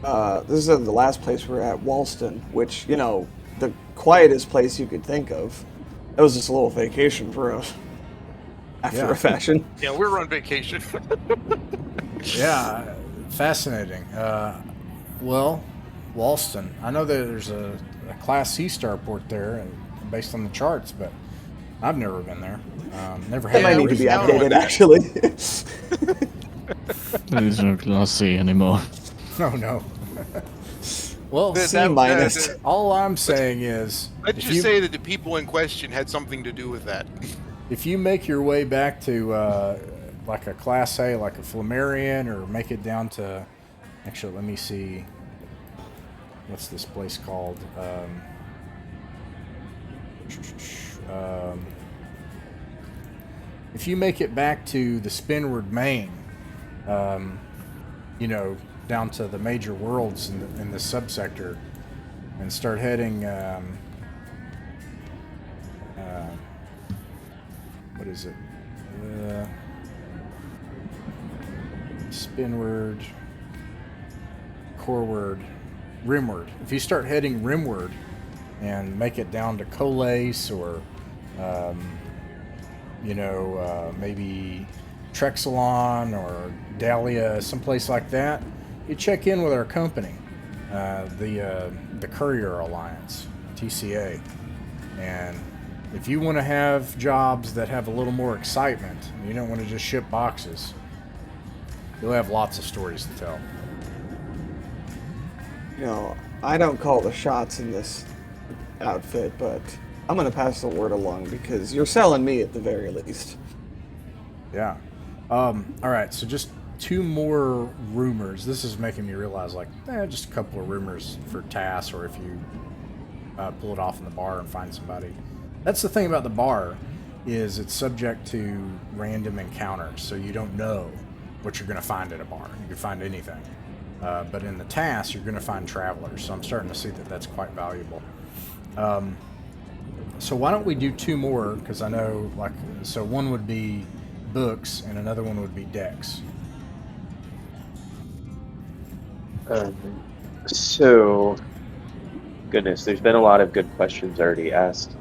C: this is the last place we were at, Walston, which, the quietest place you could think of. It was just a little vacation for us, after a fashion.
B: Yeah, we were on vacation.
A: Yeah, fascinating. Well, Walston. I know that there's a Class C starport there, based on the charts, but I've never been there. Never had.
C: It might need to be
B: Yeah,
C: updated, actually.
D: There is no Class C anymore.
A: No. Well,
C: C minus.
A: all I'm saying is,
B: Let's
A: if
B: just
A: you-
B: say that the people in question had something to do with that.
A: if you make your way back to like a Class A, like a Flammarion, or make it down to, actually, let me see, what's this place called? If you make it back to the Spinward Main, down to the major worlds in the subsector, and start heading, what is it? Spinward, Coreward, Rimward. If you start heading Rimward and make it down to Colace or, maybe Trexelon or Dahlia, someplace like that, you check in with our company, the Courier Alliance, TCA. And if you want to have jobs that have a little more excitement, and you don't want to just ship boxes, you'll have lots of stories to tell.
C: I don't call the shots in this outfit, but I'm going to pass the word along because you're selling me at the very least.
A: Yeah. All right, so just 2 more rumors. This is making me realize, just a couple of rumors for TAS, or if you pull it off in the bar and find somebody. That's the thing about the bar, is it's subject to random encounters, so you don't know what you're going to find at a bar. You can find anything. But in the TAS, you're going to find travelers, so I'm starting to see that that's quite valuable. So why don't we do 2 more, because I know, so one would be books, and another one would be decks.
E: Goodness, there's been a lot of good questions already asked.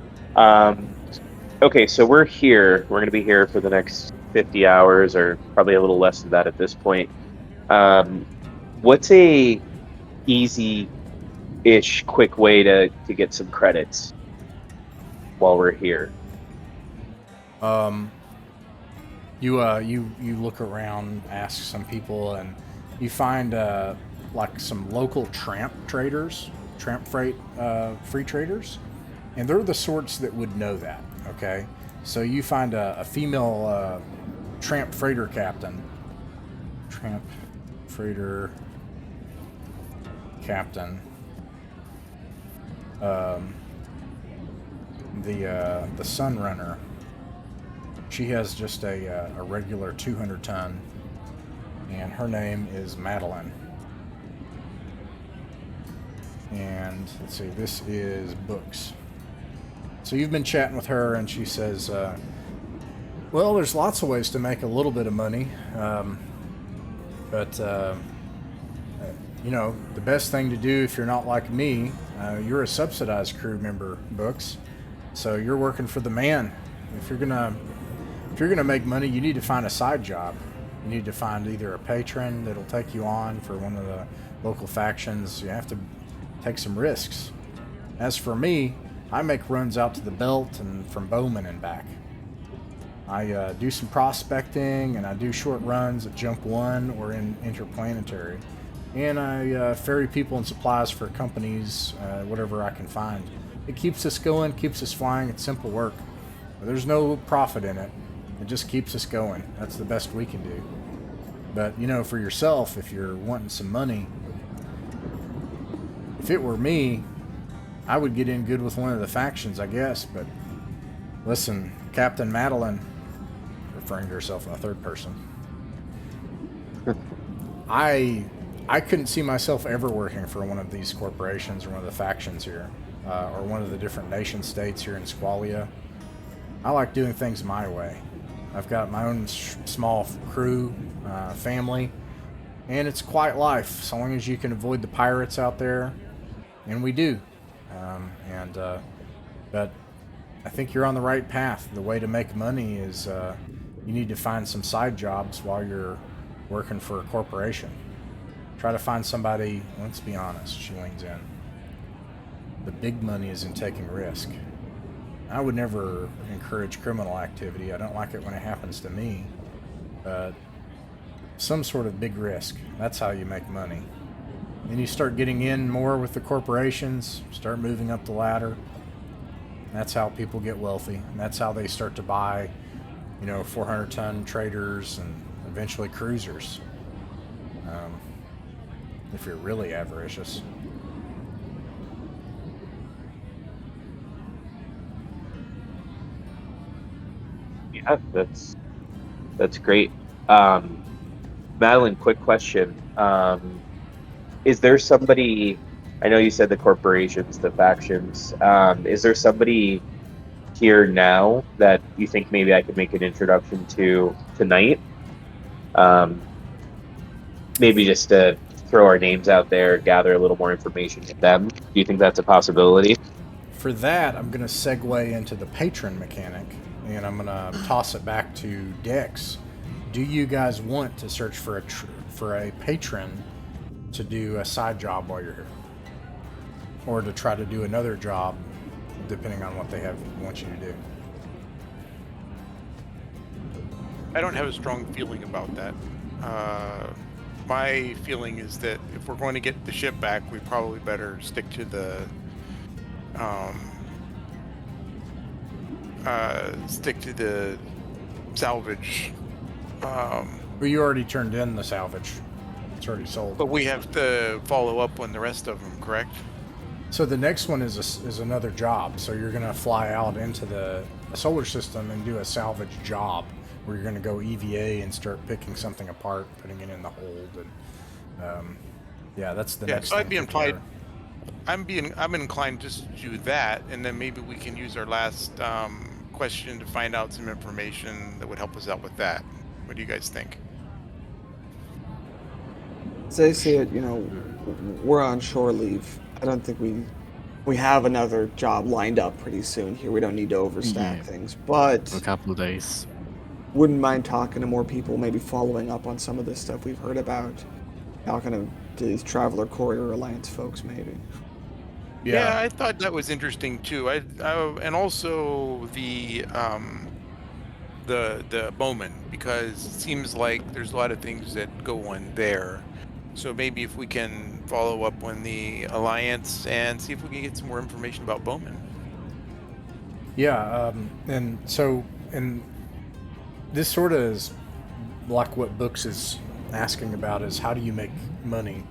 E: Okay, so we're here. We're going to be here for the next 50 hours, or probably a little less than that at this point. What's a easy-ish, quick way to get some credits while we're here?
A: You look around, ask some people, and you find some local tramp traders, tramp freight free traders, and they're the sorts that would know that. Okay, so you find a female tramp freighter captain, the Sunrunner. She has just a regular 200-ton, and her name is Madeline. And let's see, this is books. So you've been chatting with her, and she says, well, there's lots of ways to make a little bit of money, but the best thing to do if you're not like me, you're a subsidized crew member, Books, so you're working for the man. If you're gonna if you're going to make money, you need to find a side job. You need to find either a patron that'll take you on for one of the local factions. You have to take some risks. As for me, I make runs out to the belt and from Bowman and back. I do some prospecting, and I do short runs at Jump 1 or in Interplanetary. And I ferry people and supplies for companies, whatever I can find. It keeps us going, keeps us flying. It's simple work. There's no profit in it. It just keeps us going. That's the best we can do. But, you know, for yourself, if you're wanting some money, if it were me, I would get in good with one of the factions, I guess. But listen, Captain Madeline, referring to herself in a third person, I couldn't see myself ever working for one of these corporations or one of the factions here, or one of the different nation states here in Squallia. I like doing things my way. I've got my own small crew, family, and it's quiet life, so long as you can avoid the pirates out there, and we do. But I think you're on the right path. The way to make money is you need to find some side jobs while you're working for a corporation. Try to find somebody, let's be honest, she leans in. The big money is in taking risk. I would never encourage criminal activity. I don't like it when it happens to me. But some sort of big risk. That's how you make money. Then you start getting in more with the corporations, start moving up the ladder. That's how people get wealthy. And that's how they start to buy, 400-ton traders and eventually cruisers. If you're really avaricious.
E: Yeah, that's great. Madeline, quick question. Is there somebody, I know you said the corporations, the factions, is there somebody here now that you think maybe I could make an introduction to tonight? Maybe just to throw our names out there, gather a little more information from them. Do you think that's a possibility?
A: For that, I'm going to segue into the patron mechanic, and I'm going to toss it back to Dex. Do you guys want to search for a patron to do a side job while you're here? Or to try to do another job, depending on what they want you to do?
B: I don't have a strong feeling about that. My feeling is that if we're going to get the ship back, we probably better stick to the salvage.
A: Well, you already turned in the salvage. It's already sold.
B: But we have to follow up on the rest of them, correct?
A: So the next one is another job. So you're going to fly out into the solar system and do a salvage job, where you're going to go EVA and start picking something apart, putting it in the hold, and that's the next.
B: So
A: thing
B: I'd be
A: to
B: implied.
A: cover.
B: I'm inclined just to do that, and then maybe we can use our last question to find out some information that would help us out with that. What do you guys think?
C: As I see it, we're on shore leave. I don't think we have another job lined up pretty soon here. We don't need to overstack things, but
D: For a couple of days.
C: wouldn't mind talking to more people, maybe following up on some of this stuff we've heard about. Talking to these Traveler Corridor Alliance folks, maybe.
B: Yeah, I thought that was interesting too. And also the Bowman, because it seems like there's a lot of things that go on there. So maybe if we can follow up on the Alliance and see if we can get some more information about Bowman.
A: Yeah, and this sort of is like what Books is asking about, is how do you make money?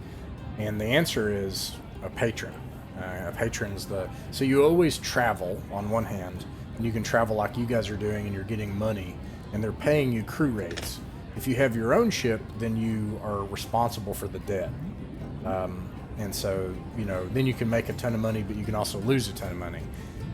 A: And the answer is a patron. A patron's so you always travel on one hand, and you can travel like you guys are doing, and you're getting money, and they're paying you crew rates. If you have your own ship, then you are responsible for the debt. And so, then you can make a ton of money, but you can also lose a ton of money,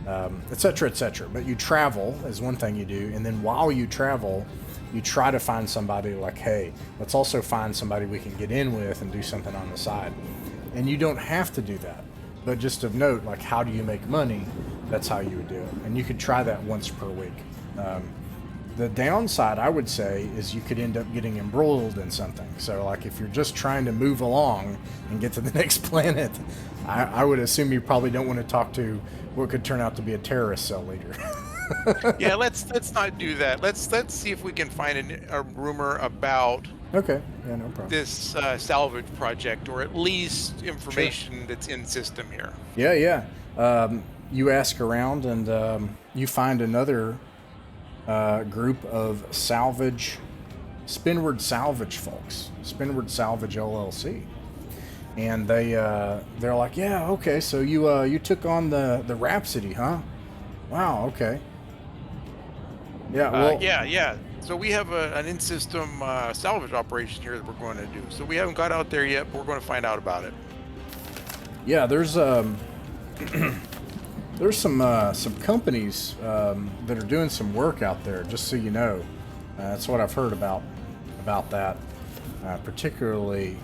A: et cetera, et cetera. But you travel is one thing you do. And then while you travel, you try to find somebody like, hey, let's also find somebody we can get in with and do something on the side. And you don't have to do that. But just of note, like, how do you make money? That's how you would do it. And you could try that once per week. The downside, I would say, is you could end up getting embroiled in something. So, like, if you're just trying to move along and get to the next planet, I would assume you probably don't want to talk to what could turn out to be a terrorist cell leader.
B: Yeah, let's not do that. Let's see if we can find a rumor about
A: Okay, yeah, no problem.
B: this salvage project, or at least information that's in system here.
A: Yeah. You ask around, and you find another group of Spinward Salvage folks, Spinward Salvage LLC, and they're like, yeah, okay, so you took on the Rhapsody, huh? Wow, okay. Yeah, well,
B: Yeah. So we have an in-system salvage operation here that we're going to do. So we haven't got out there yet, but we're going to find out about it.
A: yeah. There's there's some companies that are doing some work out there. Just so you know, that's what I've heard about that. Particularly,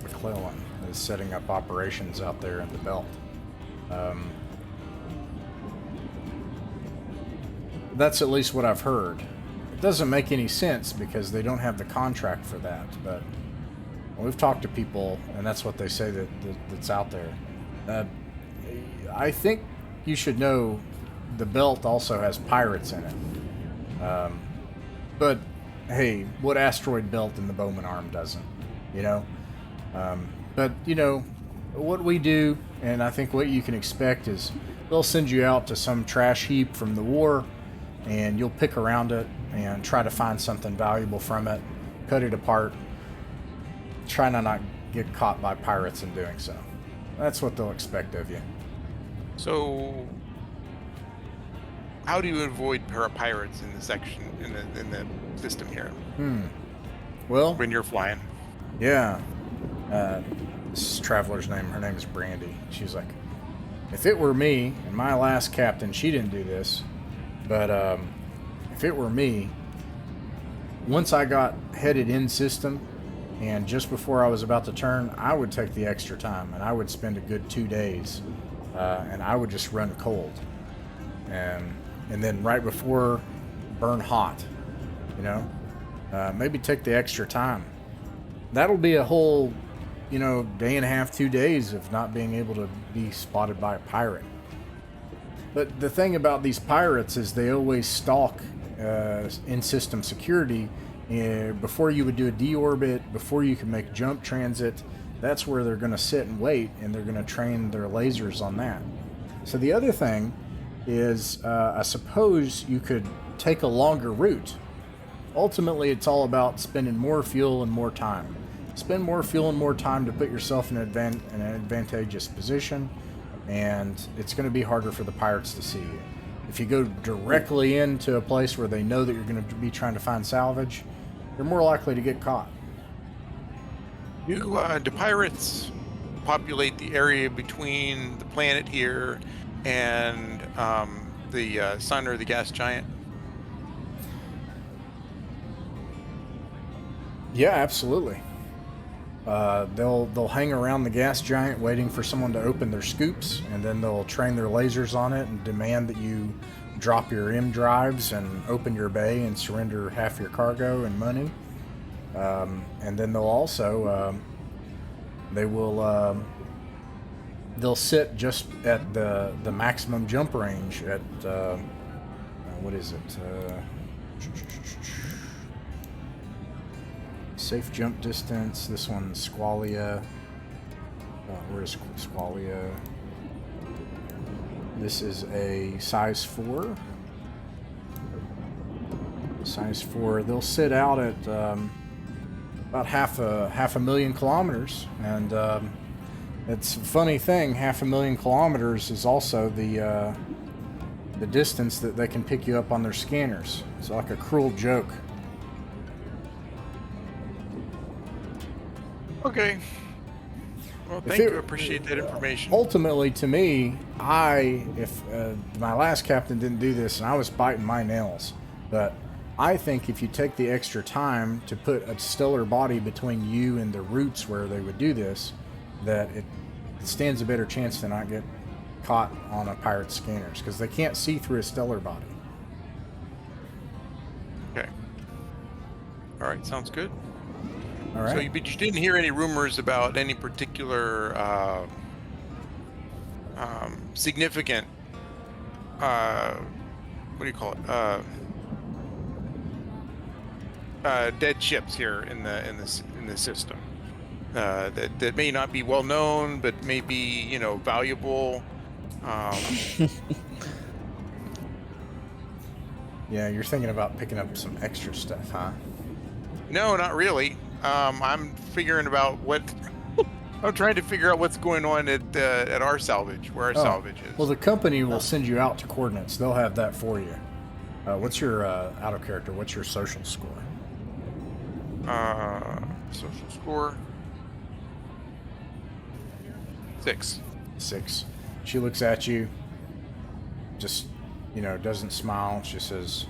A: McClellan is setting up operations out there in the belt. That's at least what I've heard. It doesn't make any sense because they don't have the contract for that. But we've talked to people, and that's what they say that's out there. I think you should know the belt also has pirates in it. But hey, what asteroid belt in the Bowman Arm doesn't? You know? But you know, what we do, and I think what you can expect is they'll send you out to some trash heap from the war, and you'll pick around it and try to find something valuable from it, cut it apart, try to not get caught by pirates in doing so. That's what they'll expect of you.
B: So, how do you avoid pirates in the section in the system here
A: Well,
B: when you're flying?
A: yeah. This traveler's name, her name is Brandy. She's like, if it were me, and my last captain, she didn't do this, but if it were me, once I got headed in system, and just before I was about to turn, I would take the extra time, and I would spend a good 2 days, and I would just run cold, and then right before, burn hot, you know? Maybe take the extra time. That'll be a whole, day and a half, 2 days of not being able to be spotted by a pirate. But the thing about these pirates is they always stalk in-system security. Before you would do a deorbit, before you can make jump transit, that's where they're going to sit and wait, and they're going to train their lasers on that. So the other thing is, I suppose you could take a longer route. Ultimately, it's all about spending more fuel and more time. Spend more fuel and more time to put yourself in an advantageous position, and it's going to be harder for the pirates to see you. If you go directly into a place where they know that you're going to be trying to find salvage, you're more likely to get caught.
B: Do pirates populate the area between the planet here and the sun or the gas giant?
A: Yeah, absolutely. They'll hang around the gas giant waiting for someone to open their scoops, and then they'll train their lasers on it and demand that you drop your M drives and open your bay and surrender half your cargo and money. And then they'll also they'll sit just at the maximum jump range at what is it? Safe jump distance. This one's Squallia. Where's Squallia? This is a size 4. Size 4. They'll sit out at about half a million kilometers, and it's a funny thing. 500,000 kilometers is also the distance that they can pick you up on their scanners. It's like a cruel joke.
B: Okay. Well, thank you. I appreciate that information.
A: Ultimately, to me, if my last captain didn't do this, and I was biting my nails, but I think if you take the extra time to put a stellar body between you and the routes where they would do this, that it stands a better chance to not get caught on a pirate's scanners, because they can't see through a stellar body.
B: Okay. All right, sounds good.
A: All right.
B: So, but you didn't hear any rumors about any particular significant, what do you call it? Dead ships here in the system that may not be well known, but may be valuable.
A: Yeah, you're thinking about picking up some extra stuff, huh?
B: No, not really. I'm figuring about I'm trying to figure out what's going on at our salvage, where our salvage is.
A: Well, the company will send you out to coordinates. They'll have that for you. What's your out of character? What's your social score?
B: Social score 6.
A: 6. She looks at you, just doesn't smile. She says,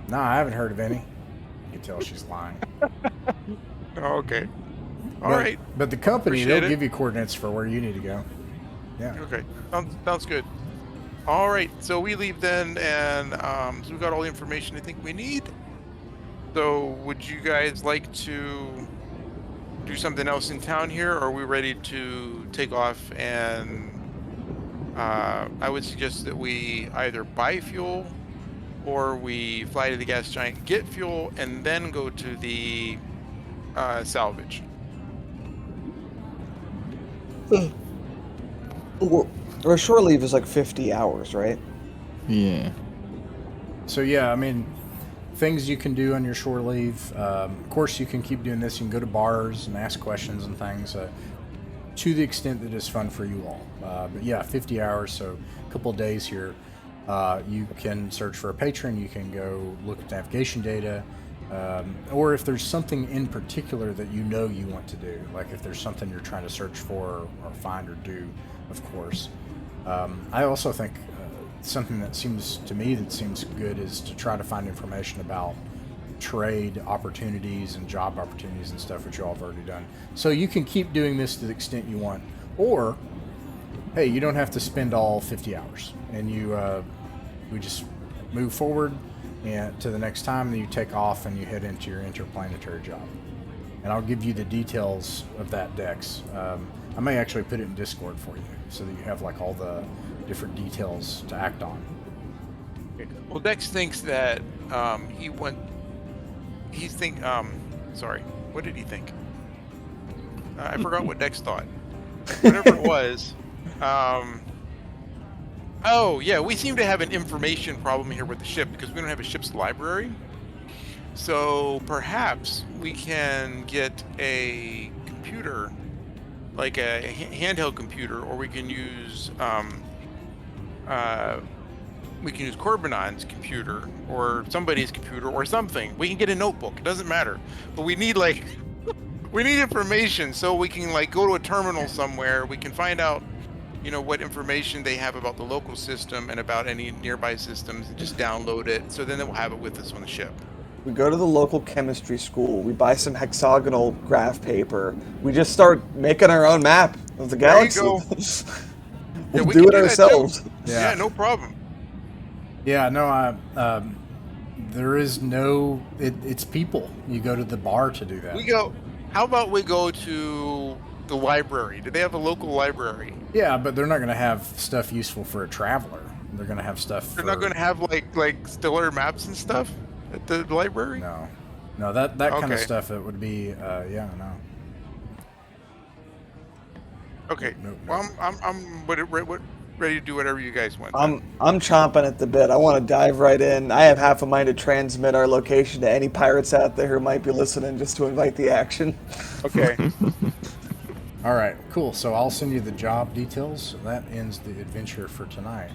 A: "No, I haven't heard of any." You can tell she's lying.
B: Oh, okay. All right.
A: But the company,
B: Appreciate
A: they'll
B: it.
A: give you coordinates for where you need to go. Yeah.
B: Okay. Sounds good. All right. So we leave then, and so we got all the information I think we need. So would you guys like to do something else in town here, or are we ready to take off? And I would suggest that we either buy fuel, or we fly to the gas giant, get fuel, and then go to the salvage.
C: Our shore leave is like 50 hours, right?
D: Yeah.
A: So yeah, I mean, things you can do on your shore leave. Of course, you can keep doing this. You can go to bars and ask questions and things to the extent that it's fun for you all. But yeah, 50 hours, so a couple of days here. You can search for a patron. You can go look at navigation data. Or if there's something in particular that you want to do, like if there's something you're trying to search for or find or do, of course. I also think something that seems good is to try to find information about trade opportunities and job opportunities and stuff, which you all have already done. So you can keep doing this to the extent you want, or hey, you don't have to spend all 50 hours, and we just move forward and to the next time, and you take off and you head into your interplanetary job. And I'll give you the details of that, Dex. I may actually put it in Discord for you, so that you have like all the different details to act on.
B: Well, Dex thinks that sorry, what did he think? I forgot what Dex thought. Whatever it was. Oh, yeah, we seem to have an information problem here with the ship because we don't have a ship's library. So perhaps we can get a computer, like a handheld computer, or we can use Corbinon's computer or somebody's computer or something. We can get a notebook. It doesn't matter. But we need we need information so we can go to a terminal somewhere. We can find out what information they have about the local system and about any nearby systems, and just download it. So then we'll have it with us on the ship.
C: We go to the local chemistry school. We buy some hexagonal graph paper. We just start making our own map of the galaxy.
B: There you
C: We'll
B: we
C: do
B: can
C: it
B: that, too.
C: ourselves.
B: Yeah, no problem.
A: Yeah, no, there is no. It's people. You go to the bar to do that.
B: How about we go to the library? Do they have a local library?
A: Yeah, but they're not going to have stuff useful for a traveler. They're going to have stuff.
B: They're not going to have like stellar maps and stuff at the library?
A: No, that kind of
B: Okay.
A: stuff. It would be, no.
B: Okay.
A: No.
B: Well, I'm ready to do whatever you guys want.
C: I'm chomping at the bit. I want to dive right in. I have half a mind to transmit our location to any pirates out there who might be listening, just to invite the action.
B: Okay.
A: All right, cool. So I'll send you the job details. That ends the adventure for tonight.